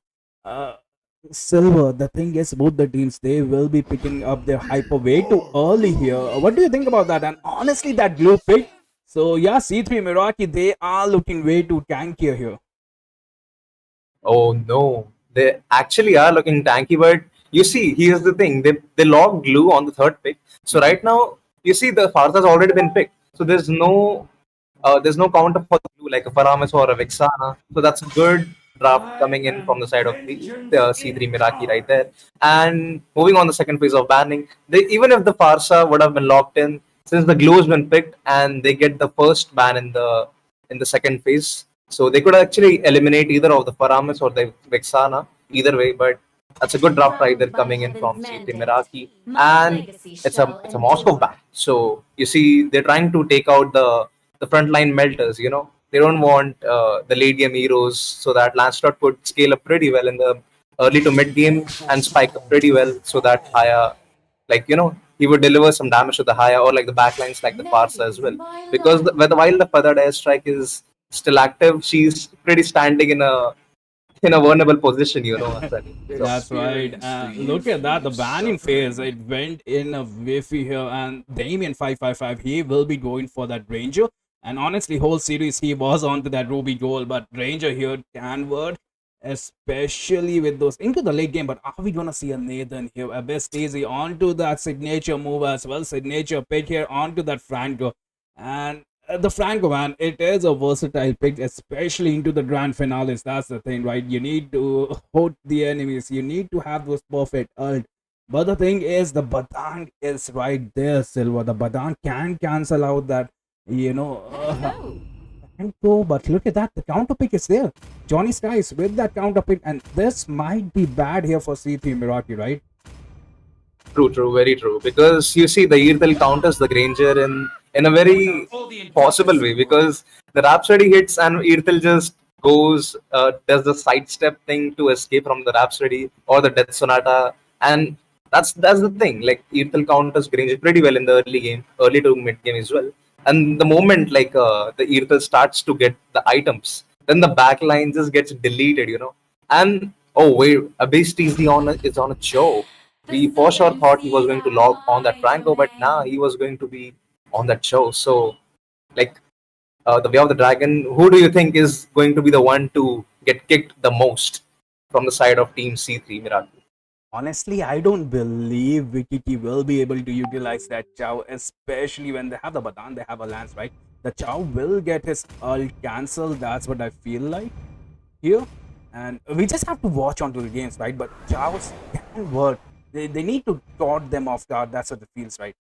Silver, the thing is, both the teams, they will be picking up their hyper way too early here. What do you think about that? And honestly, that glue pick. So yeah, C3 Meraki, they are looking way too tankier here. Oh no, they actually are looking tanky, but you see, here's the thing: they lock glue on the third pick. So right now, you see the Fartha's already been picked. So there's no counter for the glue like a Paramis or a Vexana. So that's a good draft coming in from the side of the C3 Meraki right there. And moving on the second phase of banning, even if the Farsa would have been locked in, since the glue has been picked and they get the first ban in the second phase. So they could actually eliminate either of the Paramis or the Vexana, either way. But that's a good draft right there coming in from C3 Meraki, and it's a Moscow ban. So you see, they're trying to take out the frontline melters. They don't want the late game heroes, so that Lancelot could scale up pretty well in the early to mid game and spike up pretty well, so that Haya, he would deliver some damage to the Haya or like the backlines like the Farsa as well. Because while the Feathered Airstrike is still active, she's pretty standing in a vulnerable position, That's right. Look at that, the banning phase, it went in a whiffy here, and Damien 555, he will be going for that Ranger. And honestly, whole series he was onto that Ruby goal, but Ranger here can work, especially with those into the late game. But are we gonna see a Nathan here? A best easy onto that signature move as well, signature pick here onto that Franco. And the Franco, man, it is a versatile pick, especially into the grand finales. That's the thing, right? You need to hold the enemies. You need to have those perfect ult. But the thing is, the Badan is right there, Silver. The Badan can cancel out that, you know, and go. But look at that, the counter pick is there. Johnny Skies with that counter pick, and this might be bad here for C3 Meraki, right? True, very true. Because you see, the Earthel counters the Granger in a very possible way, because the Rhapsody hits and Earthel just goes, does the sidestep thing to escape from the Rhapsody or the Death Sonata, and that's the thing. Like Earthel counters Granger pretty well in the early game, early to mid game as well. And the moment like the Earthel starts to get the items, then the back line just gets deleted. And oh wait, Abyss TZ is on a Joe. We for sure thought he was going to log on that Franco, but now he was going to be on that show. So, like the Way of the Dragon, who do you think is going to be the one to get kicked the most from the side of Team C3 Meraki? Honestly, I don't believe WIKIKI will be able to utilize that Chow, especially when they have the Badan, they have a Lance, right? The Chow will get his ult cancelled, that's what I feel like here. And we just have to watch onto the games, right? But Chows can work. They need to caught them off guard, that's what it feels, right?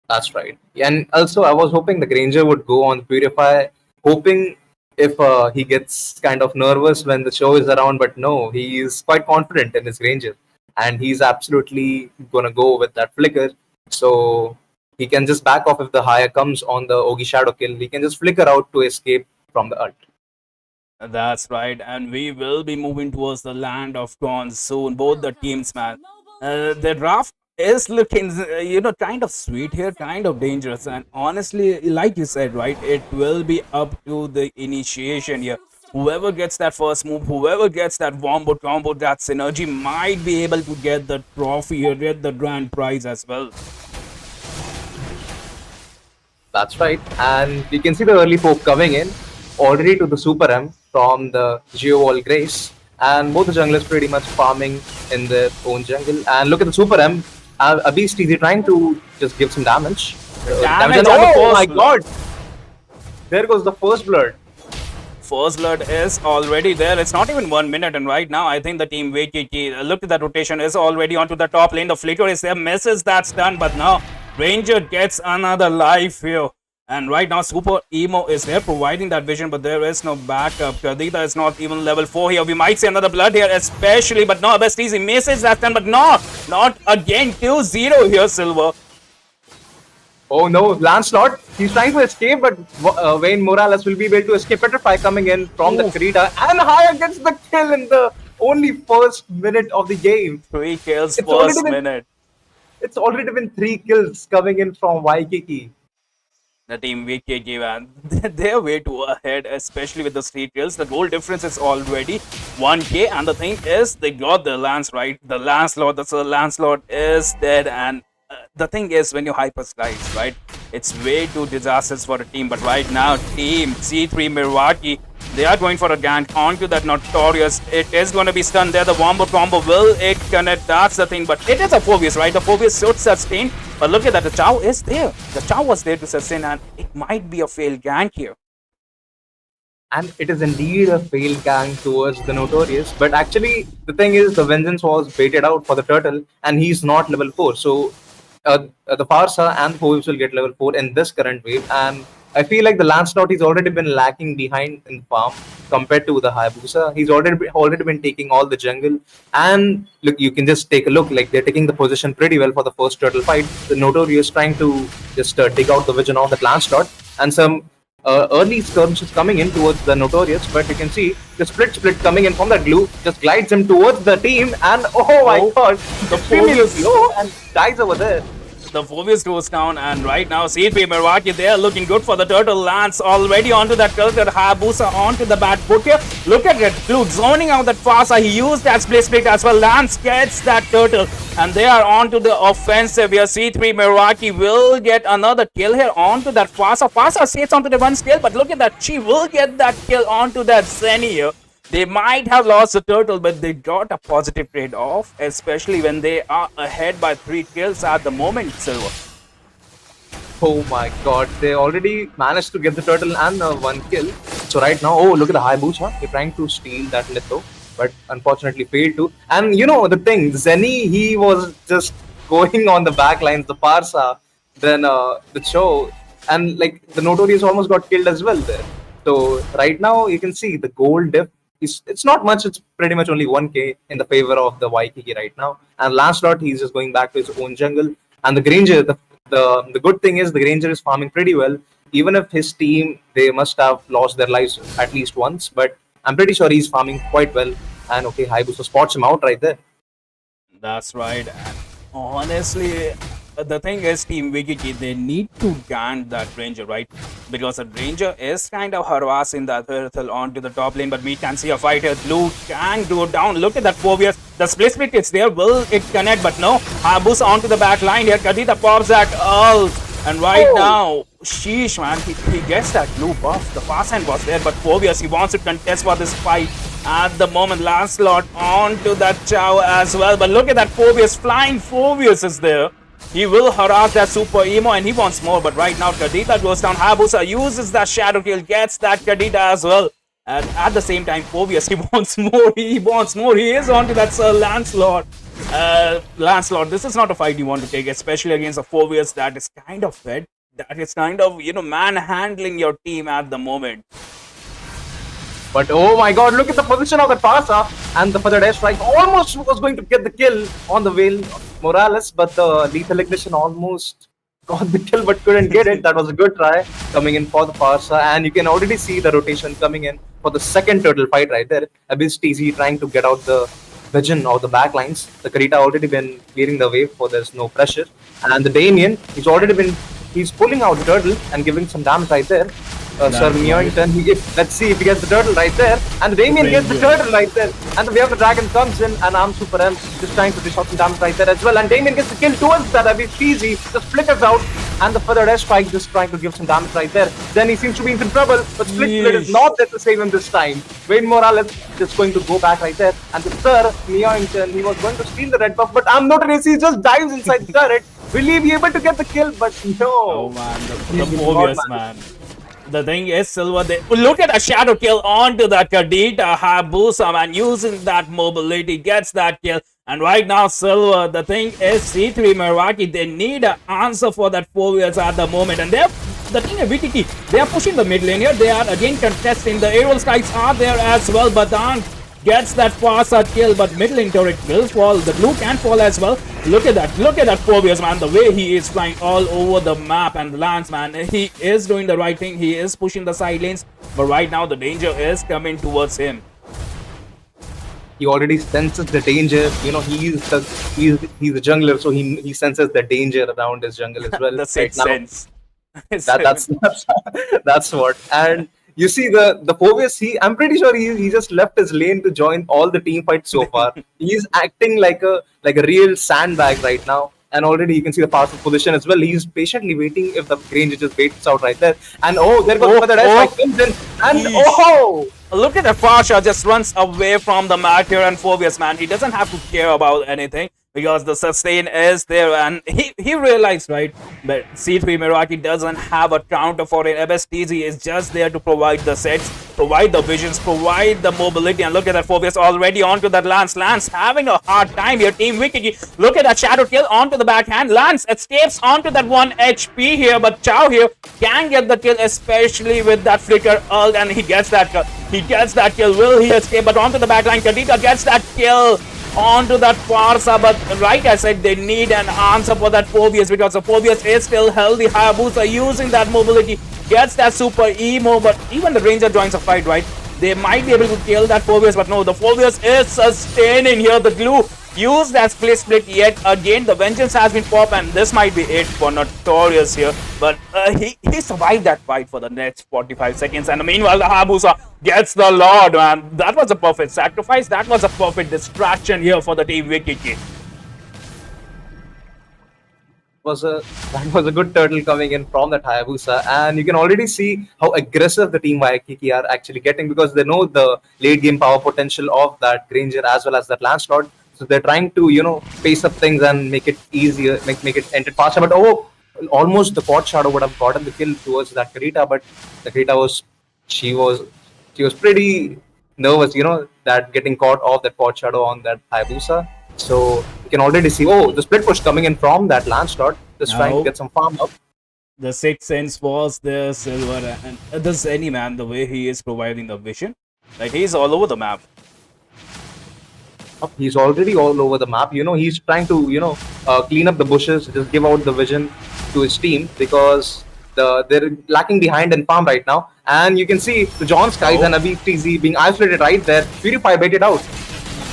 That's right. And also, I was hoping the Granger would go on Purify, hoping if he gets kind of nervous when the show is around, but no, he is quite confident in his Granger, and he's absolutely gonna go with that flicker. So he can just back off if the higher comes on the Ogi Shadow kill. He can just flicker out to escape from the ult. That's right, and we will be moving towards the land of Gons soon. Both the teams, man. The draft is looking, kind of sweet here, kind of dangerous. And honestly, like you said, right, it will be up to the initiation here. Whoever gets that first move, whoever gets that wombo combo, that synergy might be able to get the trophy here, get the grand prize as well. That's right. And you can see the early folk coming in already to the Super M from the Geo Wall Grace. And both the junglers pretty much farming in their own jungle. And look at the Super M. Abyss TZ trying to just give some damage. Damage oh my god! There goes the first blood. First blood is already there. It's not even 1 minute, and right now I think the team WIKIKI, look at that rotation, is already onto the top lane. The flicker is there, misses, that's done, but now Ranger gets another life here. And right now Super Emo is there providing that vision, but there is no backup. Kadita is not even level 4 here. We might see another blood here especially, but no, Abyss TZ misses, that's done, but no, not again. 2-0 here, Silver. Oh no, Lancelot, he's trying to escape, but Wayne Morales will be able to escape. Petrify coming in from the Krita, and Haya gets the kill in the only first minute of the game. 3 kills first minute. It's already been 3 kills coming in from WIKIKI. The team WIKIKI, man, they're way too ahead, especially with the 3 kills. The goal difference is already 1k, and the thing is, they got the Lance, right? The Lancelot, the Sir Lancelot is dead, and the thing is, when you hyper slice, right, it's way too disastrous for a team. But right now, team C3 Meraki, they are going for a gank onto that Notorious. It is going to be stunned there. The wombo combo, will it connect? That's the thing. But it is a Phobius, right? The Phobius should sustain. But look at that. The Chow is there. The Chow was there to sustain, and it might be a failed gank here. And it is indeed a failed gank towards the Notorious. But actually, the thing is, the Vengeance was baited out for the Turtle, and he's not level 4. So the Farsa and the Phobius will get level 4 in this current wave. And I feel like the Lancelot, he's already been lacking behind in the farm compared to the Hayabusa. He's already been taking all the jungle. And look, you can just take a look, like they're taking the position pretty well for the first turtle fight. The Notorious trying to just dig out the vision of that Lancelot, and some early skirmishes coming in towards the Notorious. But you can see the split coming in from that glue, just glides him towards the team, and oh my god, the Phobius low and dies over there. The Phobius goes down, and right now C3 Meraki, they are looking good for the Turtle. Lance already onto that Turtle. Hayabusa onto the bad foot here. Look at it, Luke zoning out that Farsa. He used that split as well. Lance gets that Turtle, and they are onto the offensive here. C3 Meraki will get another kill here onto that Farsa. Farsa stays onto the one skill, but look at that. She will get that kill onto that Zenny here. They might have lost the Turtle, but they got a positive trade-off, especially when they are ahead by 3 kills at the moment, Silver. Oh my god, they already managed to get the Turtle and 1 kill. So right now, oh, look at the Hayabusa. They're trying to steal that Litho. but unfortunately failed to. And the thing, Zenny, he was just going on the back lines, the Parsa, then the Cho, and like the Notorious almost got killed as well there. So right now you can see the gold diff. It's not much. It's pretty much only 1k in the favor of the WIKIKI right now. And Lancelot, he's just going back to his own jungle. And the Granger, the good thing is the Granger is farming pretty well. Even if his team, they must have lost their lives at least once, but I'm pretty sure he's farming quite well. And okay, Hayabusa spots him out right there. That's right. And honestly, the thing is, Team WIKIKI, they need to gan that Ranger, right? Because the Ranger is kind of harassing that turtle onto the top lane, but we can see a fight here. Blue can go down. Look at that Phobius. The split is there. Will it connect? But no. Hayabusa onto the back line here. Kadita pops that ult. And right now, sheesh, man, he gets that blue buff. The fast hand was there, but Phobius, he wants to contest for this fight. At the moment, Lancelot onto that Chow as well. But look at that Phobius. Flying Phobius is there. He will harass that super emo and he wants more. But right now, Kadita goes down. Hayabusa uses that shadow kill, gets that Kadita as well. And at the same time, Phobius, he wants more. He wants more. He is onto that Sir Lancelot. Lancelot, this is not a fight you want to take, especially against a Phobius that is kind of fed. That is kind of, manhandling your team at the moment. But oh my god, look at the position of the Parsa, and the further airstrike almost was going to get the kill on the Veil Morales, but the lethal ignition almost got the kill but couldn't get it. That was a good try coming in for the Parsa, and you can already see the rotation coming in for the second turtle fight right there. Abyss TZ trying to get out the vision of the backlines. The Karita already been clearing the way for there's no pressure, and the Damien, he's pulling out the turtle and giving some damage right there. Sir Meowington, let's see if he gets the turtle right there, and the Damien gets the turtle right there, and the Way of the Dragon comes in, and I'm Super M just trying to dish out some damage right there as well, and Damien gets the kill towards that Abyss TZ, just flickers out, and the further airstrike just trying to give some damage right there. Then he seems to be in trouble, but Split is not there to save him this time. Wayne Morales just going to go back right there, and the Sir Meowington, he was going to steal the red buff, but I'm not Notorious, he just dives inside the turret. Will he be able to get the kill? But no. Oh man, the Phobius, man. The thing is, Silver, look at a shadow kill onto that Kadita. Hayabusa, man, using that mobility, gets that kill. And right now, Silver, the thing is, C3 Meraki, they need an answer for that Phobius at the moment. And the thing is, WIKIKI, they are pushing the mid lane here. They are again contesting. The aerial strikes are there as well, but gets that Farsa kill, but mid lane turret will fall. The blue can fall as well. Look at that Phobius, man, the way he is flying all over the map, and Lance, man, he is doing the right thing. He is pushing the side lanes, but right now the danger is coming towards him. He already senses the danger. He's the jungler, so he senses the danger around his jungle as well. The sixth sense. That's what. And you see the Phobius, I'm pretty sure he just left his lane to join all the team fights so far. He's acting like a real sandbag right now. And already you can see the passive position as well. He's patiently waiting if the Granger just baits out right there. And there goes the rest comes in. And look at the Farsha just runs away from the mat here, and Phobius, man, he doesn't have to care about anything because the sustain is there, and he realized, right, that C3 Meraki doesn't have a counter for it. Abyss TZ is just there to provide the sets, provide the visions, provide the mobility, and look at that Phobius already onto that Lance. Lance having a hard time here, Team WIKIKI. Look at that shadow kill onto the backhand. Lance escapes onto that 1 HP here, but Chow here can get the kill, especially with that flicker ult, and he gets that kill. Will he escape? But onto the backline, Kadita gets that kill onto that Farsa, but like I said, they need an answer for that Phobius because the Phobius is still healthy. Hayabusa using that mobility, gets that super emo, but even the Ranger joins the fight, right? They might be able to kill that Phobius, but no, the Phobius is sustaining here. The glue used that split yet again. The vengeance has been popped, and this might be it for Notorious here. But he survived that fight for the next 45 seconds. And meanwhile, the Hayabusa gets the Lord, man. That was a perfect sacrifice. That was a perfect distraction here for the Team WIKIKI. That was a good turtle coming in from that Hayabusa, and you can already see how aggressive the Team WIKIKI are actually getting because they know the late game power potential of that Granger as well as that Lancelot. So they're trying to, pace up things and make it easier, make it enter faster. But almost the Pot Shadow would have gotten the kill towards that Karita, but the Karita was pretty nervous, that getting caught off that pot shadow on that Hayabusa. So you can already see, oh, the split push coming in from that Lancelot, just trying to Now, get some farm up. the sixth sense was there, Silver, and this any man, the way he is providing the vision. Like he's all over the map. He's already all over the map. He's trying to, clean up the bushes, just give out the vision to his team because they're lacking behind in farm right now. And you can see the John Skies and Aviv TZ being isolated right there. Purify baited out.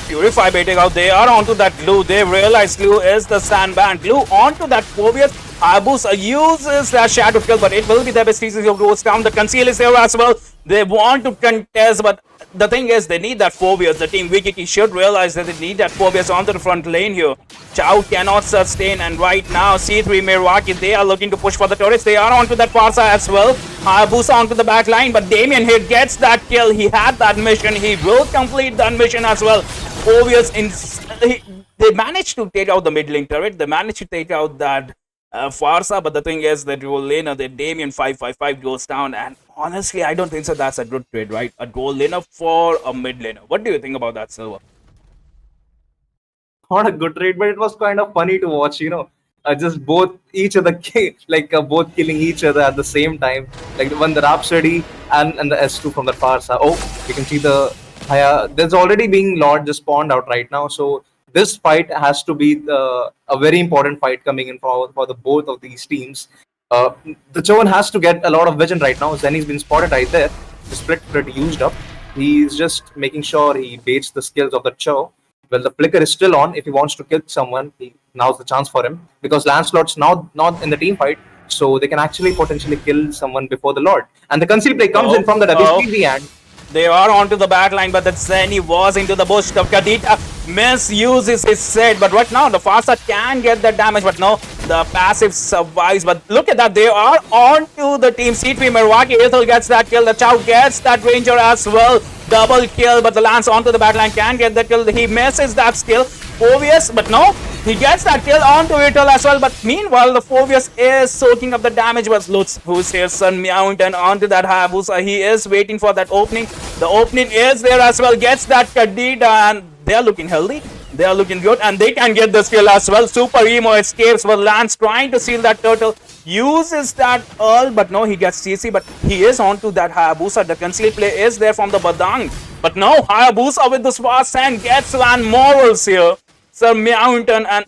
Purify baiting out. They are onto that glue. They realize glue is the sandband. Glue onto that Phobius. Hayabusa uses that shadow kill, but it will be the best pieces of goes down. The conceal is there as well. They want to contest, but the thing is, they need that Phobius. The team WIKIKI should realize that they need that Phobius onto the front lane here. Chow cannot sustain, and right now, C3 MERAKI, they are looking to push for the turrets. They are onto that Farsa as well. Hayabusa onto the back line, but Damien here gets that kill. He had that mission. He will complete that mission as well. Phobius, they managed to take out the mid lane turret. They managed to take out that Farsa, but the thing is that dual laner, the Damien 555 goes down, and honestly, I don't think so. That's a good trade, right? A dual laner for a mid laner. What do you think about that, Silver? Not a good trade, but it was kind of funny to watch. Just both each other both killing each other at the same time. Like when the Rhapsody and the S2 from the Farsa. Oh, you can see the there's already being Lord just spawned out right now, so this fight has to be a very important fight coming in for the both of these teams. The Chowan has to get a lot of vision right now. Zenny's been spotted right there. The split pretty used up. He's just making sure he baits the skills of the Cho. Well, the flicker is still on. If he wants to kill someone, now's the chance for him because Lancelot's now not in the team fight, so they can actually potentially kill someone before the Lord. And the conceal play comes in from the WPV and they are onto the back line, but the Zenny was into the bush. The Kadita misuses his set, but right now the Farsa can get the damage, but no, the passive survives. But look at that, they are onto the team. C3 MERAKI, Ethel gets that kill. The Chow gets that Ranger as well. Double kill, but the Lance onto the back line can get the kill. He misses that skill. Phobius, but no, he gets that kill onto Ethel as well. But meanwhile, the Phobius is soaking up the damage. But looks who's here, Sun Mountain onto that Hayabusa. He is waiting for that opening. The opening is there as well. Gets that Kadita, and they are looking healthy. They are looking good, and they can get the skill as well. Super Emo escapes, but Lance trying to seal that turtle. Uses that Earl, but no, he gets CC, but he is onto that Hayabusa. The conceal play is there from the Badang. But no, Hayabusa with the fast hand gets Van Morals here. Sir Mountain, and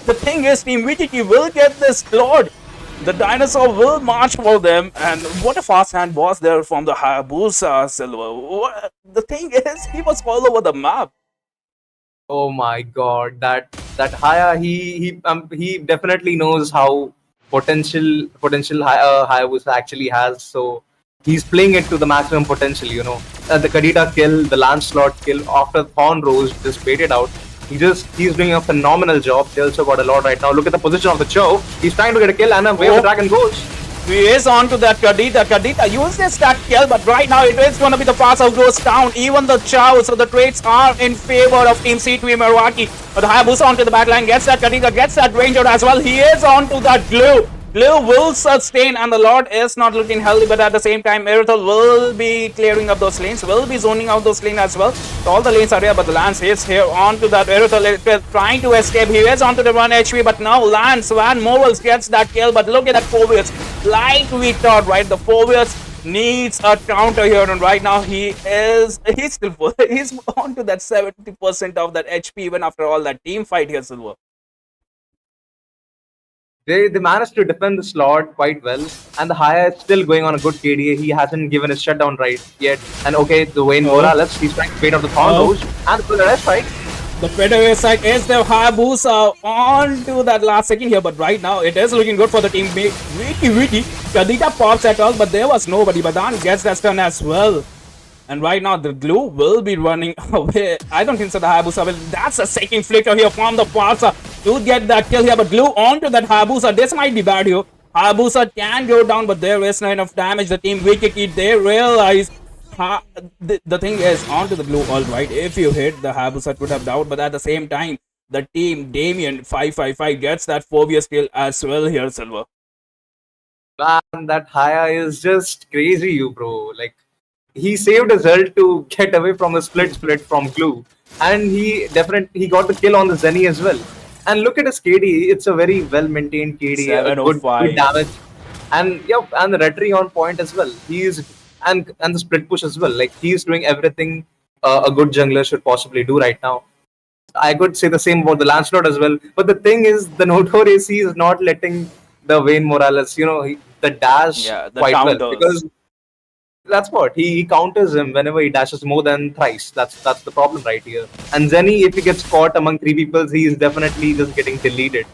the thing is, Team WIKIKI will get this Lord. The dinosaur will march for them, and what a fast hand was there from the Hayabusa, Silver. The thing is, he was all over the map. oh my god, that Haya, he definitely knows how potential Hayabusa actually has. So he's playing it to the maximum potential. The Kadita kill, the Lancelot kill after Thorn Rose just baited out. He's doing a phenomenal job. They also got a lot right now. Look at the position of the Cho. He's trying to get a kill, and away the dragon goes. He is on to that Kadita. Kadita uses that kill, but right now it is going to be the Farsa who goes down. Even the Chow, so the trades are in favor of Team C3 MERAKI. But the Hayabusa onto the backline, gets that Kadita, gets that Ranger as well. He is on to that Glue. Glue will sustain, and the Lord is not looking healthy, but at the same time, Erythel will be clearing up those lanes, will be zoning out those lanes as well. So all the lanes are here, but the Lance is here onto that Erythel, trying to escape. He is onto the 1 HP, but now Lance Van Morals gets that kill, but look at that Phobius. Like we thought, right? The Phobius needs a counter here, and right now he's still full. He's onto that 70% of that HP even after all that team fight here, Silver. They managed to defend the slot quite well, and the Haya is still going on a good KDA. He hasn't given his shutdown right yet. And okay, the Wayne Morales, he's trying to bait out the Thorn Rose, and the rest right. The Predator side is the Hayabusa on to that last second here, but right now it is looking good for the team. WIKIKI, Kadita pops at all, but there was nobody. Badan gets that stun as well. And right now the Glue will be running away. I don't think so the Hayabusa will. That's a second flicker here from the Farsa to get that kill here, but Glue onto that Hayabusa. This might be bad here. Hayabusa can go down, but there is not enough damage. The team WIKIKI, they realize the thing is onto the Glue. Alright, if you hit the Hayabusa, would have down, but at the same time the team Damien 555 gets that Phobius kill as well here, Silver. Man, that Haya is just crazy, you bro. Like, he saved his health to get away from the split from Glue, and he got the kill on the Zenny as well. And look at his KD; it's a very well maintained KD, a good 705. damage, and and the retry on point as well. And the split push as well. Like he's doing everything a good jungler should possibly do right now. I could say the same about the Lancelot as well. But the thing is, the Notorious he is not letting the Wayne Morales, the dash Yeah, the quite well counters. because that's what he counters him whenever he dashes more than thrice. That's the problem right here. And Zenny, if he gets caught among three people, he is definitely just getting deleted.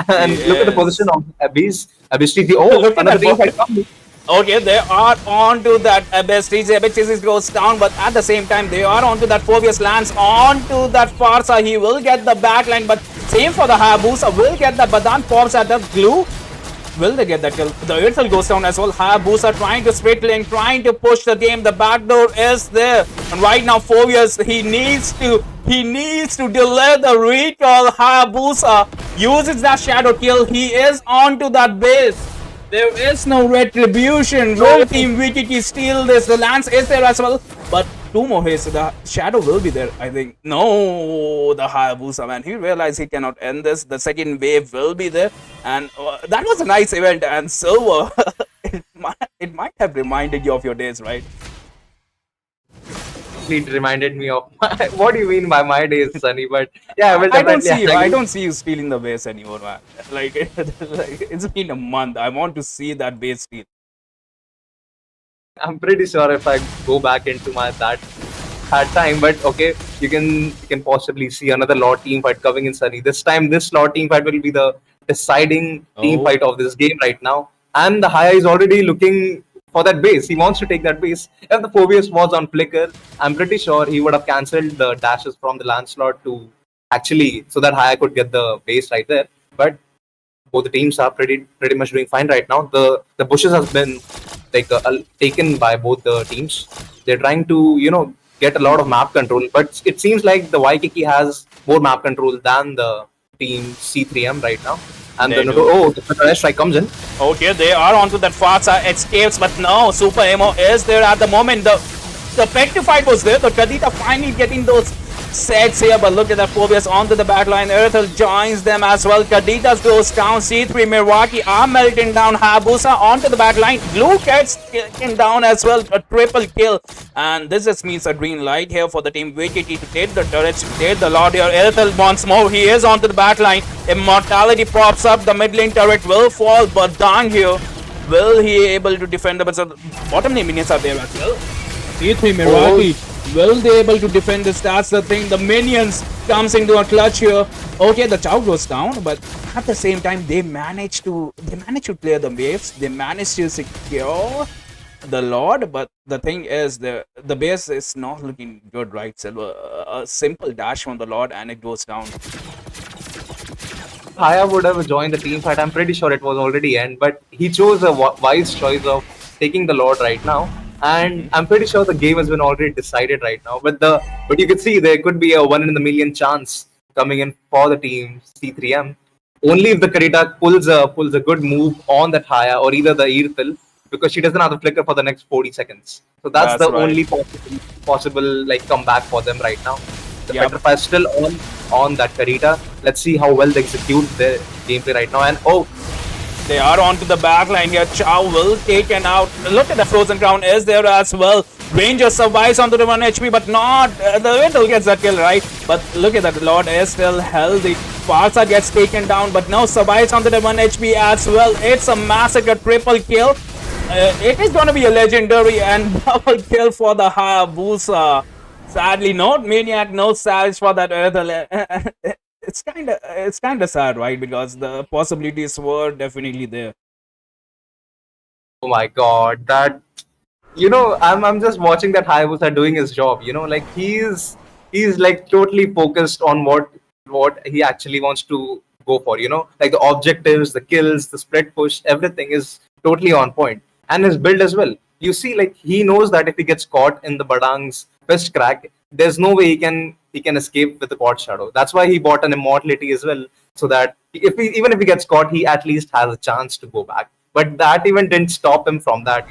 And look at the Yes. position of Abyss. Abyss TG. Oh, Look at another that team ball. fight coming. Okay, they are on to that Abyss. Abyss goes down, but at the same time, they are on to that Phobius lands onto that Farsa. He will get the backline, but same for the Hayabusa. Will get the Badan pops at the Glue. Will they get that kill? The Earthel goes down as well. Hayabusa trying to split lane, trying to push the game. The backdoor is there. And right now, Phobius, he needs to delay the recall. Hayabusa uses that shadow kill. He is on to that base. There is no retribution. Will Team WIKIKI steal this? The lance is there as well. But two more hits. The shadow will be there, I think. No, the Hayabusa, man. He realized he cannot end this. The second wave will be there. And that was a nice event. And Silver, it might have reminded you of your days, right? It reminded me of what do you mean by my days, Sunny? But yeah, I will I don't definitely see you. agree. I don't see you stealing the base anymore, man. Like, it's been a month. I want to see that base steal. I'm pretty sure if I go back into my that time, but okay, you can possibly see another law team fight coming in Sunny. This time, this law team fight will be the deciding team Oh. fight of this game right now. And the Haya is already looking for that base. He wants to take that base. If the Phobius was on Flicker, I'm pretty sure he would have cancelled the dashes from the Lancelot to actually so that Haya could get the base right there. But both the teams are pretty much doing fine right now. The bushes has been like taken by both the teams. They're trying to get a lot of map control, but it seems like the WIKIKI has more map control than the team C3M right now. And They the do. the strike comes in. Okay, they are onto that Farsa escapes, but no, Super Emo is there at the moment. The effective fight was there. The Kadita finally getting those sets here, but look at that Phobius onto the backline. Earthel joins them as well. Kaditas goes down. C3 Meraki are melting down. Hayabusa onto the backline. Blue gets taken down as well. A triple kill. And this just means a green light here for the team WIKIKI to take the turrets, to take the Lord here. Earthel once more. He is onto the backline. Immortality props up. The mid lane turret will fall, but down here. Will he able to defend the bottom lane minions are there as well? C3 Meraki. Will they able to defend this? That's the thing. The minions comes into a clutch here. Okay, the Chow goes down, but at the same time they manage to clear the waves. They manage to secure the Lord, but the thing is the base is not looking good, right, Silver? A simple dash from the Lord and it goes down. Haya would have joined the team fight. I'm pretty sure it was already end, but he chose a wise choice of taking the Lord right now. And I'm pretty sure the game has been already decided right now. But you can see there could be a 1 in a million chance coming in for the team C3M. Only if the Karita pulls a good move on that Haya or either the Earthel, because she doesn't have the flicker for the next 40 seconds. So that's the right. only possible like comeback for them right now. The Yep. Petrify is still on that Karita. Let's see how well they execute their gameplay right now. And They are onto the back line here. Chow will taken out. Look at the Frozen Crown is there as well. Ranger survives onto the 1 HP, but not. The Wintle gets that kill, right? But look at that. Lord is still healthy. Farsa gets taken down, but now survives onto the 1 HP as well. It's a massacre triple kill. It is going to be a legendary and double kill for the Hayabusa. Sadly, not Maniac, no Savage for that Earthel. It's kind of sad, right? Because the possibilities were definitely there. oh my god, that I'm just watching that Hayabusa doing his job. Like he's like totally focused on what he actually wants to go for. Like the objectives, the kills, the spread push, everything is totally on point, and his build as well. You see, like he knows that if he gets caught in the Badang's fist crack, there's no way he can escape with the quad shadow. That's why he bought an immortality as well, so that even if he gets caught, he at least has a chance to go back. but that even didn't stop him from that.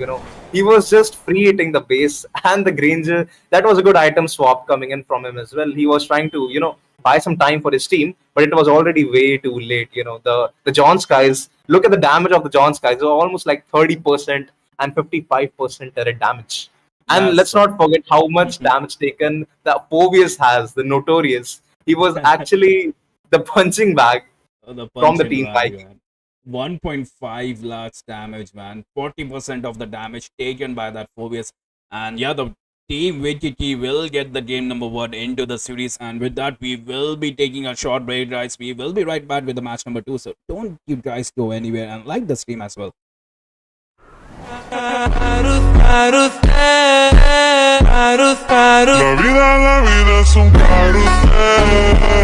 He was just free hitting the base and the Granger. That was a good item swap coming in from him as well. He was trying to buy some time for his team, but it was already way too late. The John Skies. Look at the damage of the John Skies. Almost like 30% and 55% turret damage. And That's let's not forget how much damage taken the Povius has, the Notorious. He was actually the punching bag the from the punching team bag, Viking. man. 1.5 lakhs damage, man. 40% of the damage taken by that Phobius. And yeah, the team WIKIKI will get the game number 1 into the series. And with that, we will be taking a short break, guys. We will be right back with the match number 2. So don't you guys go anywhere and like the stream as well. La vida es un carrusel.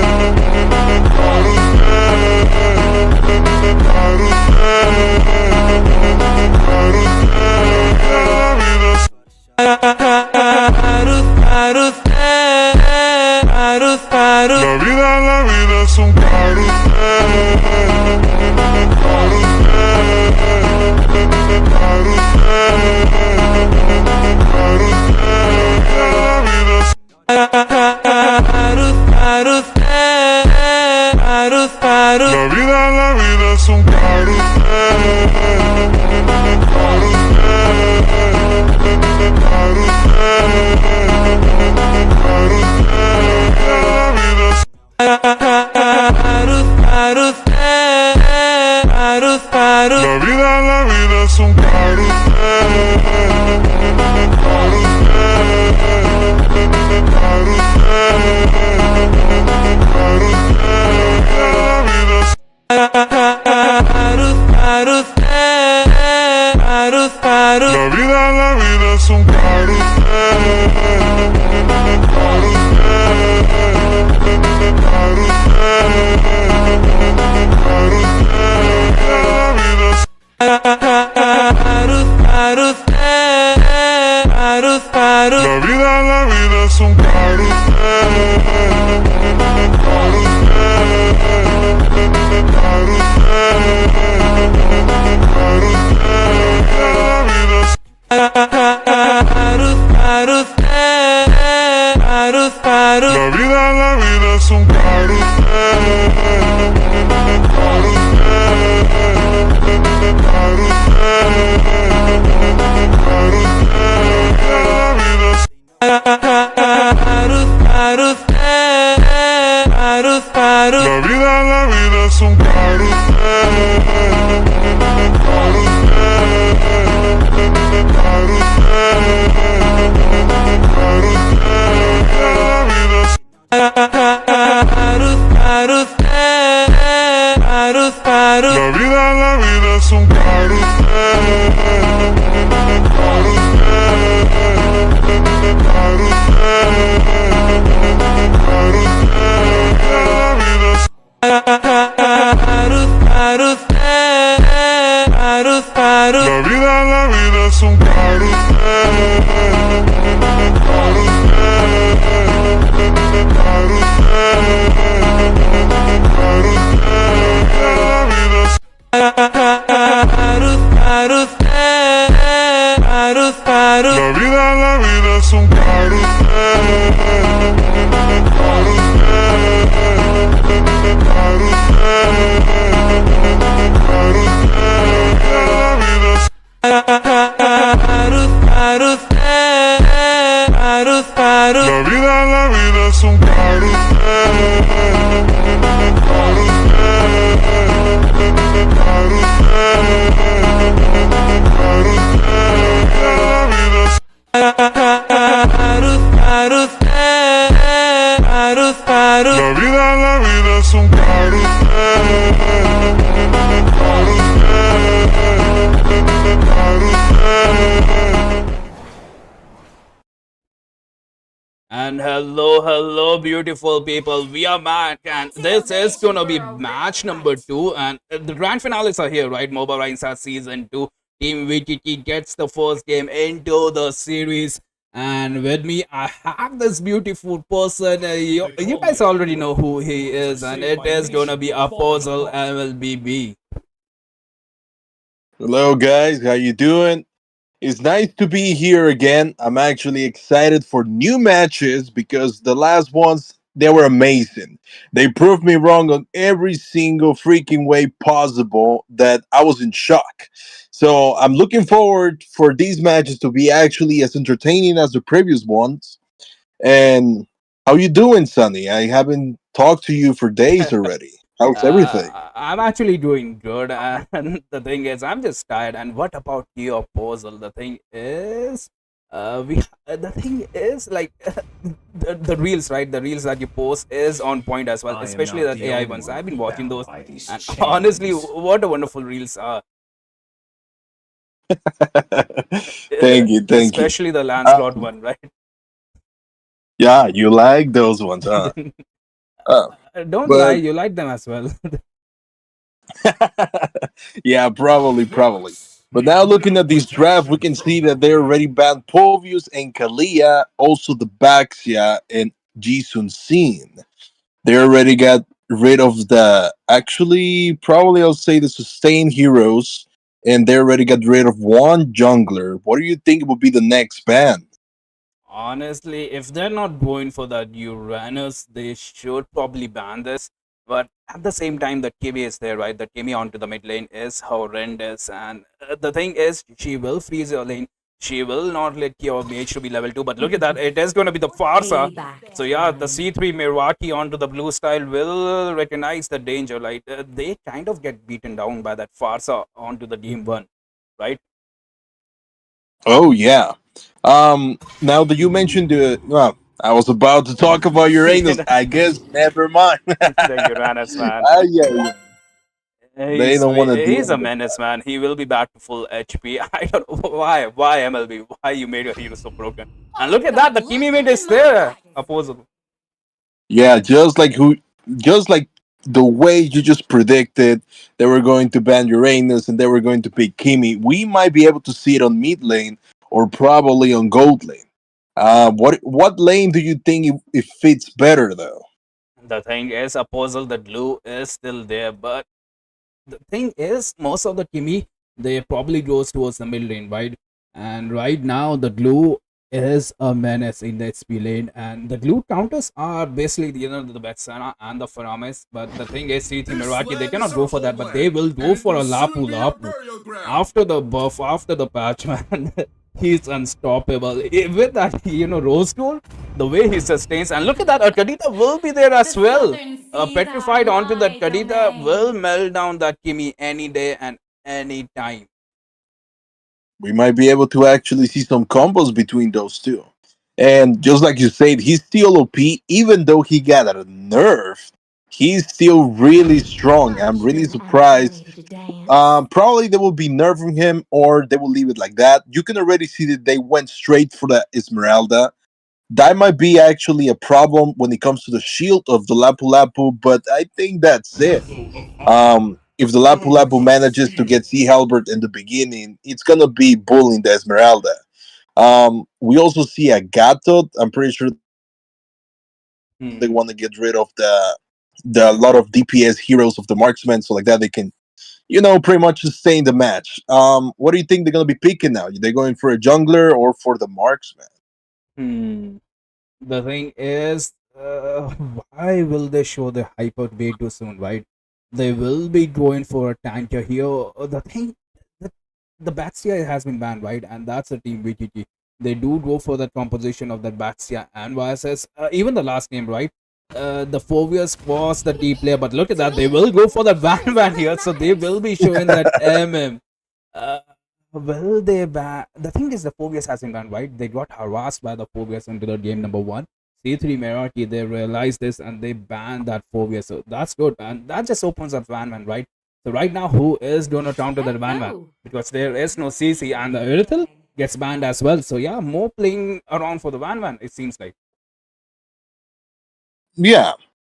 La vida es un la vida es un la vida es un la vida es un la vida es un la vida es un la vida es un la vida es un la vida es un la vida es un la vida es un la vida es un And hello, beautiful people. We are back, and this is gonna be match number 2. And the grand finales are here, right? Moba Rising Season 2. Team WIKIKI gets the first game into the series. And with me, I have this beautiful person. You guys already know who he is, and it is gonna be Apostle MLBB. Hello, guys. How you doing? It's nice to be here again. I'm actually excited for new matches because the last ones they were amazing. They proved me wrong on every single freaking way possible that I was in shock. So I'm looking forward for these matches to be actually as entertaining as the previous ones. And how you doing, Sonny? I haven't talked to you for days already. How's everything? I'm actually doing good, and the thing is, I'm just tired. And what about your puzzle? The thing is, the thing is like the reels, right? The reels that you post is on point as well, especially the AI ones. I've been watching those, and honestly, what a wonderful reels are. Thank you, thank you. Especially the Lancelot Um, one, right? yeah, you like those ones, huh? Uh, Don't lie, but you like them as well. yeah, probably. But now looking at this draft, we can see that they already banned Povius and Kalia, also the Baxia and Jisun Sin. They already got rid of the actually probably I'll say the sustained heroes, and they already got rid of one jungler. What do you think will be the next ban? Honestly, if they're not going for that Uranus, they should probably ban this. But at the same time, the Kimi is there, right? The Kimi onto the mid lane is horrendous. And the thing is, she will freeze your lane. She will not let your mage to be level 2. But look at that, it is going to be the Farsa. Payback So yeah, the time. C3 Meraki onto the blue style will recognize the danger. Like they kind of get beaten down by that Farsa onto the game 1, right? Oh yeah. Now that you mentioned the well, I was about to talk about Uranus. I guess never mind. The Uranus, man. Yeah. They don't want to deal He's a with menace, that. man. He will be back to full HP. I don't know why MLB, why you made your hero so broken. And look at that, the Kimi mid is there, opposable. Yeah, just like the way you just predicted they were going to ban Uranus and they were going to pick Kimi. We might be able to see it on mid lane or probably on gold lane. What lane do you think it fits better though? The thing is, opposable, the glue is still there, but the thing is, most of the Kimi they probably goes towards the mid lane, right? And right now, the glue is a menace in the XP lane, and the glue counters are basically the Betsana and the Faramis. But the thing is, CT Meraki they cannot go for that, but they will go for a Lapu Lapu after the buff, after the patch, man. He's unstoppable. With that, Rose Gold, the way he sustains, and look at that, Kadita will be there as The well. Southern Seas are Petrified onto that wide Kadita will open. melt down that Kimi any day and any time. We might be able to actually see some combos between those two. And just like you said, he's still OP, even though he got a nerf. He's still really strong. I'm really Freshmen and surprised. ready to dance. Probably they will be nerfing him or they will leave it like that. You can already see that they went straight for the Esmeralda. That might be actually a problem when it comes to the shield of the Lapu Lapu, but I think that's it. If the Lapu Lapu manages to get Sea Halbert in the beginning, it's gonna be bullying the Esmeralda. We also see a Gatot. I'm pretty sure they want to get rid of the Hmm. lot of DPS heroes of the marksman, so like that they can, pretty much sustain the match. What do you think they're gonna be picking now? Are they going for a jungler or for the marksman? Hmm. The thing is, why will they show the hyper way too soon, right? They will be going for a tanker here. The thing, the, the Baxia has been banned, right? And that's the team WIKIKI. They do go for the composition of that Baxia and YSS. Even the last name, right? The Fovius was the D player, but look at that. They will go for the Van Van here, so they will be showing that MM. Uh, will they ban? The thing is, the Phobias has been banned, right? They got harassed by the Phobias into the game number 1. C3 Meraki, they realized this and they banned that Phobia. So that's good. And that just opens up Van Man, right? So right now, who is going to counter that Let's Van Man? go. Because there is no CC and the Irithel gets banned as well. So yeah, more playing around for the Van Man, it seems like. Yeah,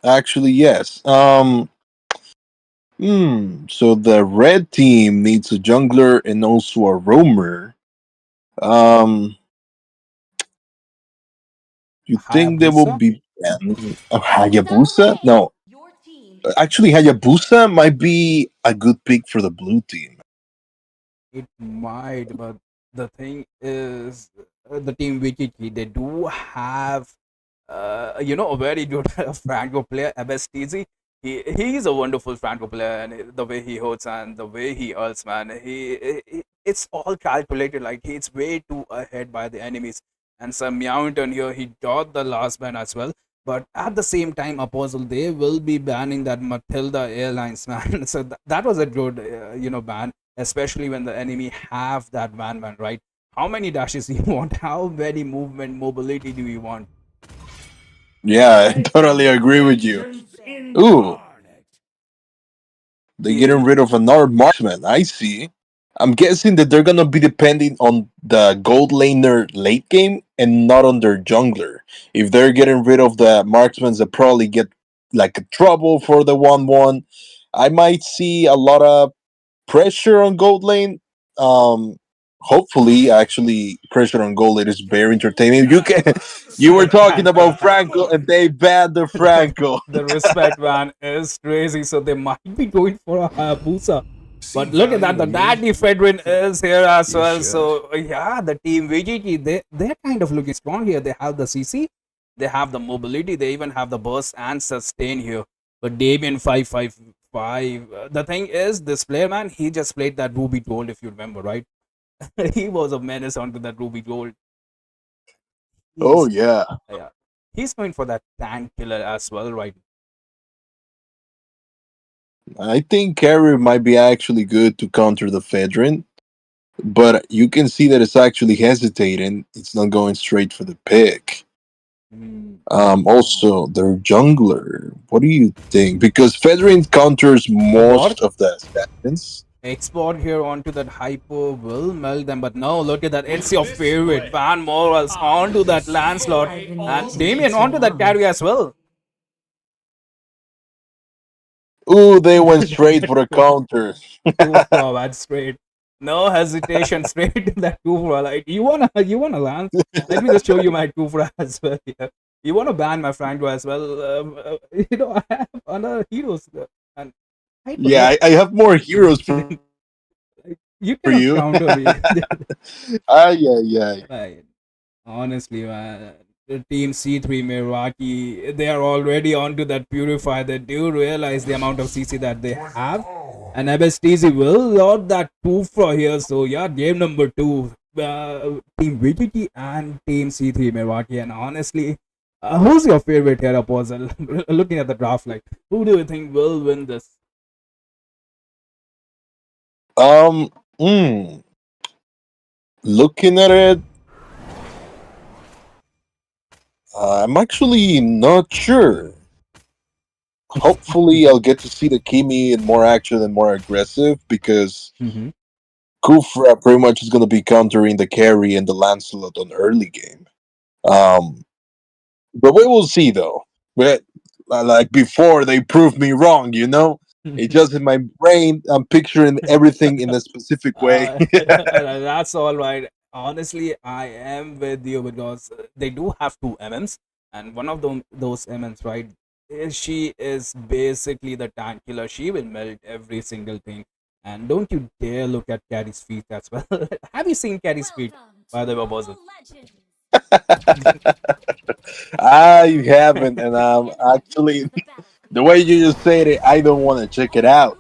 actually, yes. So the red team needs a jungler and also a roamer. Um, you think they will Hayabusa? be Zone Hayabusa? A. No, Your team actually, Hayabusa might be a good pick for the blue team. It might, but the thing is, the team WIKIKI, they do have, a very good Franco player, Abestizi. He's a wonderful Franco player, and the way he holds and the way he ults, man, it's all calculated. Like he's way too ahead by the enemies. And some Mountain here, he got the last ban as well. But at the same time, Apostle, they will be banning that Matilda Airlines, man. So that was a good, ban, especially when the enemy have that man, right? How many dashes do you want? How many movement mobility do you want? Yeah, I totally agree with you. Ooh, they're getting rid of another marksman. I see. I'm guessing that they're gonna be depending on the gold laner late game and not on their jungler. If they're getting rid of the marksmen that probably get like a trouble for the 1-1, I might see a lot of pressure on gold lane. Hopefully, actually, pressure on gold lane is very entertaining. You were talking about Franco, and they banned the Franco. The respect, man, is crazy. So they might be going for a Hayabusa. But look at that, the Daddy Fedrin is here as well. So yeah, the team VGT, they're kind of looking strong here. They have the CC, they have the mobility, they even have the burst and sustain here. But Damien 555, the thing is, this player, man, he just played that Ruby Gold, if you remember, right? He was a menace onto that Ruby Gold. Oh yeah. Yeah, he's going for that tank killer as well, right? I think carry might be actually good to counter the Fedrin, but you can see that it's actually hesitating. It's not going straight for the pick. Also, their jungler. What do you think? Because Fedrin counters most of the assassins. Export here onto that hyper will melt them, but no, look at that. It's your favorite. Van Morals onto that Lancelot, and Damien onto that carry as well. Ooh, they went straight for a counter. That's straight. No hesitation, straight to that Kufra. Like you wanna land? Let me just show you my Kufra as well here. You wanna ban my Franco as well? I have other heroes, and yeah, I have more heroes for you cannot you. counter me. Yeah. Right. Honestly, man, the team C3 Meraki, they are already onto that purify. They do realize the amount of CC that they have. And MSTZ will load that Kufra here. So yeah, game number 2. Team VGT and Team C3 Meraki. And honestly, who's your favorite here, Apostle? Looking at the draft, like, who do you think will win this? Looking at it, I'm actually not sure. Hopefully, I'll get to see the Kimi in more action and more aggressive because Kufra pretty much is going to be countering the carry and the Lancelot on early game. But we will see, though. But like before, they proved me wrong. It's just in my brain. I'm picturing everything in a specific way. That's all right. Honestly, I am with you because they do have 2 MMs, and one of those MMs, right? She is basically the tank killer. She will melt every single thing. And don't you dare look at Carrie's feet as well. Have you seen Carrie's feet, by the way, Bozil? I haven't, and actually, the way you just said it, I don't want to check it out.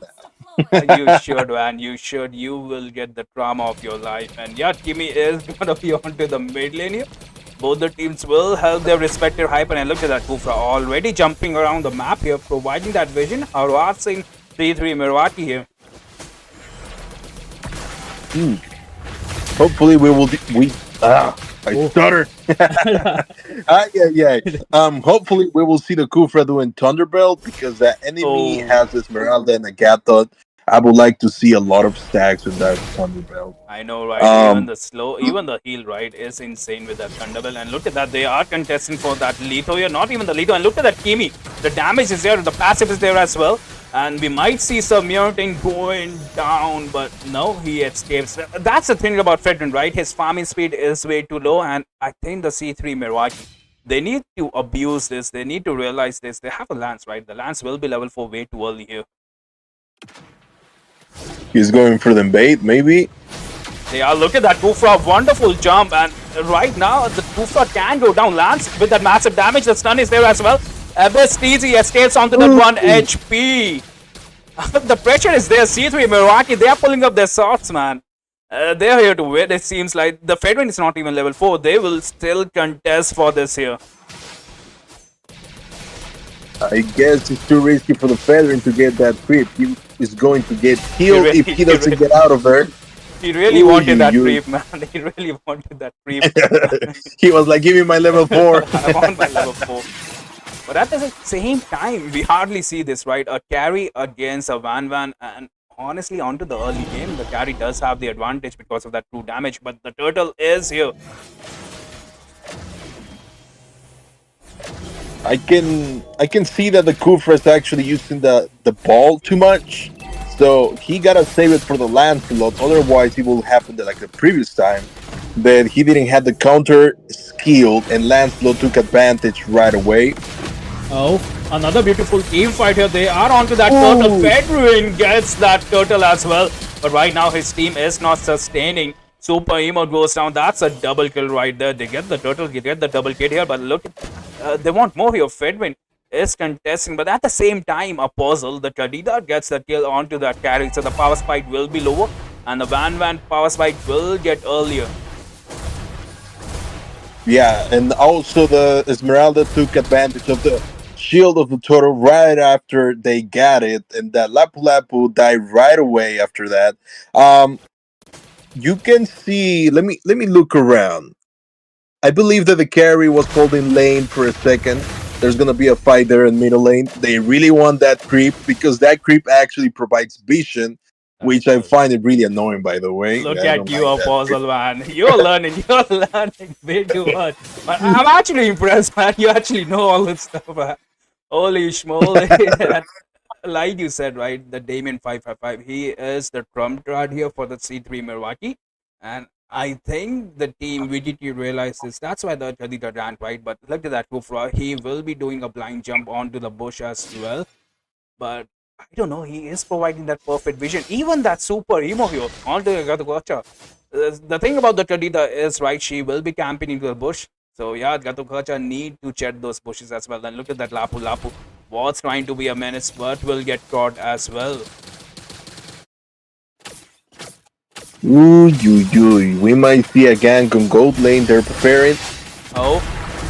You should, man. You should. You will get the drama of your life. And yeah, Kimi is gonna be onto the mid lane here. Both the teams will help their respective hyper. And look at that Kufra already jumping around the map here, providing that vision. Harassing 3-3 Meraki here. Hopefully, I stutter. Yeah. Hopefully, we will see the Kufra doing Thunderbelt because that enemy has Esmeralda and Agathon. I would like to see a lot of stacks with that Thunderbelt. I know, right? Even the heal, right, is insane with that Thunderbelt. And look at that, they are contesting for that Leto here, not even the Leto. And look at that Kimi. The damage is there, the passive is there as well. And we might see some Mutant going down, but no, he escapes. That's the thing about Fedrin, right? His farming speed is way too low, and I think the C3 Meraki, they need to abuse this. They need to realize this. They have a Lance, right? The Lance will be level 4 way too early here. He's going for the bait, maybe. Yeah, look at that Kufra, wonderful jump, and right now the Kufra can go down. Lance with that massive damage, the stun is there as well. Abyss TZ escapes onto that 1 HP. The pressure is there. C3 Meraki, they are pulling up their swords, man. They're here to win. It seems like the Fedrin is not even level 4. They will still contest for this here. I guess it's too risky for the Federer to get that creep. He is going to get killed if he doesn't get out of there. He really wanted that creep, man. He really wanted that creep. He was like, give me my level 4. I want my level 4. But at the same time, we hardly see this, right? A carry against a Van, and honestly, onto the early game, the carry does have the advantage because of that true damage, but the turtle is here. I can see that the Kufra is actually using the ball too much. So he gotta save it for the Lancelot, otherwise it will happen like the previous time that he didn't have the counter skill and Lancelot took advantage right away. Oh, another beautiful team fight here. They are onto that turtle. Fedrin gets that turtle as well. But right now his team is not sustaining. Super Emo goes down. That's a double kill right there. They get the turtle, they get the double kill here. But look, they want more here. Fedrin is contesting. But at the same time, a puzzle. The Kadida gets the kill onto that carry. So the power spike will be lower. And the Van power spike will get earlier. Yeah, and also the Esmeralda took advantage of the shield of the turtle right after they got it, and that Lapu Lapu died right away after that. You can see. Let me look around. I believe that the carry was holding lane for a second. There's gonna be a fight there in middle lane. They really want that creep because that creep actually provides vision, which I find it really annoying, by the way. Look at you, Apostle, man. You're learning way too much. But I'm actually impressed, man. You actually know all this stuff, man. Holy schmoly. Like you said, right, the Damien 555, he is the trump card here for the C3 MERAKI. And I think the team WIKIKI realizes that's why the Kadita ran, right? But look at that Kufra. He will be doing a blind jump onto the bush as well. But I don't know, he is providing that perfect vision. Even that super emo here onto Gatukacha. The thing about the Kadita is, right, she will be camping into the bush. So yeah, Gatukacha need to check those bushes as well. And look at that Lapu Lapu. Was trying to be a menace, but will get caught as well. Ooh, we might see a gank on gold lane. They're preparing. Oh,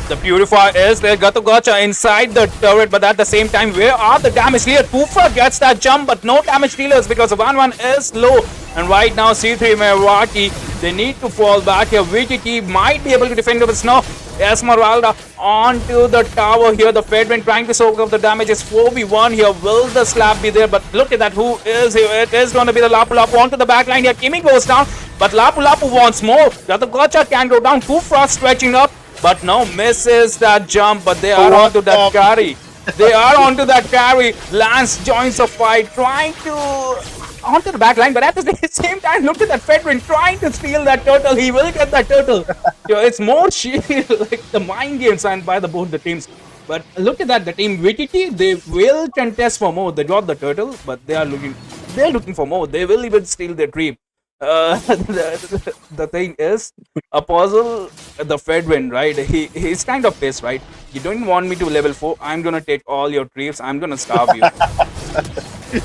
the Purifier is there. Gatugacha inside the turret, but at the same time, where are the damage dealers? Kufa gets that jump, but no damage dealers because the 1-1 is low. And right now, C3 MERAKI, they need to fall back here. WIKIKI might be able to defend with snow. Esmeralda onto the tower here. The Fedrin trying to soak up the damage. It's 4v1 here. Will the slap be there? But look at that. Who is here? It is going to be the Lapu Lapu onto the back line here. Kimi goes down, but Lapu Lapu wants more. Gatugacha can go down. Kufra stretching up, but no, misses that jump. But they are onto that carry. They are onto that carry. Lance joins the fight, trying to onto the back line, but at the same time, look at that Fedrin trying to steal that turtle. He will get that turtle. It's more shield, like the mind games and by both the teams. But look at that, the team WIKIKI, they will contest for more. They got the turtle, but they're looking for more. They will even steal their creep. The thing is, Apostle, the Fedrin, right? He's kind of pissed, right? You don't want me to level 4. I'm gonna take all your creeps. I'm gonna starve you.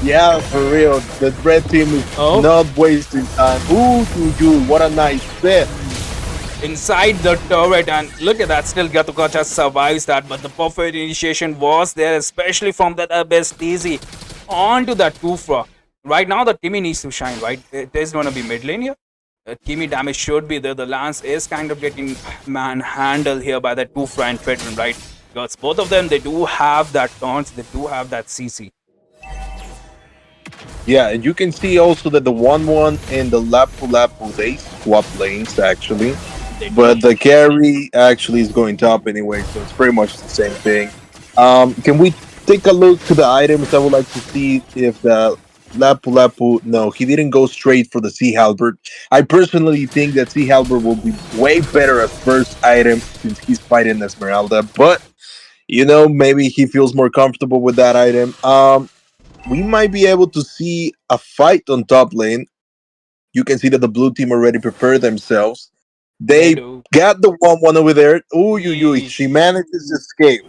Yeah, for real. The red team is not wasting time. Ooh, what a nice set. Inside the turret, and look at that, still Gatukacha survives that, but the perfect initiation was there, especially from that Abyss TZ onto that Kufra. Right now, the Kimi needs to shine, right? It is going to be mid lane here. Kimi damage should be there. The Lance is kind of getting manhandled here by that Kufra and Fedrin, right? Because both of them, they do have that taunts, they do have that CC. Yeah, and you can see also that the 1-1 and the Lapu Lapu, they swap lanes actually. But the carry actually is going top anyway, so it's pretty much the same thing. Can we take a look to the items? I would like to see if the Lapu Lapu, no, he didn't go straight for the Sea Halberd. I personally think that Sea Halberd will be way better as first item since he's fighting Esmeralda, but you know, maybe he feels more comfortable with that item. We might be able to see a fight on top lane. You can see that the blue team already prepared themselves. They They do. got the 1-1 over there. Ooh, she Yeesh. manages to escape.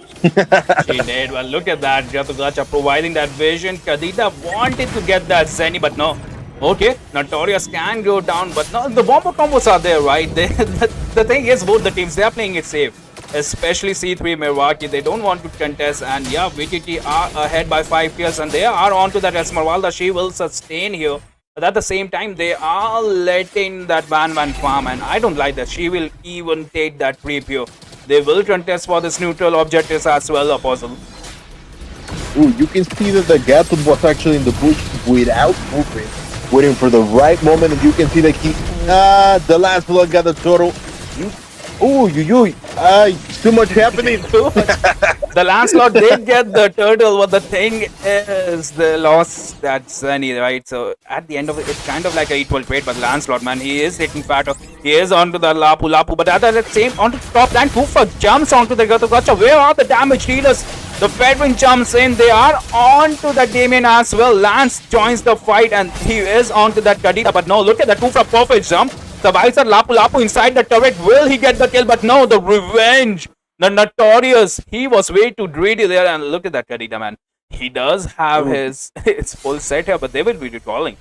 She did. Well, look at that. Gacha providing that vision. Kadita wanted to get that Zenny, but no. Okay, Notorious can go down, but no, the bomber combos are there, right? The thing is, both the teams, they are playing it safe. Especially C3 Meraki, they don't want to contest. And yeah, WIKIKI are ahead by 5 kills, and they are onto that Esmeralda. She will sustain here. But at the same time, they are letting that Van farm, and I don't like that. She will even take that creep here. They will contest for this neutral objectives as well, Apostle. Ooh, you can see that the Gatun was actually in the bush without moving, waiting for the right moment, and you can see that the last blood got the total. Too much happening. The Lancelot did get the turtle, but the thing is, they lost that Sunny, right? So at the end of it, it's kind of like a equal trade, but Lancelot, man, he is taking fat off. He is onto the Lapu, but at the same, onto the top line, Kufa jumps onto the Gacha. Where are the damage dealers? The Fedwin jumps in. They are onto the Damien as well. Lance joins the fight, and he is onto that Kadita, but no, look at that Kufa perfect jump. Survives at Lapu inside the turret. Will he get the kill? But no, the revenge. The Notorious. He was way too greedy there. And look at that Kadita, man. He does have his full set here, but they will be recalling.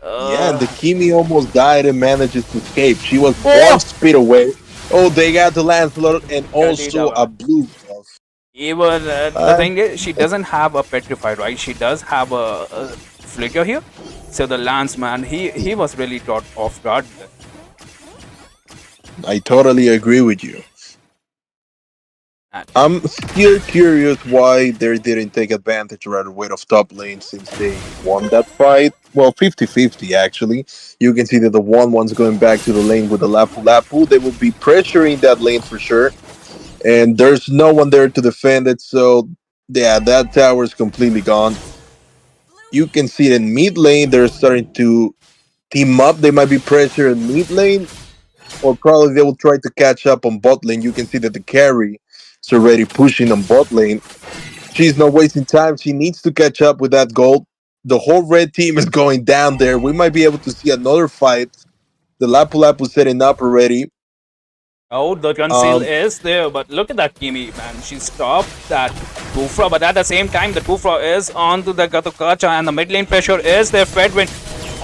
Yeah, and the Kimi almost died and manages to escape. She was 1 speed away. Oh, they got the Lancelot and also a blue buff. Even the thing is, she doesn't have a petrified, right? She does have a flicker here. So the Lance, man, he was really caught off guard. I totally agree with you. I'm still curious why they didn't take advantage right away of top lane since they won that fight. Well, 50-50 actually. You can see that the 1-1's going back to the lane with the Lapu. They will be pressuring that lane for sure. And there's no one there to defend it, so yeah, that tower is completely gone. You can see in mid lane, they're starting to team up. They might be pressure in mid lane, or probably they will try to catch up on bot lane. You can see that the carry is already pushing on bot lane. She's not wasting time. She needs to catch up with that gold. The whole red team is going down there. We might be able to see another fight. The Lapu setting up already. Oh, the conceal is there, but look at that Kimi, man. She stopped that Kufra, but at the same time, the Kufra is onto the Gatukacha, and the mid lane pressure is there. Fedwin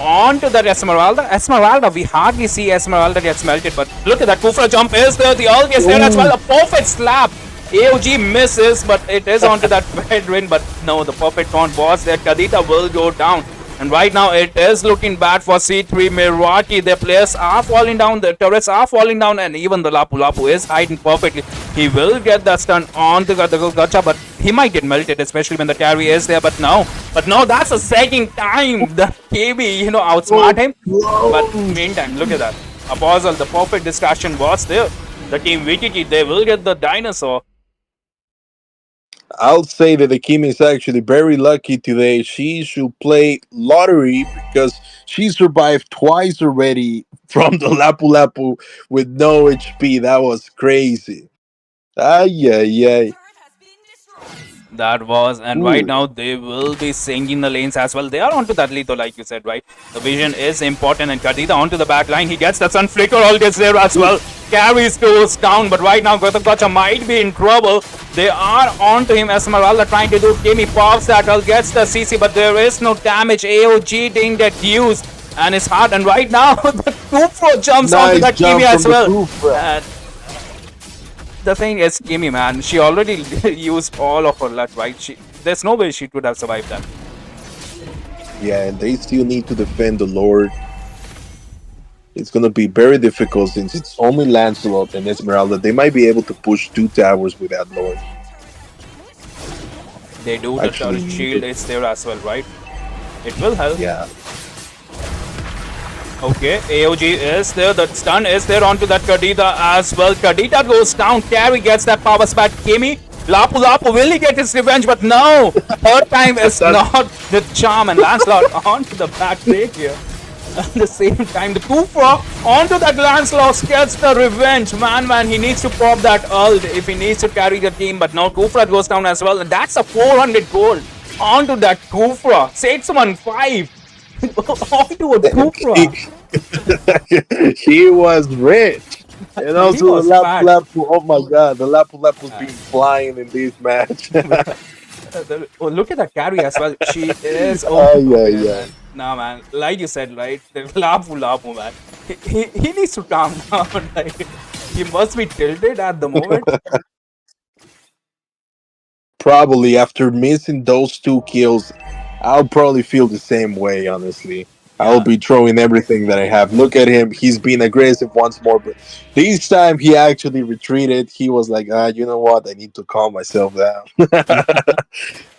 onto that Esmeralda. We hardly see Esmeralda gets melted, but look at that Kufra jump is there. The ult is there as well. A perfect slap. AOG misses, but it is onto that Fedwin, but no, the perfect taunt was there. Kadita will go down. And right now, it is looking bad for C3 Meraki. Their players are falling down, the turrets are falling down, and even the Lapu is hiding perfectly. He will get that stun on the Gacha, but he might get melted, especially when the carry is there. But no, that's the second time the KB, outsmart him. But meantime, look at that. Apostle, the perfect distraction was there. The team WIKIKI, they will get the dinosaur. I'll say that the Kimi is actually very lucky today. She should play lottery because she survived twice already from the Lapu with no HP. That was crazy. Ay. That was, and right now they will be singing the lanes as well. They are onto that Lito, like you said, right? The vision is important, and Kadita onto the back line. He gets the Sun Flicker, all gets there as well. Carries goes down, but right now Gacha might be in trouble. They are onto him. Esmeralda trying to do Kimi pops that all gets the CC, but there is no damage. AOG didn't get used, and it's hard. And right now the Kufro jumps onto that Kimi as well. The thing is, Kimi, man, she already used all of her luck, right? There's no way she could have survived that. Yeah, and they still need to defend the Lord. It's going to be very difficult since it's only Lancelot and Esmeralda. They might be able to push 2 towers with that Lord. They do. The turret shield is there as well, right? It will help. Yeah. Okay, AOG is there. The stun is there onto that Kadita as well. Kadita goes down. Carry gets that power spat. Kimi, Lapu, will he get his revenge? But no, third time is not the charm. And Lancelot onto the back break here. At the same time, the Kufra onto that Lancelot gets the revenge. Man, he needs to pop that ult if he needs to carry the team. But now Kufra goes down as well. And that's a 400 gold onto that Kufra. Setsman 5. onto a Kufra. He was rich. And also was the fat. Lapu. Oh my god, the Lapu been flying in this match. Oh, look at that carry as well. She is yeah. No, man. Like you said, right? The Lapu, man. He needs to calm down. Like, he must be tilted at the moment. Probably after missing those 2 kills, I'll probably feel the same way, honestly. I'll be throwing everything that I have. Look at him. He's been aggressive once more, but this time he actually retreated. He was like, you know what? I need to calm myself down.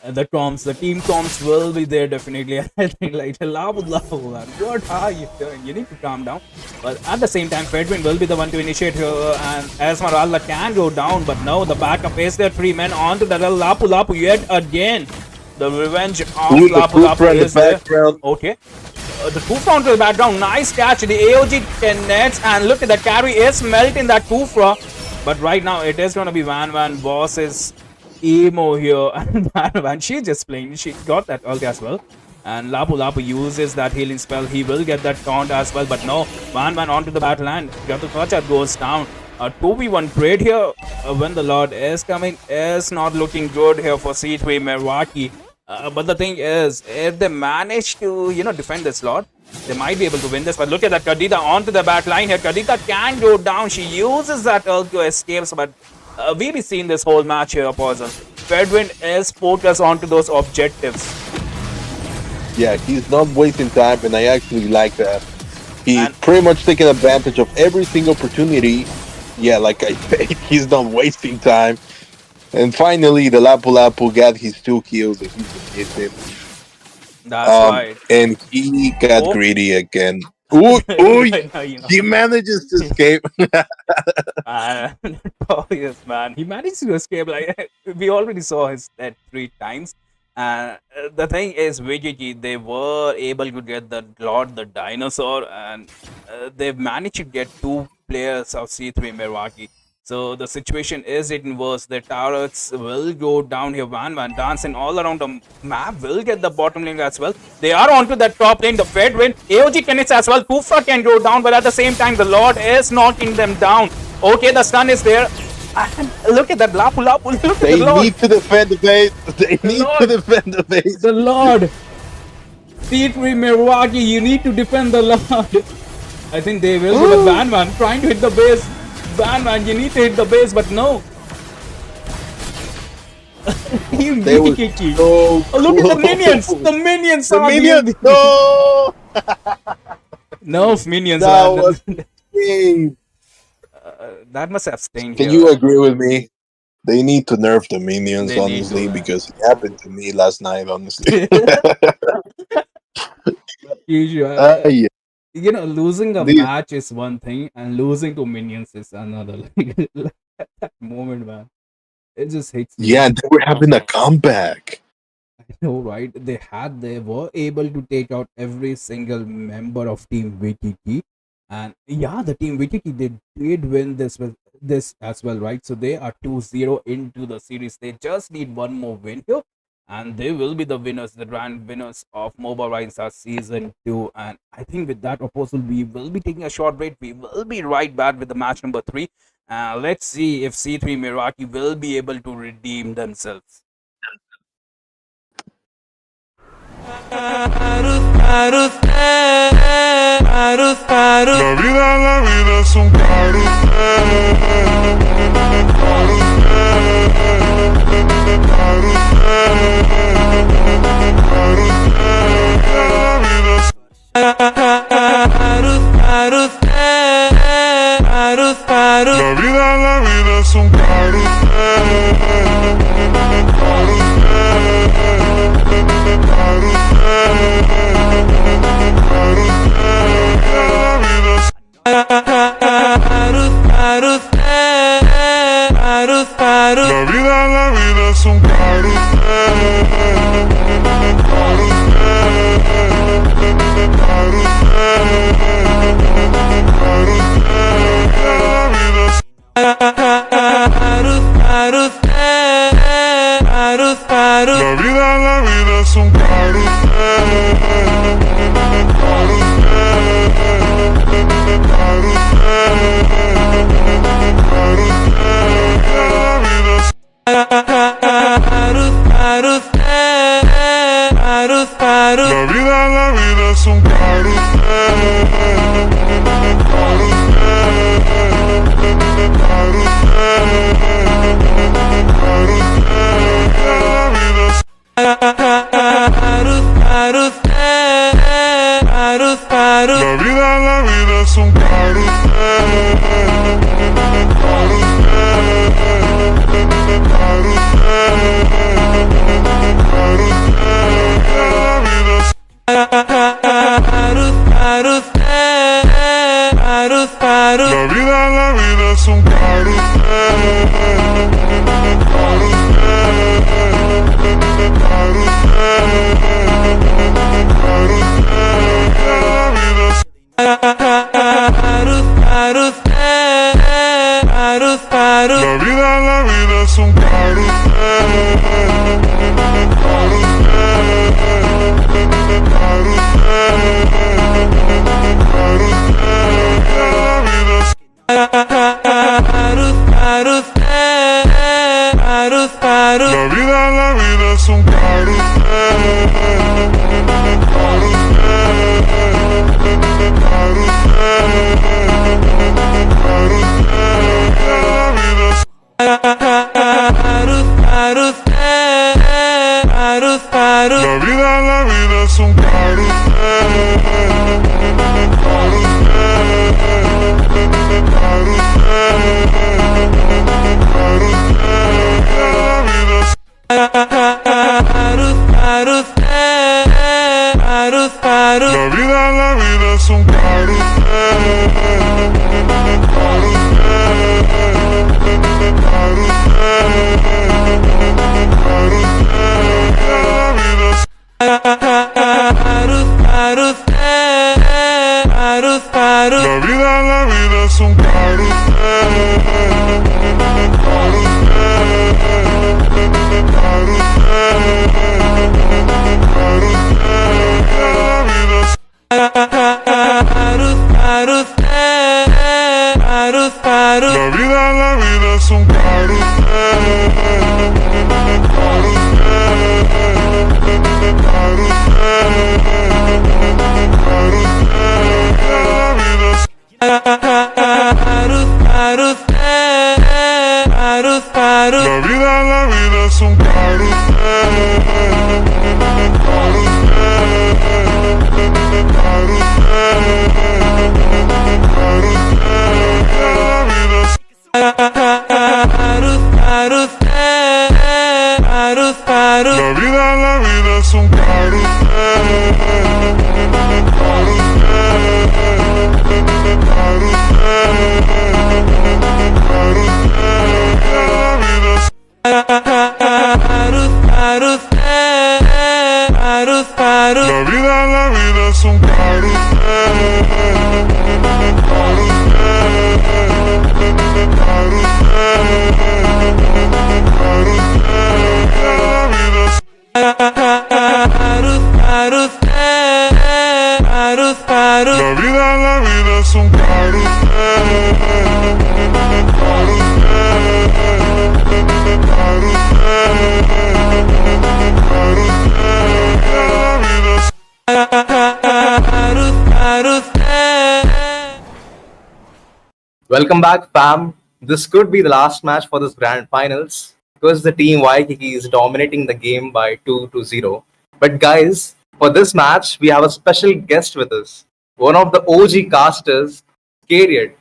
The team comms will be there definitely. I think like Labu, man. What are you doing? You need to calm down. But at the same time, Fedwin will be the one to initiate here, and Esmeralda can go down, but no, the backup is there. 3 men onto the Lapu yet again. The revenge of Lapu is there. Okay. The Kufra onto the background. Nice catch. The AOG connects, and look at the carry is melting that Kufra. But right now, it is going to be Van versus Emo here. And Van, she's just playing. She got that ulti as well. And Lapu uses that healing spell. He will get that taunt as well. But no, Van onto the battle land. Gatukacha goes down. A 2v1 trade here when the Lord is coming is not looking good here for C3 Meraki. But the thing is, if they manage to, defend this Lord, they might be able to win this. But look at that, Kadita onto the back line here. Kadita can go down. She uses that ult to escape. But we've been seeing this whole match here, Poison. Fedwin is focused onto those objectives. Yeah, he's not wasting time, and I actually like that. He's pretty much taking advantage of every single opportunity. Yeah, like I said, he's not wasting time. And finally, the Lapu got his 2 kills and he just hit him. That's right. And he got greedy again. Ooh, he manages to escape. Oh yes, man. He managed to escape. Like we already saw his death 3 times. The thing is, WIKIKI, they were able to get the Lord, the Dinosaur, and they've managed to get 2 players of C3 Meraki. So the situation is getting worse. The turrets will go down here. Van dancing all around the map will get the bottom lane as well. They are onto the top lane. The Fedwin, AOG connects as well. Kufra can go down, but at the same time, the Lord is knocking them down. Okay, the stun is there. And look at that Lapu. Look they at the Lord. Need to defend the base. They need to defend the base. The Lord. C3 Meraki, you need to defend the Lord. I think they will. But Van trying to hit the base. Van, you need to hit the base, but no. They were so oh, look at the minions! The minions the are minions! No! Nerf minions. That was insane. That must have stained. Can here. you agree with me? They need to nerf the minions, They honestly, need to, because it happened to me last night, honestly. Yeah. Losing a match is one thing, and losing to minions is another. Like that moment, man, it just hits me. Yeah, they were having a comeback. I know, right? They were able to take out every single member of Team WIKIKI, and yeah, the Team WIKIKI did win this as well, right? So they are 2-0 into the series. They just need one more win here, and they will be the winners, the grand winners of Moba Rise Season 2. And I think with that proposal, we will be taking a short break. We will be right back with the match number 3. Let's see if C3 Meraki will be able to redeem themselves. La vida es un La vida es un La vida es un La vida es un La vida es un carrusel. La vida es un La vida es un La vida es un La vida es un La vida es un La vida es un La vida es un La vida es un La vida es un La vida es un La vida es un La vida es un Welcome back, fam. This could be the last match for this grand finals because the team WIKIKI is dominating the game by 2-0. But guys, for this match, we have a special guest with us. One of the OG casters, Scariot.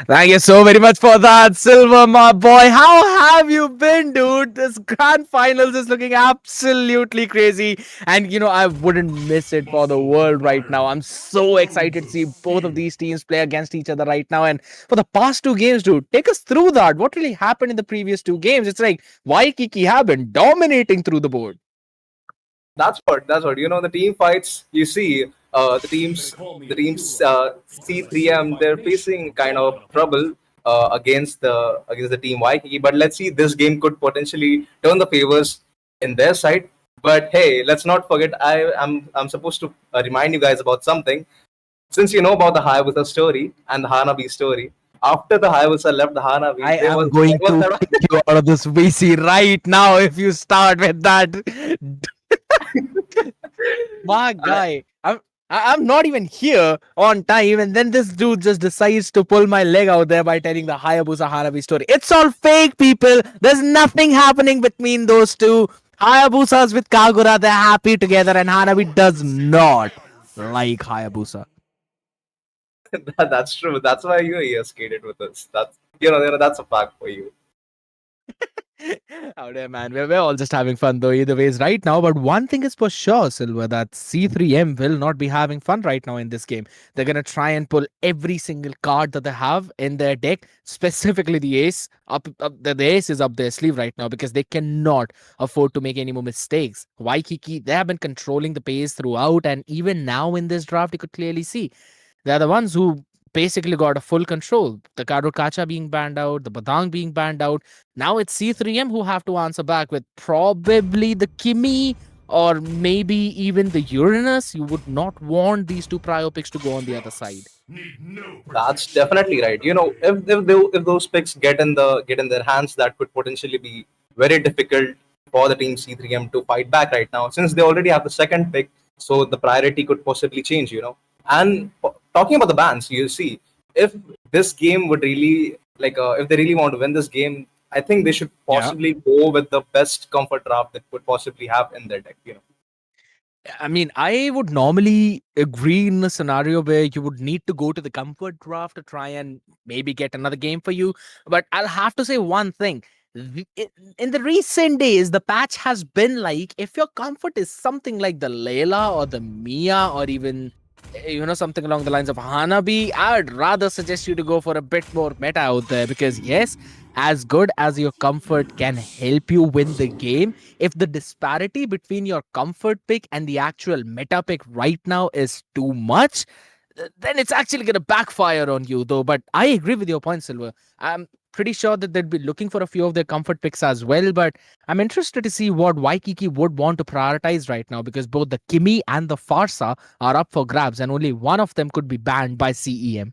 Thank you so very much for that, Silver, my boy. How have you been, dude? This grand finals is looking absolutely crazy. And, I wouldn't miss it for the world right now. I'm so excited to see both of these teams play against each other right now. And for the past two games, dude, take us through that. What really happened in the previous two games? It's like WIKIKI have been dominating through the board. That's what. The team fights, you see, the teams C3M, they're facing kind of trouble against the team WIKIKI. But let's see, this game could potentially turn the favors in their side. But hey, let's not forget, I'm supposed to remind you guys about something. since you know about the Hayabusa story and the Hanabi story, after the Hayabusa left the Hanabi, I there am was going there was to that. kick you out of this VC right now if you start with that. My guy, I'm not even here on time, and then this dude just decides to pull my leg out there by telling the Hayabusa Hanabi story. It's all fake, people. There's nothing happening between those two. Hayabusa's with Kagura, they're happy together, and Hanabi does not like Hayabusa. That's true. That's why you're here skated with us. That's that's a fact for you. Out there, man. We're all just having fun, though, either ways, right now. But one thing is for sure, Silver, that C3M will not be having fun right now in this game. They're going to try and pull every single card that they have in their deck, specifically the ace. The ace is up their sleeve right now because they cannot afford to make any more mistakes. WIKIKI, they have been controlling the pace throughout, and even now in this draft, you could clearly see they're the ones who basically got a full control. The Kado Kacha being banned out, the Badang being banned out. Now it's C3M who have to answer back with probably the Kimi or maybe even the Uranus. You would not want these two prio picks to go on the other side. That's definitely right. If those picks get in their hands, that could potentially be very difficult for the team C3M to fight back right now, since they already have the second pick. So the priority could possibly change. And talking about the bans, you see, if this game would really if they really want to win this game, I think they should possibly go with the best comfort draft that could possibly have in their deck. I mean, I would normally agree in a scenario where you would need to go to the comfort draft to try and maybe get another game for you. But I'll have to say one thing. In the recent days, the patch has been like, if your comfort is something like the Layla or the Mia or even something along the lines of Hanabi, I would rather suggest you to go for a bit more meta out there, because yes, as good as your comfort can help you win the game, if the disparity between your comfort pick and the actual meta pick right now is too much, then it's actually going to backfire on you, though. But I agree with your point, Silver. I'm pretty sure that they'd be looking for a few of their comfort picks as well, but I'm interested to see what WIKIKI would want to prioritize right now, because both the Kimi and the Farsa are up for grabs, and only one of them could be banned by CEM.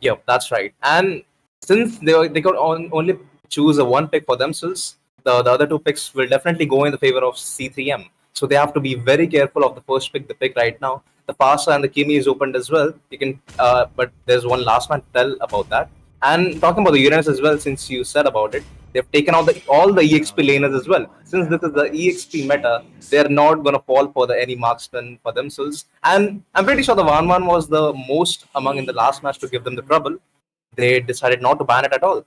Yep, that's right. And since they could only choose a one pick for themselves, the other two picks will definitely go in the favor of C3M. So they have to be very careful of the first pick, the pick right now. The Farsa and the Kimi is opened as well. You can, but there's one last one to tell about that. And talking about the Uranus as well, since you said about it, they've taken out all the EXP laners as well. Since this is the EXP meta, they're not going to fall for any marksman for themselves. And I'm pretty sure the 1-1 was the most among in the last match to give them the trouble. They decided not to ban it at all.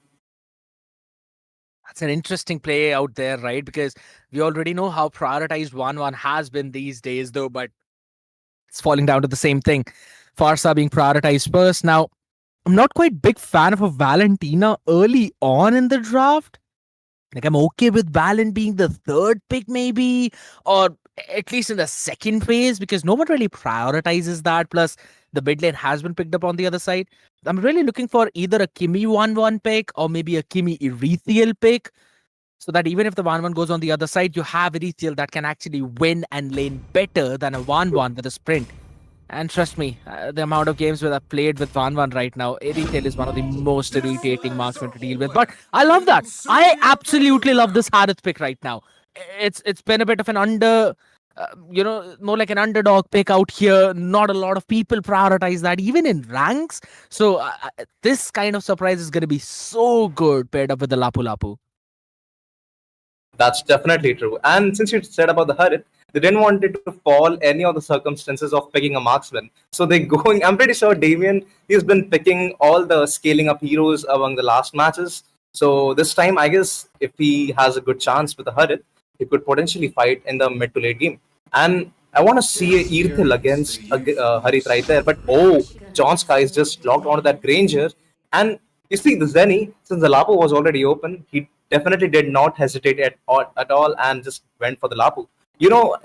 That's an interesting play out there, right? Because we already know how prioritized 1-1 has been these days, though, but it's falling down to the same thing. Farsa being prioritized first. Now, I'm not quite big fan of a Valentina early on in the draft. Like, I'm okay with Valen being the third pick, maybe, or at least in the second phase, because no one really prioritizes that. Plus, the mid lane has been picked up on the other side. I'm really looking for either a Kimi 1-1 pick or maybe a Kimi Erethiel pick, so that even if the 1-1 goes on the other side, you have Erethiel that can actually win and lane better than a 1-1 with a sprint. And trust me, the amount of games that I've played with 1-1 right now, Erethiel is one of the most irritating marksmen to deal with. But I love that. I absolutely love this Harith pick right now. It's been a bit of an more like an underdog pick out here. Not a lot of people prioritize that, even in ranks. So this kind of surprise is going to be so good paired up with the Lapu Lapu. That's definitely true. And since you said about the Harith, they didn't want it to fall any of the circumstances of picking a marksman. So they're going, I'm pretty sure Damien, he's been picking all the scaling up heroes among the last matches. So this time, I guess, if he has a good chance with the Harith, he could potentially fight in the mid to late game. And I want to see a Erethiel against Harith right there. But John Sky is just locked onto that Granger. And you see, the Zenny, since the Lapu was already open, he definitely did not hesitate at all and just went for the Lapu.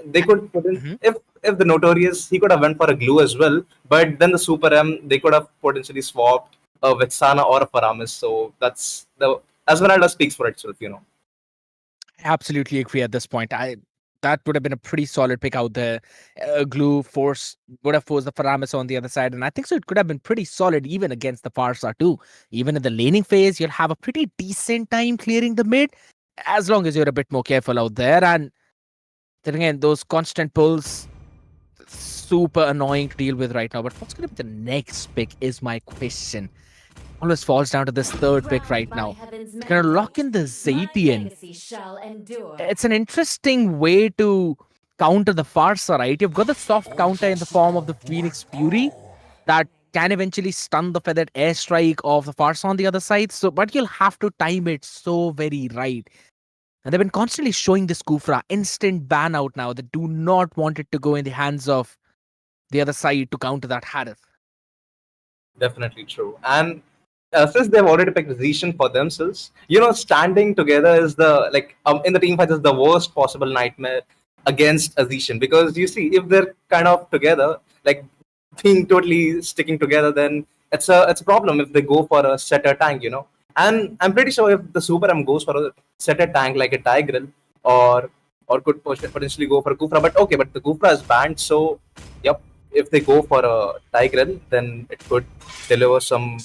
They could put in, if the Notorious, he could have went for a glue as well, but then the Super M, they could have potentially swapped a Vexana or a Paramis. So that's the Esmeralda speaks for itself. I absolutely agree at this point. that would have been a pretty solid pick out there. Glue would have forced the Faramis on the other side, and I think so it could have been pretty solid even against the Farsa too. Even in the laning phase, you'll have a pretty decent time clearing the mid, as long as you're a bit more careful out there. And then again, those constant pulls, super annoying to deal with right now. But what's going to be the next pick is my question. Always falls down to this third pick right now. Gonna lock in the Zatian. It's an interesting way to counter the Farsa, right? You've got the soft counter in the form of the Phoenix Fury that can eventually stun the feathered airstrike of the Farsa on the other side. So, but you'll have to time it so very right. And they've been constantly showing this Kufra instant ban out now. They do not want it to go in the hands of the other side to counter that Harith. Definitely true. And since they've already picked Zishan for themselves, standing together is in the team fight is the worst possible nightmare against a Zishan, because you see, if they're kind of together, like being totally sticking together, then it's a problem if they go for a setter tank, And I'm pretty sure if the Super M goes for a setter tank like a Tigreal or could potentially go for a Kufra, but the Kufra is banned, so yep. If they go for a Tigreal, then it could deliver some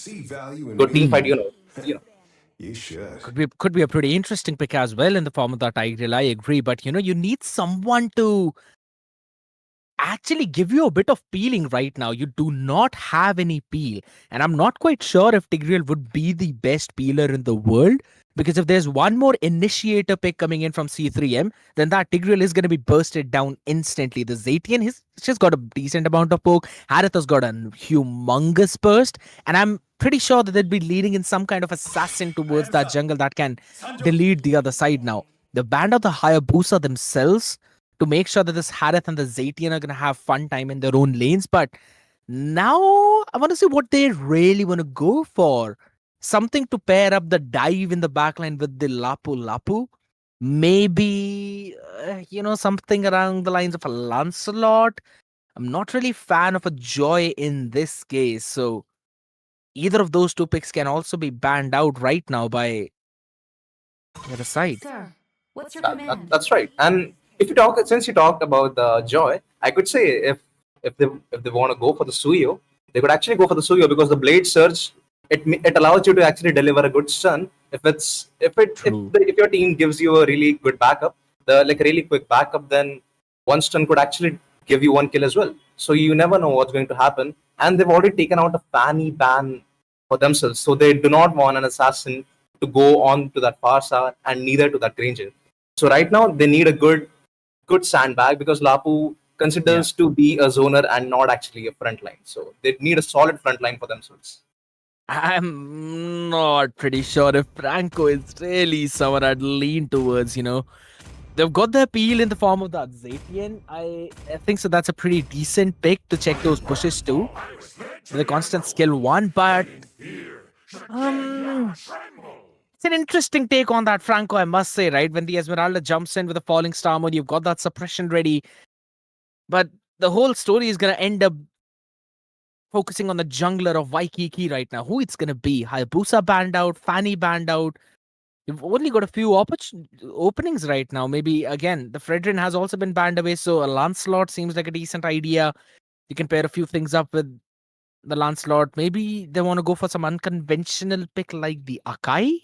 good team fight, You should. Could be a pretty interesting pick as well in the form of that Tigreal. I agree, but you need someone to actually give you a bit of peeling right now. You do not have any peel, and I'm not quite sure if Tigreal would be the best peeler in the world. Because if there's one more initiator pick coming in from C3M, then that Tigreal is going to be bursted down instantly. The Zatian, he's just got a decent amount of poke. Harith has got a humongous burst. And I'm pretty sure that they'd be leading in some kind of assassin towards that jungle that can delete the other side now. The band of the Hayabusa themselves to make sure that this Harith and the Zatian are going to have fun time in their own lanes. But now I want to see what they really want to go for. Something to pair up the dive in the backline with the Lapu Lapu. Maybe, something around the lines of a Lancelot. I'm not really fan of a Joy in this case. So either of those two picks can also be banned out right now by the other side. Sir, what's your command? That's right. And since you talked about the Joy, I could say if they want to go for the Suyo, they could actually go for the Suyo, because the Blade Surge, it allows you to actually deliver a good stun. If your team gives you a really good backup, a really quick backup, then one stun could actually give you one kill as well. So you never know what's going to happen. And they've already taken out a Fanny ban for themselves, so they do not want an assassin to go on to that Farsa and neither to that Granger. So right now they need a good sandbag, because Lapu considers to be a zoner and not actually a frontline. So they need a solid frontline for themselves. I'm not pretty sure if Franco is really someone I'd lean towards, They've got the appeal in the form of that Zatian. I think so that's a pretty decent pick to check those pushes too. The constant skill 1, but it's an interesting take on that Franco, I must say, right? When the Esmeralda jumps in with a falling star mode, you've got that suppression ready. But the whole story is going to end up focusing on the jungler of WIKIKI right now. Who it's going to be? Hayabusa banned out, Fanny banned out. You've only got a few openings right now. Maybe, again, the Fredrin has also been banned away, so a Lancelot seems like a decent idea. You can pair a few things up with the Lancelot. Maybe they want to go for some unconventional pick like the Akai?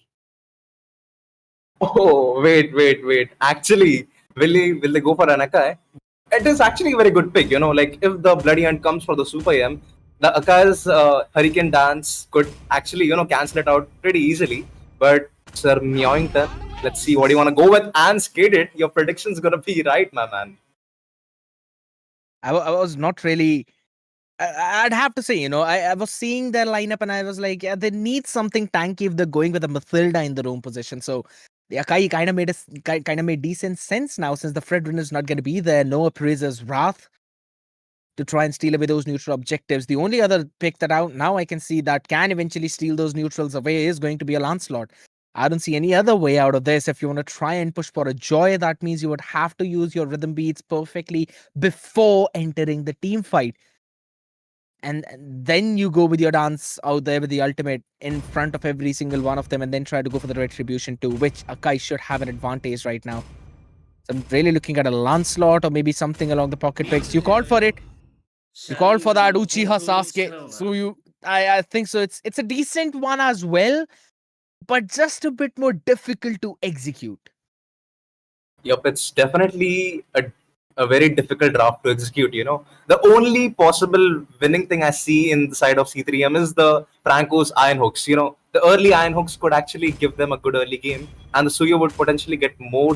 Oh, wait. Actually, will they go for an Akai? It is actually a very good pick, if the Bloody Hunt comes for the Super M, the Akai's Hurricane Dance could actually, cancel it out pretty easily. But Sir Meowington, let's see what you want to go with and skate it. Your prediction's going to be right, my man. I was not really... I'd have to say, I was seeing their lineup and I was like, yeah, they need something tanky if they're going with a Mathilda in the roam position. So the Akai kind of made decent sense now, since the Fredrin is not going to be there. No Appraiser's Wrath to try and steal away those neutral objectives. The only other pick that now I can see that can eventually steal those neutrals away is going to be a Lancelot. I don't see any other way out of this. If you want to try and push for a Joy, that means you would have to use your rhythm beats perfectly before entering the team fight. And then you go with your dance out there with the ultimate in front of every single one of them, and then try to go for the retribution too, which Akai should have an advantage right now. So I'm really looking at a Lancelot or maybe something along the pocket picks. You called for it. You called for that Uchiha Sasuke. So I think so. It's a decent one as well, but just a bit more difficult to execute. Yep, it's definitely a very difficult draft to execute. The only possible winning thing I see in the side of C3M is the Franco's iron hooks. The early iron hooks could actually give them a good early game, and the Suyo would potentially get more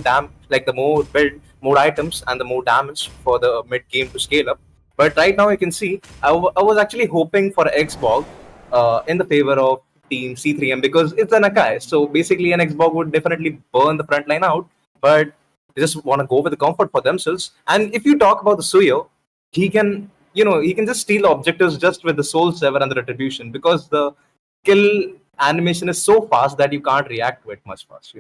like the more build, more items, and the more damage for the mid game to scale up. But right now, you can see I was actually hoping for Xbox in the favor of Team C3M because it's an Akai. So basically, an Xbox would definitely burn the front line out, but they just want to go with the comfort for themselves. And if you talk about the Suyo, he can just steal objectives just with the Soul Sever and the Retribution because the kill animation is so fast that you can't react to it much fast.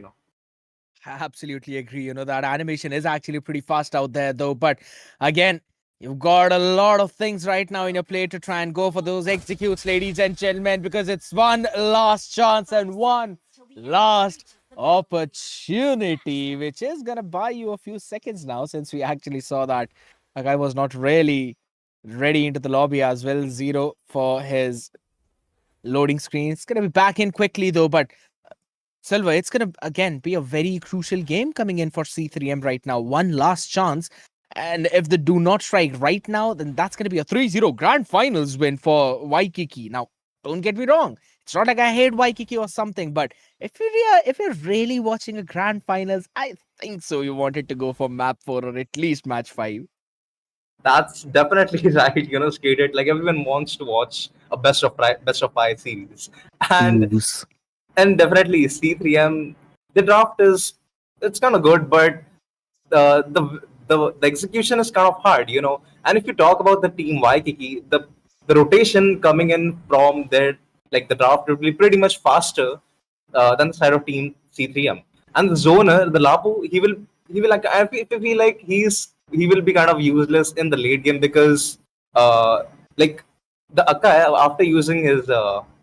I absolutely agree. That animation is actually pretty fast out there, though. But again, you've got a lot of things right now in your plate to try and go for those executes, ladies and gentlemen, because it's one last chance and one last opportunity, which is gonna buy you a few seconds now, since we actually saw that a guy was not really ready into the lobby as well. Zero for his loading screen. It's gonna be back in quickly though, but Silver, it's gonna again be a very crucial game coming in for C3M right now. One last chance. And if they do not strike right now, then that's going to be a 3-0 grand finals win for WIKIKI. Now, don't get me wrong. It's not like I hate WIKIKI or something, but if you're really watching a grand finals, I think so you wanted to go for map 4 or at least match 5. That's definitely right. Skated. Like everyone wants to watch a best of 5 series, and definitely C3M. The draft it's kind of good, but the execution is kind of hard. And if you talk about the team Waikiki, the rotation coming in from their the draft will be pretty much faster than the side of team C3M. And the zoner, the Lapu, he will like I feel like he will be kind of useless in the late game because like the Akai after using his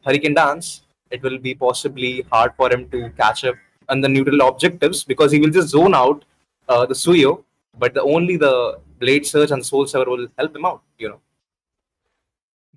Hurricane Dance, it will be possibly hard for him to catch up on the neutral objectives because he will just zone out the Suyo, but only the Blade Surge and Soul Sever will help him out.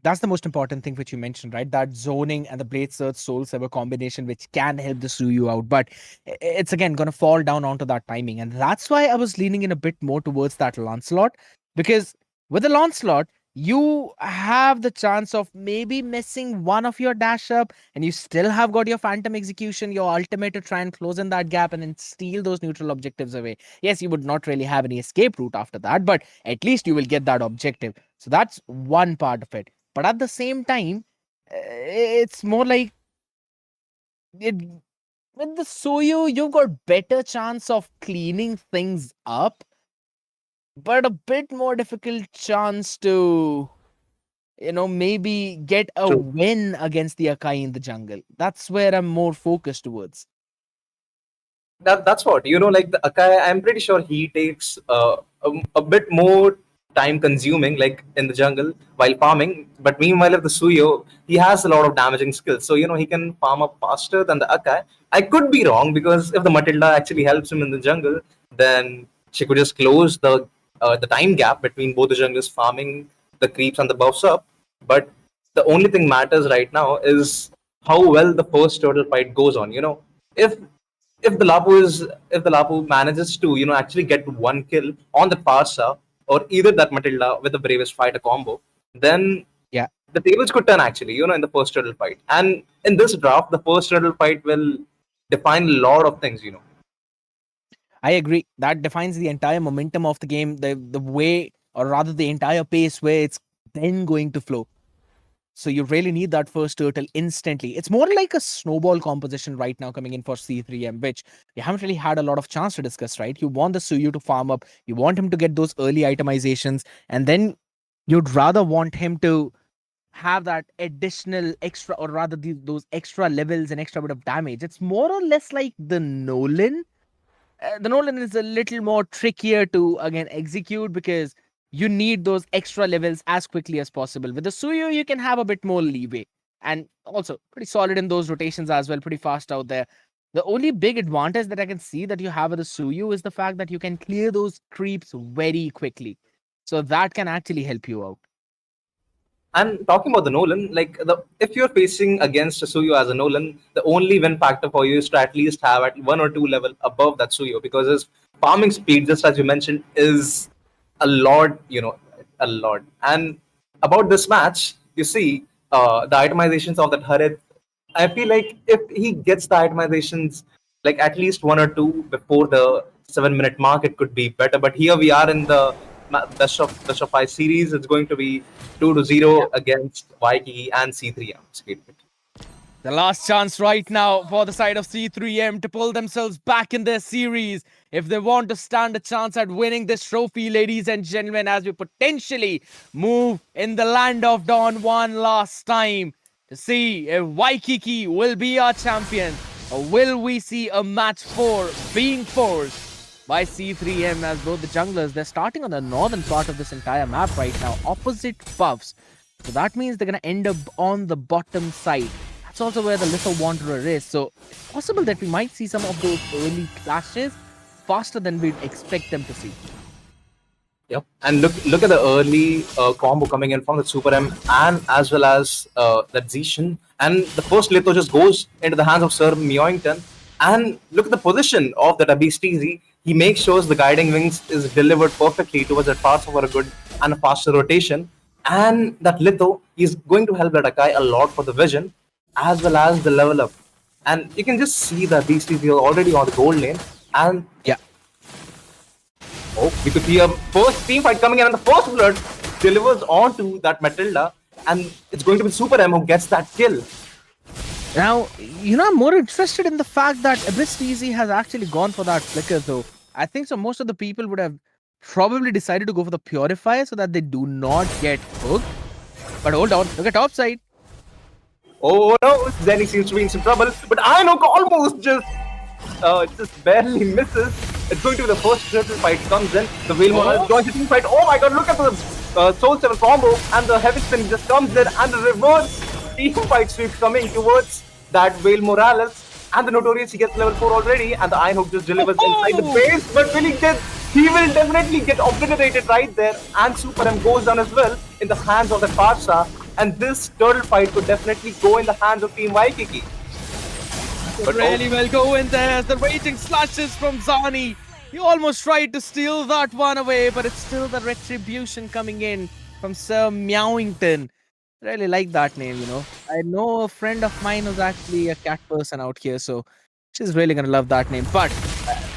That's the most important thing which you mentioned, right? That zoning and the Blade Surge Soul Sever combination, which can help the Suyu out. But it's again going to fall down onto that timing. And that's why I was leaning in a bit more towards that Lancelot. Because with the Lancelot, you have the chance of maybe missing one of your dash up, and you still have got your Phantom Execution, your ultimate to try and close in that gap and then steal those neutral objectives away. Yes, you would not really have any escape route after that, but at least you will get that objective. So that's one part of it. But at the same time, it's more like with the Soyo, you've got better chance of cleaning things up, but a bit more difficult chance to, maybe get a win against the Akai in the jungle. That's where I'm more focused towards. That's what, like the Akai, I'm pretty sure he takes a bit more time consuming like in the jungle while farming, but meanwhile if the Suyo, he has a lot of damaging skills, so he can farm up faster than the Akai. I could be wrong because if the Matilda actually helps him in the jungle, then she could just close the time gap between both the junglers farming the creeps and the buffs up. But the only thing matters right now is how well the first turtle fight goes on. If the Lapu manages to actually get one kill on the Farsa or either that Matilda with the Bravest Fighter combo, then the tables could turn actually, in the first turtle fight. And in this draft, the first turtle fight will define a lot of things. I agree. That defines the entire momentum of the game, the way, or rather the entire pace where it's then going to flow. So you really need that first turtle instantly. It's more like a snowball composition right now coming in for C3M, which you haven't really had a lot of chance to discuss, right? You want the Suyu to farm up, you want him to get those early itemizations, and then you'd rather want him to have that additional extra, or rather those extra levels and extra bit of damage. It's more or less like the Nolan. The Nolan is a little more trickier to again execute because you need those extra levels as quickly as possible. With the Suyu, you can have a bit more leeway, and also pretty solid in those rotations as well, pretty fast out there. The only big advantage that I can see that you have with the Suyu is the fact that you can clear those creeps very quickly. So that can actually help you out. And talking about the Nolan, if you're facing against a Suyo as a Nolan, the only win factor for you is to at least have at 1 or 2 level above that Suyo, because his farming speed, just as you mentioned, is a lot, a lot. And about this match, you see the itemizations of that Harit. I feel like if he gets the itemizations like at least 1 or 2 before the 7 minute mark, it could be better. But here we are in the best of 5 series. It's going to be 2-0 against WIKIKI and C3M. The last chance right now for the side of C3M to pull themselves back in their series if they want to stand a chance at winning this trophy, ladies and gentlemen, as we potentially move in the land of Dawn one last time to see if WIKIKI will be our champion, or will we see a match 4 being forced by C3M, as both the junglers, they're starting on the northern part of this entire map right now, opposite buffs. So that means they're going to end up on the bottom side. That's also where the Little Wanderer is. So it's possible that we might see some of those early clashes faster than we'd expect them to see. Yep. And look at the early combo coming in from the Super M and as well as that Zishan. And the first Litho just goes into the hands of Sir Myoington. And look at the position of that Abyss TZ. He makes sure the guiding wings is delivered perfectly towards that pass for a good and a faster rotation. And that Litho is going to help that Akai a lot for the vision as well as the level up. And you can just see that these TZ are already on the gold lane. And yeah. Oh, we could see a first team fight coming in, and the first blood delivers onto that Matilda, and it's going to be Super M who gets that kill. Now, I'm more interested in the fact that Abyss TZ has actually gone for that flicker, though. I think so most of the people would have probably decided to go for the Purifier so that they do not get hooked. But hold on, look at top side. Oh no, Zenny seems to be in some trouble, but Ainok almost just barely misses. It's going to be the first turtle fight comes in. The Whale Morales joins the team fight. Oh my god, look at the Soul 7 combo, and the Heavy Spin just comes in, and the reverse team fight sweep coming towards that Whale Morales. And the Notorious, he gets level 4 already, and the Iron Hook just delivers inside the base. But he will definitely get obliterated right there, and Super M goes down as well in the hands of the Parsha. And this turtle fight could definitely go in the hands of Team WIKIKI. But really well go in there. The raging slashes from Zani. He almost tried to steal that one away, but it's still the retribution coming in from Sir Myoington. Really like that name, I know a friend of mine who's actually a cat person out here, so she's really gonna love that name. But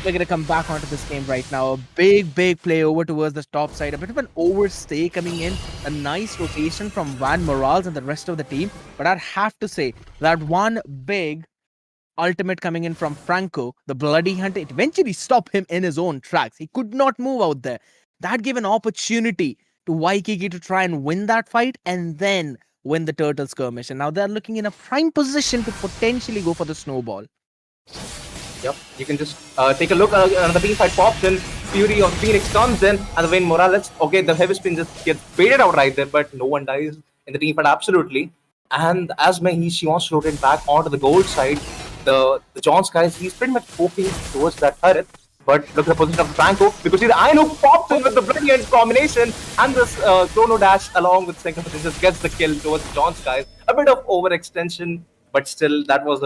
we're gonna come back onto this game right now. A big play over towards the top side. A bit of an overstay coming in. A nice rotation from Van Morales and the rest of the team. But I'd have to say that one big ultimate coming in from Franco, the Bloody Hunter, it eventually stopped him in his own tracks. He could not move out there. That gave an opportunity to WIKIKI to try and win that fight and then win the turtle skirmish. And now they're looking in a prime position to potentially go for the snowball. Yep, you can just take a look. Another team fight pops in. Fury of Phoenix comes in, and the Wayne Morales. Okay, the Heavy Spin just gets baited out right there, but no one dies in the team fight, absolutely. And as Mahesh, she wants to rotate back onto the gold side. The John Skies, he's pretty much poking towards that turret. But look at the position of the Franco, because see the Aino pops in with the brilliant combination, and this Chrono Dash along with Synchronicity just gets the kill towards the John Skies. A bit of overextension, but still that was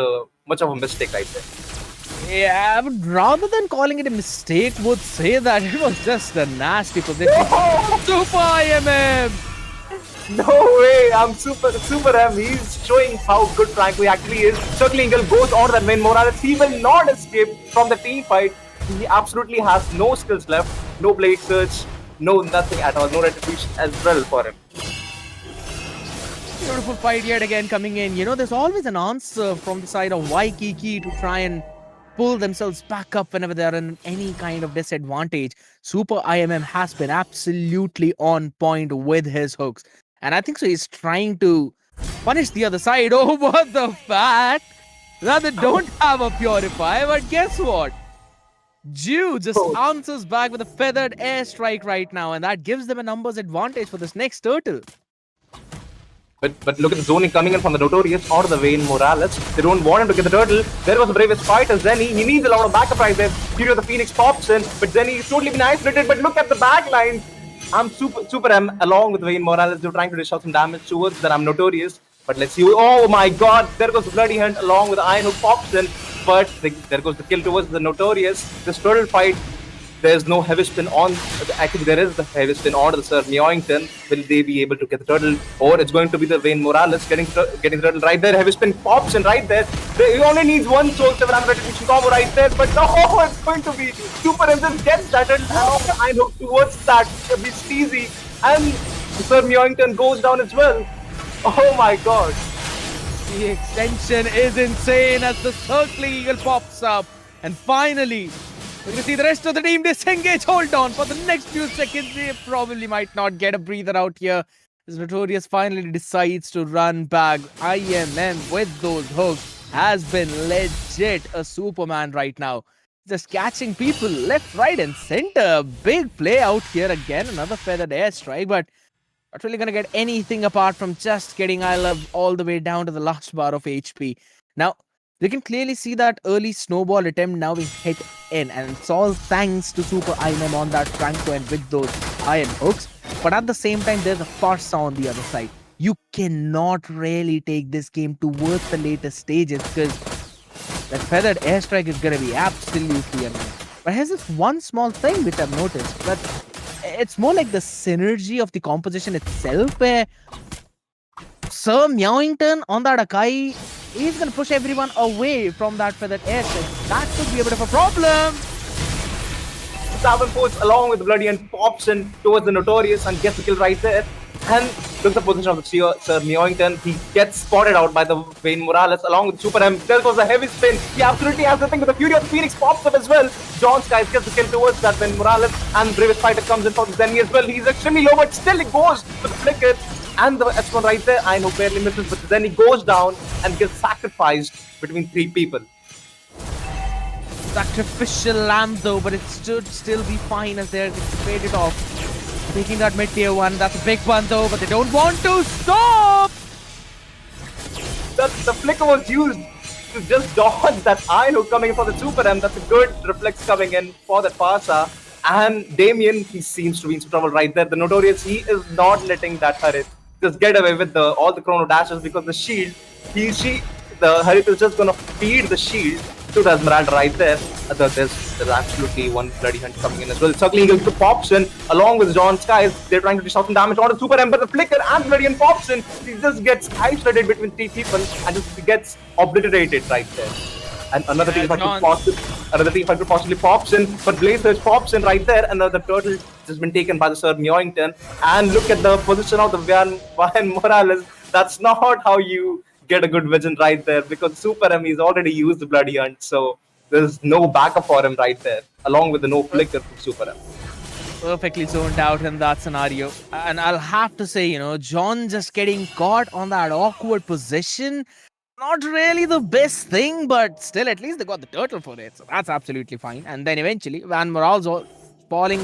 much of a mistake right there. Yeah, but rather than calling it a mistake, would say that it was just a nasty position. Super IMM! No way, I'm Super M. He's showing how good Franco actually is. Circling Eagle goes on that Wayne Morales. He will not escape from the team fight. He absolutely has no skills left. No Blade Search. No nothing at all. No retribution as well for him. Beautiful fight yet again coming in. There's always an answer from the side of WIKIKI to try and pull themselves back up whenever they're in any kind of disadvantage. Super IMM has been absolutely on point with his hooks. And I think so he's trying to punish the other side over the fact that they don't have a Purify. But guess what? Ju just answers back with a feathered airstrike right now, and that gives them a numbers advantage for this next turtle. But look at the zoning coming in from the Notorious or the Vayne Morales. They don't want him to get the turtle. There was the bravest fighter, Zenny. He needs a lot of backup right there. Fury of the Phoenix pops in, but Zenny is totally been isolated. But look at the back line. I'm Super M along with Vayne Morales. They're trying to dish out some damage towards that. I'm Notorious. But let's see. Oh my god, there goes the Bloody Hunt along with Iron who pops in. But there goes the kill towards the Notorious. This turtle fight, there's no heavy spin on. Actually, there is the heavy spin on the Sir Meowington. Will they be able to get the turtle? Or it's going to be the Vayne Morales getting the turtle right there. Heavy spin pops in right there. He only needs one Soul 7 retribution combo right there. But no, it's going to be Super M just gets that turtle and Iron Hook towards that. It'll be Steezy. And Sir Meowington goes down as well. Oh my god. The extension is insane as the circling eagle pops up. And finally, we're going to see the rest of the team disengage. Hold on. For the next few seconds, they probably might not get a breather out here. As Notorious finally decides to run back. IMM with those hooks has been legit a Superman right now. Just catching people left, right and center. Big play out here again. Another feathered airstrike, but not really going to get anything apart from just getting I Love all the way down to the last bar of HP. Now, we can clearly see that early snowball attempt now being hit in, and it's all thanks to Super IMM on that Franco and with those iron hooks. But at the same time, there's a Farsa on the other side. You cannot really take this game towards the later stages because that feathered airstrike is going to be absolutely annoying. But here's this one small thing which I've noticed, but it's more like the synergy of the composition itself, where Sir Meowington on that Akai, he's going to push everyone away from that feathered airstrike. That could be a bit of a problem. Davenport along with the Bloody and pops in towards the Notorious and gets the kill right there. And look at the position of the Sir Meowington. He gets spotted out by the Vayne Morales along with Super M. There goes a heavy spin. He absolutely has the thing, but the Fury of the Phoenix pops up as well. John Skies gets the kill towards that Vayne Morales, and Bravest Fighter comes in for the Zenny as well. He's extremely low, but still it goes with the flicker. And the S1 right there, I know barely misses, but then he goes down and gets sacrificed between three people. Sacrificial lamb though, but it should still be fine as they're going to fade it off. Taking that mid-tier one, that's a big one though, but they don't want to stop! The flicker was used to just dodge that Iron Hook coming in for the Super M. That's a good reflex coming in for that Farsa. And Damien, he seems to be in some trouble right there. The Notorious, he is not letting that Harith just get away with all the chrono dashes because the shield, the Harith is just gonna feed the shield to the Esmeralda right there. There's absolutely one Bloody Hunt coming in as well. Circling Eagle pops in along with John Skies. They're trying to dish out some damage on the Super Ember. The flicker and Bloody Hunt pops in. He just gets isolated between three people and just gets obliterated right there. And another team fighter possibly pops in, but Blaze Surge pops in right there, and the turtle has been taken by the Sir Meowington. And look at the position of the Vayne Morales. That's not how you get a good vision right there, because Super M is already used the Bloody Hunt, so there's no backup for him right there, along with the no flicker from Super M. Perfectly zoned out in that scenario. And I'll have to say, John just getting caught on that awkward position, not really the best thing, but still at least they got the turtle for it, so that's absolutely fine. And then eventually Vayne Morales falling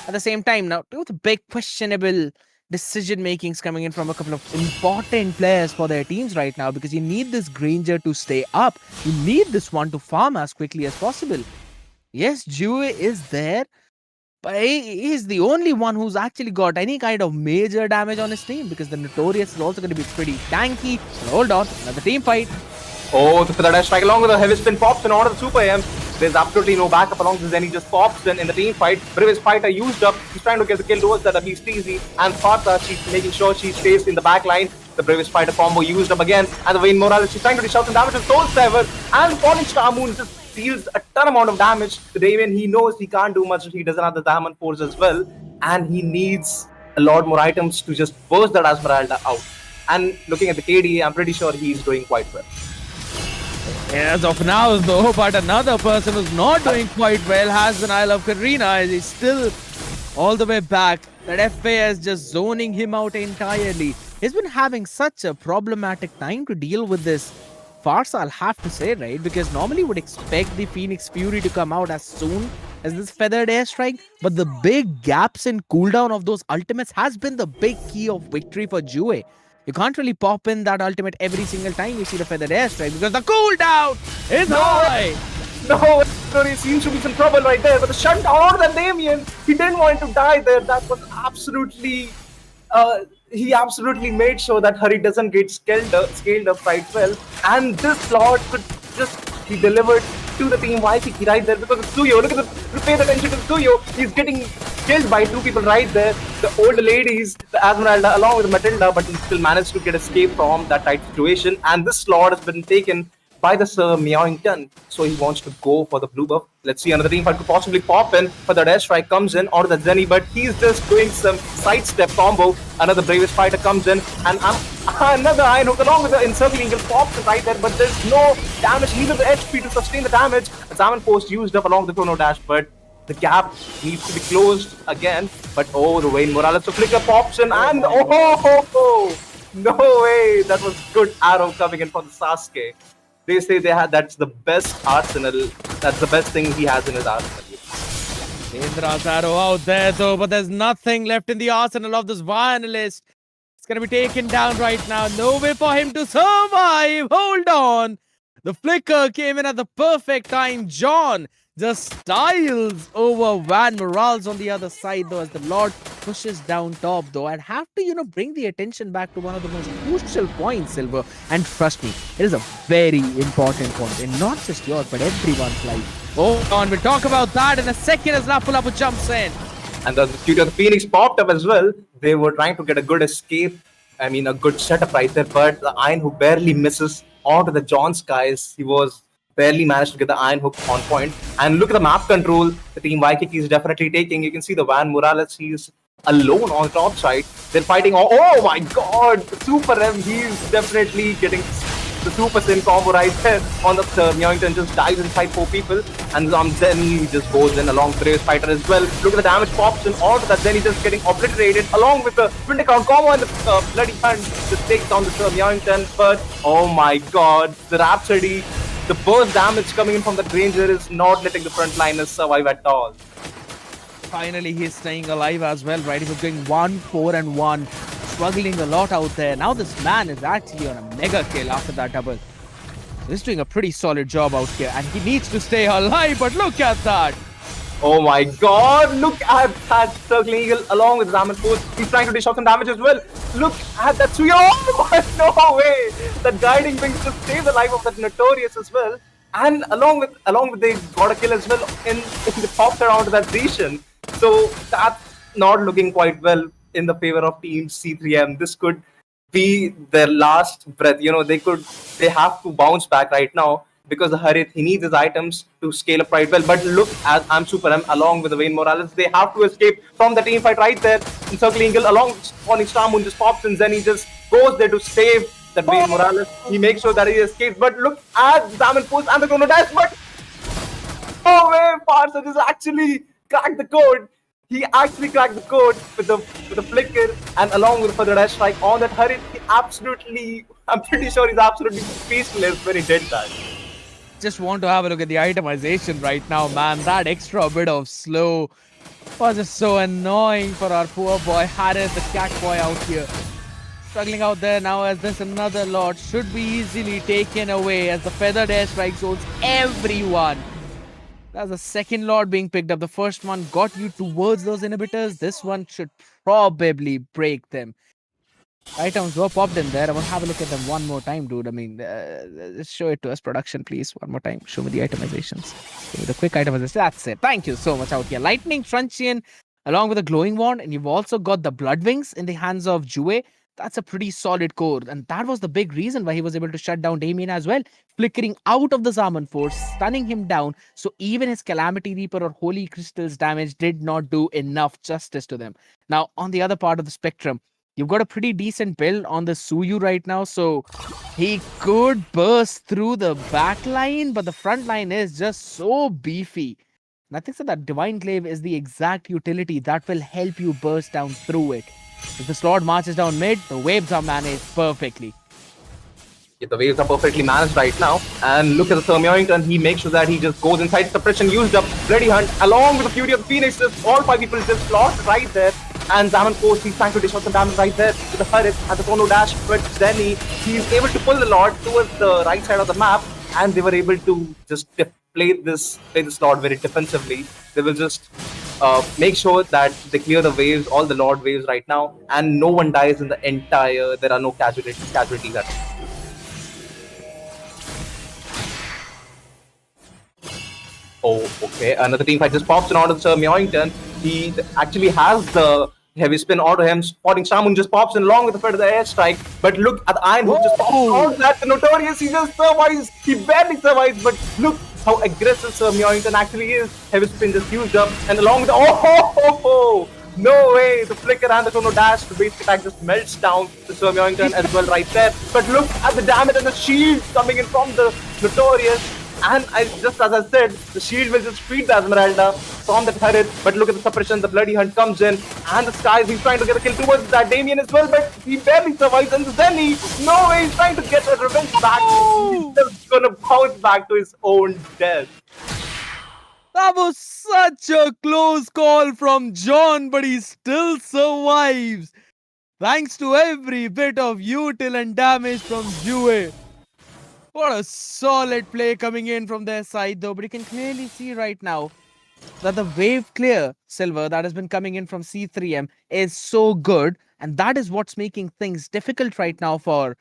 at the same time. Now, two of the big questionable decision makings coming in from a couple of important players for their teams right now, because you need this Granger to stay up. You need this one to farm as quickly as possible. Yes, Jue is there, but he's the only one who's actually got any kind of major damage on his team, because the Notorious is also going to be pretty tanky. So hold on, another team fight. Oh, the Feather Dash strike along with the heavy spin pops in order the Super M. There's absolutely no backup along this, and he just pops in the team fight. Bravest Fighter used up. He's trying to get the kill towards that. He's Steezy. And Farsa, she's making sure she stays in the back line. The Bravest Fighter combo used up again. And the Vayne Morales, she's trying to dish out some damage with Soul Sever. And Falling Star Moon just deals a ton amount of damage to Damien. He knows he can't do much if he doesn't have the Diamond Force as well. And he needs a lot more items to just burst that Esmeralda out. And looking at the KD, I'm pretty sure he's doing quite well. As of now, though, but another person who's not doing quite well has been I Love Karina. He's still all the way back. That FA is just zoning him out entirely. He's been having such a problematic time to deal with this Farsa, I'll have to say, right? Because normally would expect the Phoenix Fury to come out as soon as this feathered airstrike, but the big gaps in cooldown of those ultimates has been the big key of victory for Jue. You can't really pop in that ultimate every single time you see the feathered airstrike because the cooldown is high. No, he seems to be some trouble right there. But the shutdown on the Damien, he didn't want to die there. That was absolutely. He absolutely made sure that Hari doesn't get scaled up quite well. And this Lord could just. He delivered to the team WIKIKI right there because it's Suyo. Look at the pay attention to Suyo. He's getting killed by two people right there. The old ladies, the Esmeralda along with Matilda, but he still managed to get escape from that tight situation. And this slot has been taken by the Sir Meowington. So he wants to go for the blue buff. Let's see, another team fight could possibly pop in, but the dash strike comes in, or the Zenny, but he's just doing some sidestep combo. Another bravest fighter comes in, and another iron hook along with the encircling eagle pops right there, but there's no damage, neither the HP to sustain the damage. A Zaman Post used up along the chrono dash, but the gap needs to be closed again. But oh, the Wayne Morales to flicker pops in, and oh, no way! That was good arrow coming in for the Sasuke. They say that's the best arsenal. That's the best thing he has in his arsenal. Indra's arrow out there though, but there's nothing left in the arsenal of this Violist. It's gonna be taken down right now. No way for him to survive. Hold on. The flicker came in at the perfect time. John just styles over Van Morales on the other side though, as the Lord pushes down top though. I'd have to, bring the attention back to one of the most crucial points, Silver. And trust me, it is a very important point in not just yours, but everyone's life. Hold on, we'll talk about that in a second as Lapulapu jumps in. And the Studio of the Phoenix popped up as well. They were trying to get a good escape. I mean, a good setup right there, but the Iron Hook barely misses onto the John Skies. He was barely managed to get the Iron Hook on point. And look at the map control the team WIKIKI is definitely taking. You can see the Van Morales, he's alone on top side. They're fighting. Oh my god! Super M, he's definitely getting the Super Sin combo right there on the Meowington just dies inside 4 people. And then he just goes in along with the Brave Fighter as well. Look at the damage pops in onto that. Then he's just getting obliterated along with the Winter Crown combo, and the Bloody Hand just takes down the Meowington. But oh my god, the Rhapsody. The burst damage coming in from the Granger is not letting the frontliners survive at all. Finally, he's staying alive as well, right? He was going 1-4-1, struggling a lot out there. Now this man is actually on a mega kill after that double. He's doing a pretty solid job out here, and he needs to stay alive, but look at that! Oh my god, look at that circling eagle along with Zaman Post. He's trying to dish out some damage as well. Look at that Suyo. Oh, no way. That guiding wing just saved the life of that Notorious as well. And along with they got a kill as well in the top around that region. So that's not looking quite well in the favor of Team C3M. This could be their last breath. They have to bounce back right now. Because the Harith, he needs his items to scale up quite well. But look at Super M along with the Wayne Morales. They have to escape from the team fight right there. Encircling Eagle along spawning Star Moon just pops in. Then he just goes there to save that Wayne Morales. He makes sure that he escapes. But look at Zaman Post and the Chrono Dash. But oh way, Parsa just actually cracked the code. He actually cracked the code with the flicker and along with the further dash strike on that Harith. I'm pretty sure he's absolutely speechless when he did that. Just want to have a look at the itemization right now, man. That extra bit of slow was just so annoying for our poor boy Harith, the cat boy out here. Struggling out there now as this another lot should be easily taken away as the feathered airstrike zones everyone. That's the second lot being picked up. The first one got you towards those inhibitors. This one should probably break them. Items were popped in there. I want to have a look at them one more time, dude. I mean, show it to us, production, please. One more time. Show me the itemizations. Give me the quick itemization. That's it. Thank you so much out here. Lightning Truncheon along with a glowing wand. And you've also got the Blood Wings in the hands of Jue. That's a pretty solid core. And that was the big reason why he was able to shut down Damien as well. Flickering out of the Zaman Force, stunning him down. So even his Calamity Reaper or Holy Crystals damage did not do enough justice to them. Now, on the other part of the spectrum, you've got a pretty decent build on the Suyu right now, so he could burst through the back line, but the front line is just so beefy. And I think that Divine Glaive is the exact utility that will help you burst down through it. If the slot marches down mid, the waves are managed perfectly. Yeah, the waves are perfectly managed right now. And look at the Meowington, he makes sure that he just goes inside suppression, used up Bloody Hunt, along with the Fury of the Phoenix. Just all 5 people just lost right there. And Zaman Coast, he's trying to dish out some damage right there with the Harit and the Chrono Dash, but Zenny, he's able to pull the Lord towards the right side of the map, and they were able to just play this Lord very defensively. They will just make sure that they clear the waves, all the Lord waves right now, and no one dies in the entire. There are no casualties at all. Oh, okay. Another team fight just pops in onto Sir Mewington. He actually has the heavy spin onto him. Spotting Shamun just pops in along with the threat of the airstrike. But look at the Iron Hook just pops out. That's the Notorious. He just survives. He barely survives. But look how aggressive Sir Mewington actually is. Heavy spin just used up. And along with the... Oh! No way! The flicker and the Chrono Dash, the basic attack just melts down to Sir Mewington as well right there. But look at the damage and the shield coming in from the Notorious. And just as I said, the shield will just feed the Esmeralda from the turret. But look at the suppression, the Bloody Hunt comes in. And the Skies, he's trying to get a kill towards that Damien as well. But he barely survives. And Zenny, no way, he's trying to get a revenge back. He's just going to bounce back to his own death. That was such a close call from John, but he still survives. Thanks to every bit of util and damage from Jue. What a solid play coming in from their side though, but you can clearly see right now that the wave clear, Silver, that has been coming in from C3M is so good, and that is what's making things difficult right now for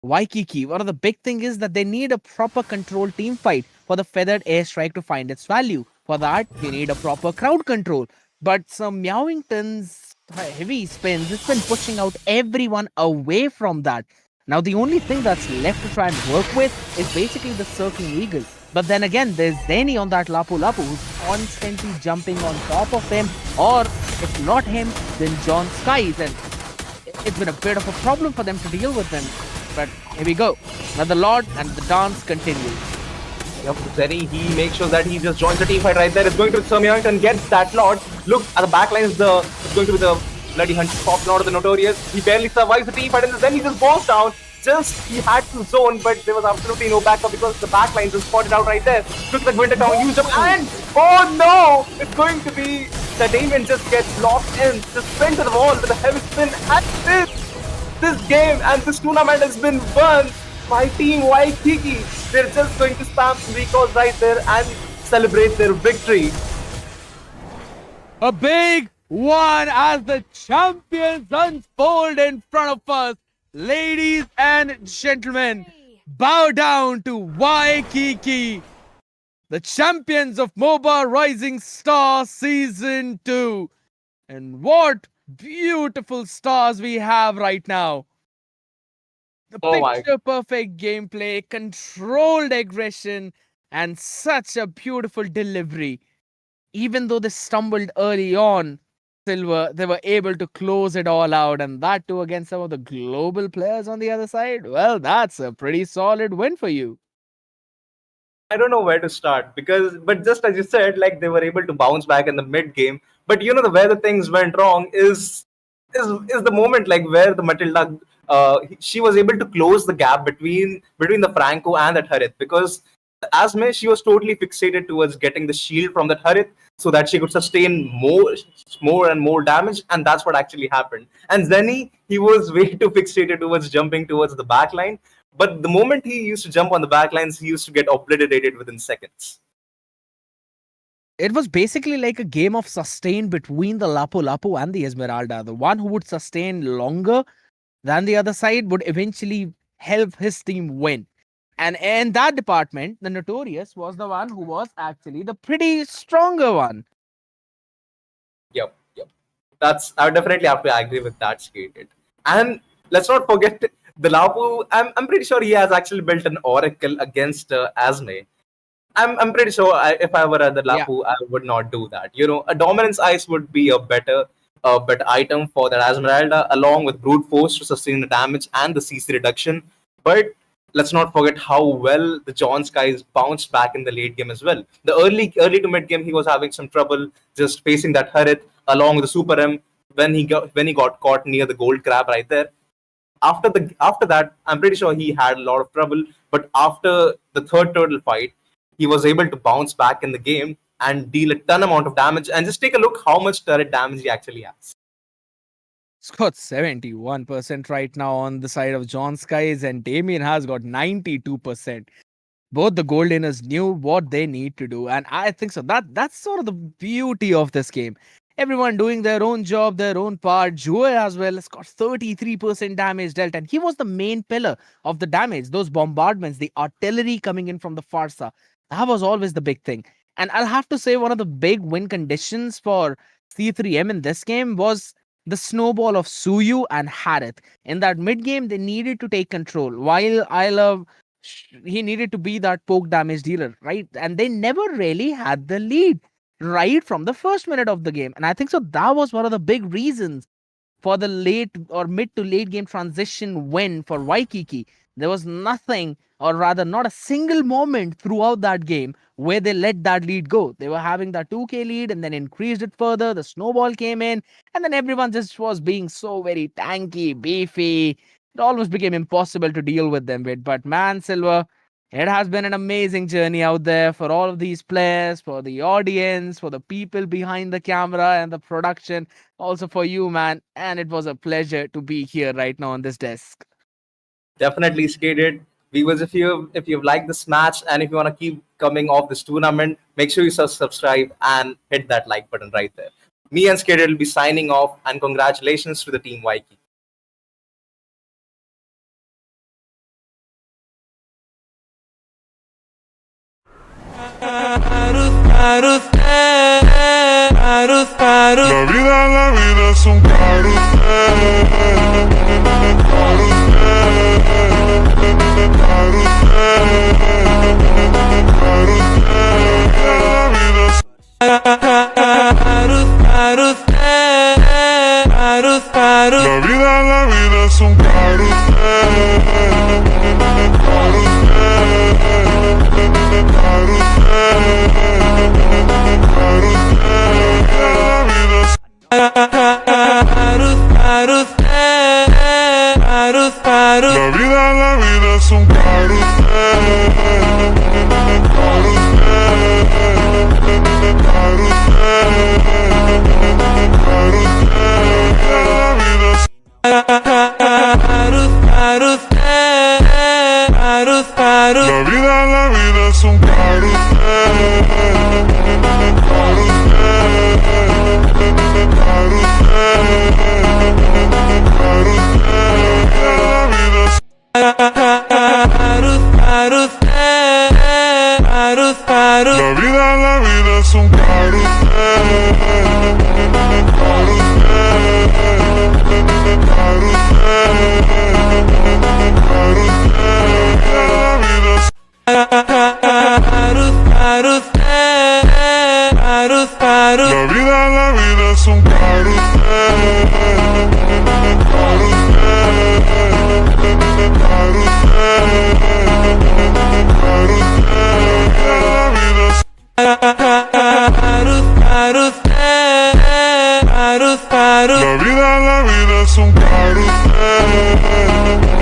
WIKIKI. One of the big thing is that they need a proper control team fight for the feathered airstrike to find its value. For that, they need a proper crowd control. But some Mewington's heavy spins, it's been pushing out everyone away from that. Now, the only thing that's left to try and work with is basically the Circling Eagle. But then again, there's Zenny on that Lapu Lapu who's constantly jumping on top of him. Or, if not him, then John Skies. And it's been a bit of a problem for them to deal with him. But here we go. Another Lord and the dance continues. Yep, Zenny, he makes sure that he just joins the team fight right there. It's going to Sir Mewington, gets that Lord. Look at the backline, it's going to be the Bloody Hunt pops out of the Notorious. He barely survives the team fight and then he just goes down. He had to zone, but there was absolutely no backup because the backline just spotted out right there. Look at the Winter Town used up and oh no! It's going to be the Damien just gets locked in, just spin to the wall with a heavy spin. And this game and this tournament has been won by Team WIKIKI. They're just going to spam some recalls right there and celebrate their victory. A big one as the champions unfold in front of us. Ladies and gentlemen, bow down to WIKIKI, the champions of Moba Rising Star Season 2. And what beautiful stars we have right now. The picture-perfect gameplay, controlled aggression, and such a beautiful delivery. Even though they stumbled early on, Silver, they were able to close it all out, and that too against some of the global players on the other side. Well, that's a pretty solid win for you. I don't know where to start but just as you said, like they were able to bounce back in the mid game. But you know where the things went wrong is the moment like where the Matilda she was able to close the gap between the Franco and the turret, because Asme, she was totally fixated towards getting the shield from the turret so that she could sustain more and more damage, and that's what actually happened. And Zenny, he was way too fixated towards jumping towards the backline, but the moment he used to jump on the backlines, he used to get obliterated within seconds. It was basically like a game of sustain between the Lapu Lapu and the Esmeralda. The one who would sustain longer than the other side would eventually help his team win. And in that department, the Notorious was the one who was actually the pretty stronger one. Yep. I would definitely have to agree with that statement. And let's not forget the Lapu. I'm pretty sure he has actually built an oracle against Asme. I'm pretty sure if I were at the Lapu, I would not do that. You know, a Dominance Ice would be a better item for the Esmeralda, along with Brute Force to sustain the damage and the CC reduction. But let's not forget how well the John Skies bounced back in the late game as well. The early to mid game, he was having some trouble just facing that turret along with the Super M when he got caught near the gold crab right there. After that, I'm pretty sure he had a lot of trouble. But after the third turtle fight, he was able to bounce back in the game and deal a ton amount of damage. And just take a look how much turret damage he actually has. It's got 71% right now on the side of John Skies, and Damien has got 92%. Both the Goldeners knew what they need to do, and I think so. That's sort of the beauty of this game. Everyone doing their own job, their own part. Joe as well has got 33% damage dealt, and he was the main pillar of the damage. Those bombardments, the artillery coming in from the Farsa, that was always the big thing. And I'll have to say one of the big win conditions for C3M in this game was the snowball of Suyu and Harith. In that mid game, they needed to take control. While I love he needed to be that poke damage dealer, right? And they never really had the lead right from the first minute of the game. And I think so that was one of the big reasons for the late or mid to late game transition win for Waikiki. There was nothing, or rather, not a single moment throughout that game where they let that lead go. They were having that 2K lead and then increased it further. The snowball came in, and then everyone just was being so very tanky, beefy. It almost became impossible to deal with them with. But man, Silver, it has been an amazing journey out there for all of these players, for the audience, for the people behind the camera and the production, also for you, man. And it was a pleasure to be here right now on this desk. Definitely skated. Viewers, if you've liked this match and if you want to keep coming off this tournament, make sure you subscribe and hit that like button right there. Me and Skated will be signing off, and congratulations to the team Waikiki. La vida es un carrusel. La vida es un la vida es un la vida es un la vida es un la vida es un la vida es un la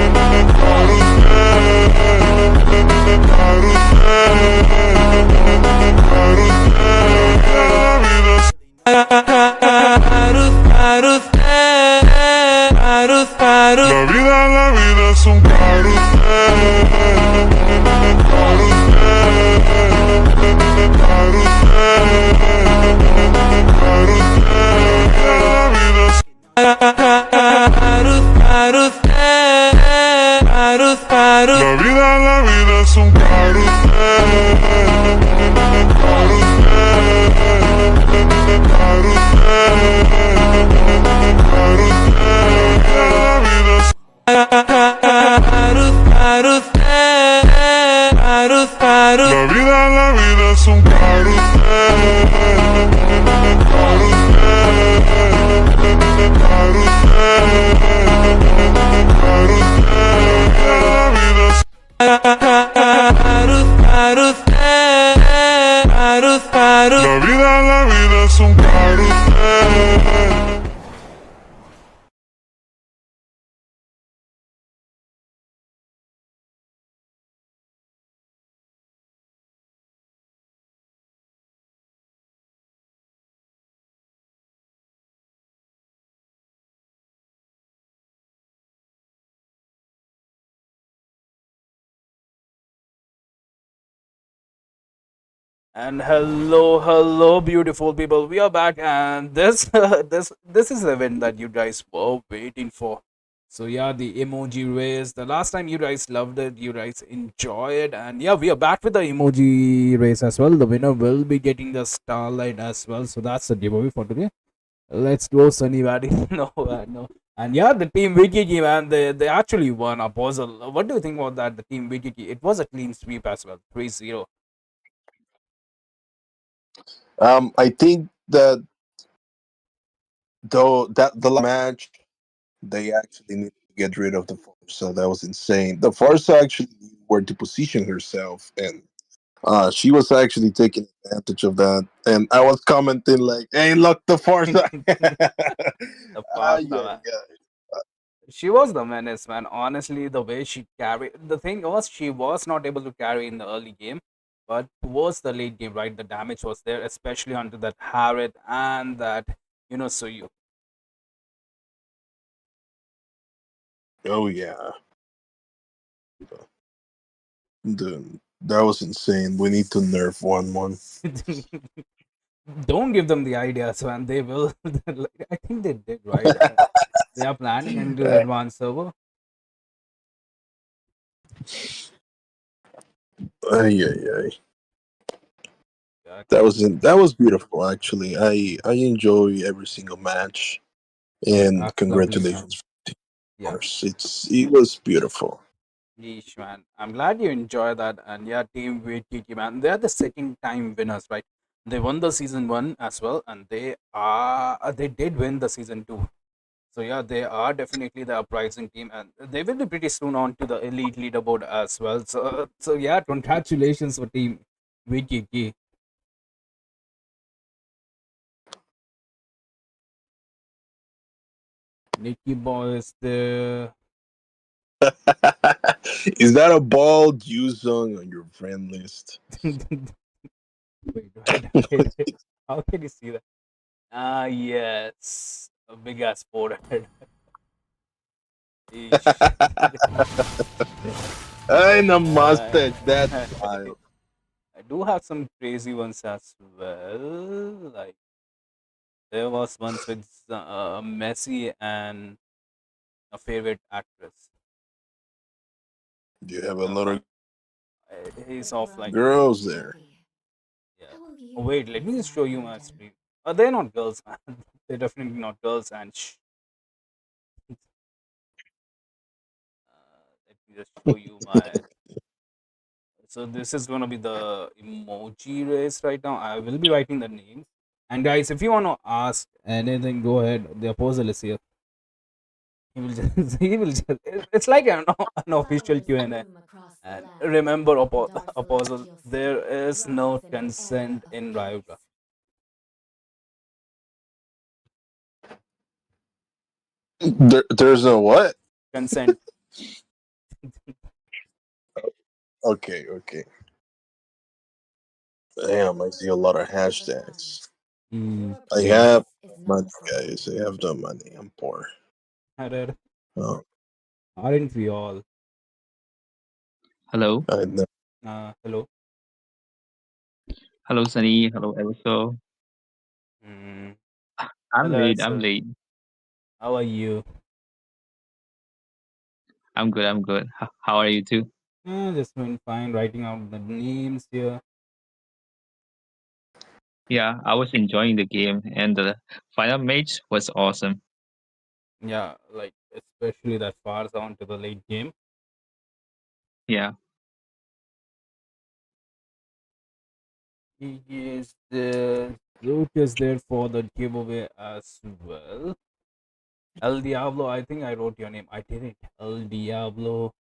vida es un la vida es un la vida es un la vida es un And hello, beautiful people. We are back, and this this is the event that you guys were waiting for. So yeah, the emoji race. The last time you guys loved it, you guys enjoyed, and yeah, we are back with the emoji race as well. The winner will be getting the starlight as well. So that's the giveaway for today. Let's go, Sunny Valley. No, no. And yeah, the team WIKIKI, man, they actually won a puzzle. What do you think about that? The team WIKIKI. It was a clean sweep as well, 3-0. I think that though that the match they actually need to get rid of the Forza. That was insane. The Forza actually knew where to position herself, and she was actually taking advantage of that. And I was commenting like, "Hey, look, the Forza!" The Ah, Farsa, yeah, man. yeah. She was the menace, man. Honestly, the way she carried, the thing was, she was not able to carry in the early game, but towards the late game, right, the damage was there, especially onto that Harriet and that, Suyu. Oh yeah, dude, that was insane. We need to nerf 1-1. Don't give them the ideas, man. They will. I think they did, right? They are planning into the advanced server. Ay, ay, ay. Exactly. That was beautiful. Actually, I enjoy every single match, and That's lovely, man. congratulations, Yeah. it was beautiful. Yeesh, man. I'm glad you enjoy that. And yeah, Team WIKIKI, man. They're the second time winners, right? They won the season one as well, and they did win the season two. So yeah, they are definitely the uprising team, and they will be pretty soon on to the elite leaderboard as well. So yeah, congratulations for Team WIKIKI. Nicky Boy is there. Is that a bald you song on your friend list? Wait, how can you see that? Ah, yes, a big ass forehead. Eesh. And a Uh, mustache, that's wild. I do have some crazy ones as well. Like there was once with Messi and a favorite actress. You have a lot of He's off like girls there. yeah. Oh, wait, let me just show you my screen. They're not girls, man. They're definitely not girls. And let me just show you my. So this is gonna be the emoji race right now. I will be writing the names. And guys, if you want to ask anything, go ahead. The opposite is here. He will just, he will just. It's like an official Q&A. And remember, Apostle, there is no consent in Ryuga. There's no what? Consent. Okay, okay. Damn, I see a lot of hashtags. I have money, guys. I have no money. I'm poor. Oh, Aren't we all? Hello. I know. Hello. Hello, Sunny. Hello, Eliseo. Mm. I'm Hello, late. I'm sir. late. How are you? I'm good. I'm good. How are you too? Just been fine writing out the names here. Yeah, I was enjoying the game, and the final match was awesome. Yeah, like especially that far down to the late game. Yeah. He is there. Luke is there for the giveaway as well. El Diablo, I think I wrote your name. I did it. El Diablo.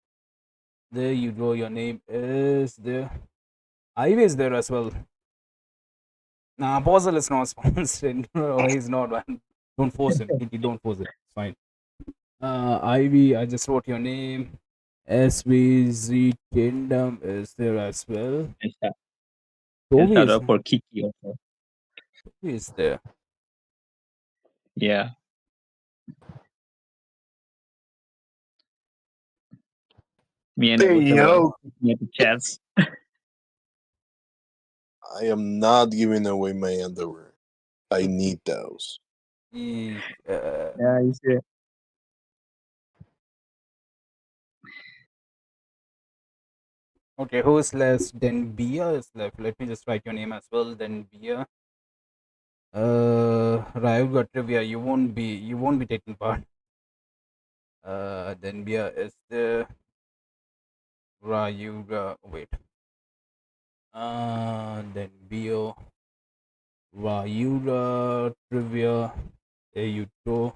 There you go. Your name is there. Ivy is there as well. Nah, Apostle is not sponsored. No, he's not, man. Don't force him. Kiki, don't force it. It's fine. Ivy, I just wrote your name. SVZ Kingdom is there as well. And Toby shout is, out for Kiki also. Toby is there. Yeah. Me and Hey Eliseo were yo, looking at the chats. I am not giving away my underwear. I need those. Yeah. Yeah, you see. Okay, who is left? Then Bia is left. Let me just write your name as well. Then Bia. Ryuga trivia. You won't be taking part. Then Bia is the Ryuga. Wait. Then Bio. Ryuga trivia. There you go.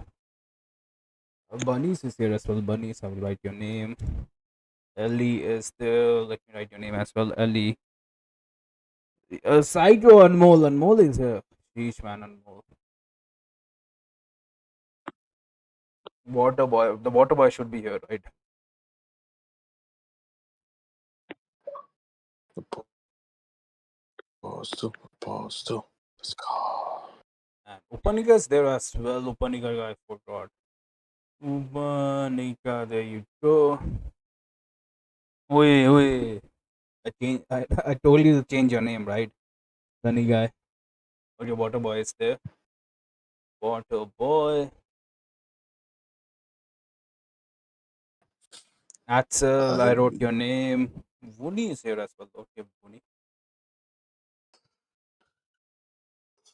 Bunnies is here as well. Bunnies, I will write your name. Ellie is there. Let me write your name as well. Ellie. Psycho Anmol. Anmol is here. Sheesh, man, Anmol. Water boy. The water boy should be here, right? Postal. Let's go. And Upanika is there as well. Upanika, I forgot. Upanika, there you go. Wait. I told you to change your name, right? Sunny guy. Okay, water boy is there. Water boy. Axel, I wrote your name. Vuni is here as well. Okay, Vuni.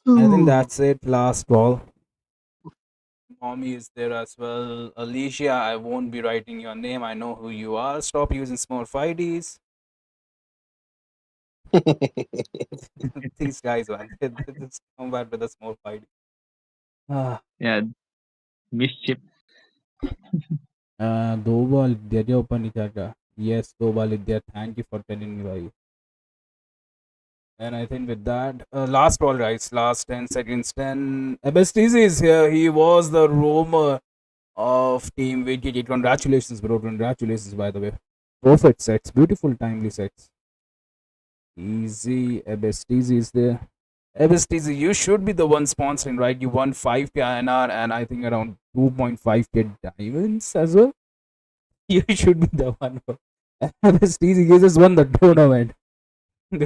I think that's it. Last call. Mommy is there as well. Alicia, I won't be writing your name. I know who you are. Stop using small 5Ds. These guys, man. They just come back with a small 5D. Yeah, mischief. Dobal Dya Upanikaka. Yes, Dobal Idya. Thank you for telling me why. And I think with that, last call, guys. Last 10 seconds. 10. Abestizi is here. He was the roamer of Team WIKIKI. Congratulations, bro. Congratulations, by the way. Perfect sets. Beautiful, timely sets. Easy. Abestizi is there. Abestizi, you should be the one sponsoring, right? You won 5k INR and I think around 2.5k diamonds as well. You should be the one. Abestizi, you just won the tournament.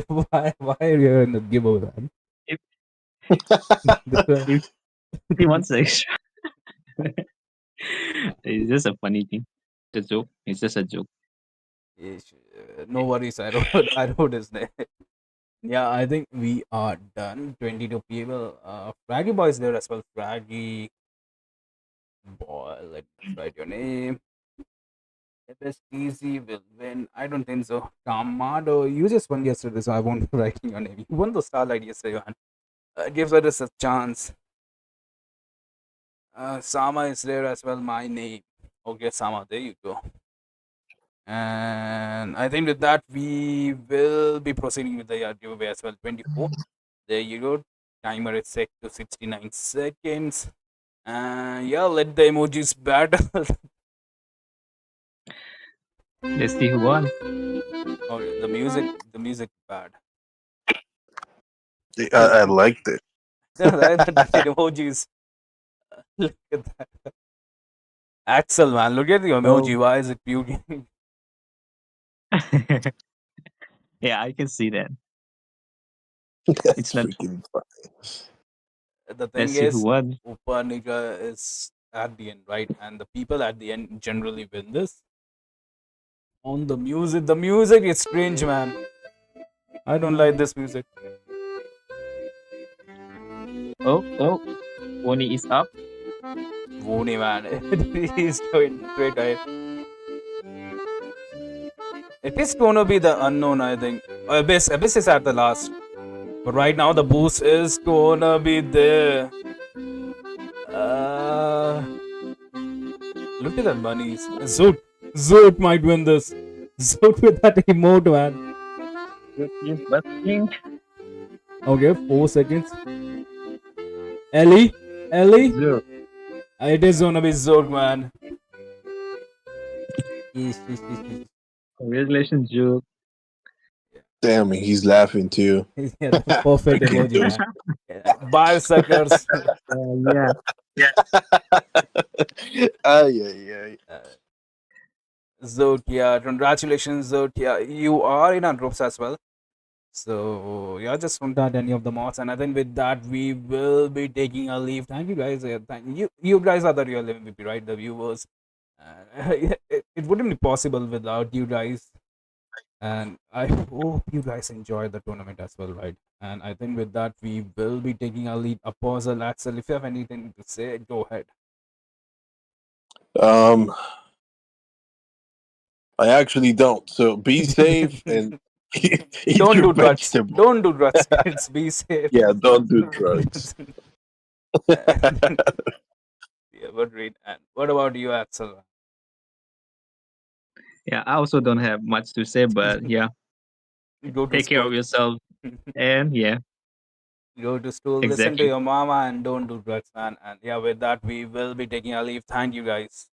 why are you here in the giveaway, man? If he wants extra. It's just a funny thing. The joke. It's just a joke. No worries, I wrote his name. Yeah, I think we are done. 22 people. Fraggy boy is there as well. Fraggy boy, let me write your name. It is easy, will win. I don't think so. Kamado, you just won yesterday, so I won't be writing your name. You won the Starlight yesterday, man. Gives us a chance. Sama is there as well. My name. Okay, Sama, there you go. And I think with that, we will be proceeding with the giveaway as well. 24. There you go. Timer is set to 69 seconds. And yeah, let the emojis battle. Let's see who won. Okay, the music bad. I liked it. The emojis. Look at that. Axel, man, look at the emoji. Why is it puking? Yeah, I can see that. That's It's not. freaking funny. The thing Let's see is, who won. Upanika is at the end, right? And the people at the end generally win this. On the music is strange, man. I don't like this music. Oh, Oni is up. Voni, man. He's doing great, right? It is gonna be the unknown, I think. Abyss is at the last. But right now, the boost is gonna be there. Look at that bunnies. Zoot might win this. Zoot with that emote, man. He's busting. Okay, 4 seconds. Ellie? Zero. It is gonna be Zoot, man. Congratulations, Joe. Damn, he's laughing too. Yeah, the perfect emoji, man. Bye, suckers. Yeah. Ay. Zoot, yeah. Congratulations, Zoot. Yeah, you are in our groups as well. So yeah, just don't add any of the mods, and I think with that we will be taking a leave. Thank you guys. Thank you. You guys are the real MVP, right? The viewers. It wouldn't be possible without you guys. And I hope you guys enjoy the tournament as well, right? And I think with that we will be taking a lead. Apostle Axel, if you have anything to say, go ahead. I actually don't. So be safe and eat Don't your do drugs. vegetables. Don't do drugs, kids. Be safe. Yeah, don't do drugs. Yeah, but read. And what about you, Axel? Yeah, I also don't have much to say, but yeah, Go to take care school. of yourself. And yeah, Go to school. Listen to exactly. your mama and don't do drugs, man. And yeah, with that we will be taking our leave. Thank you, guys.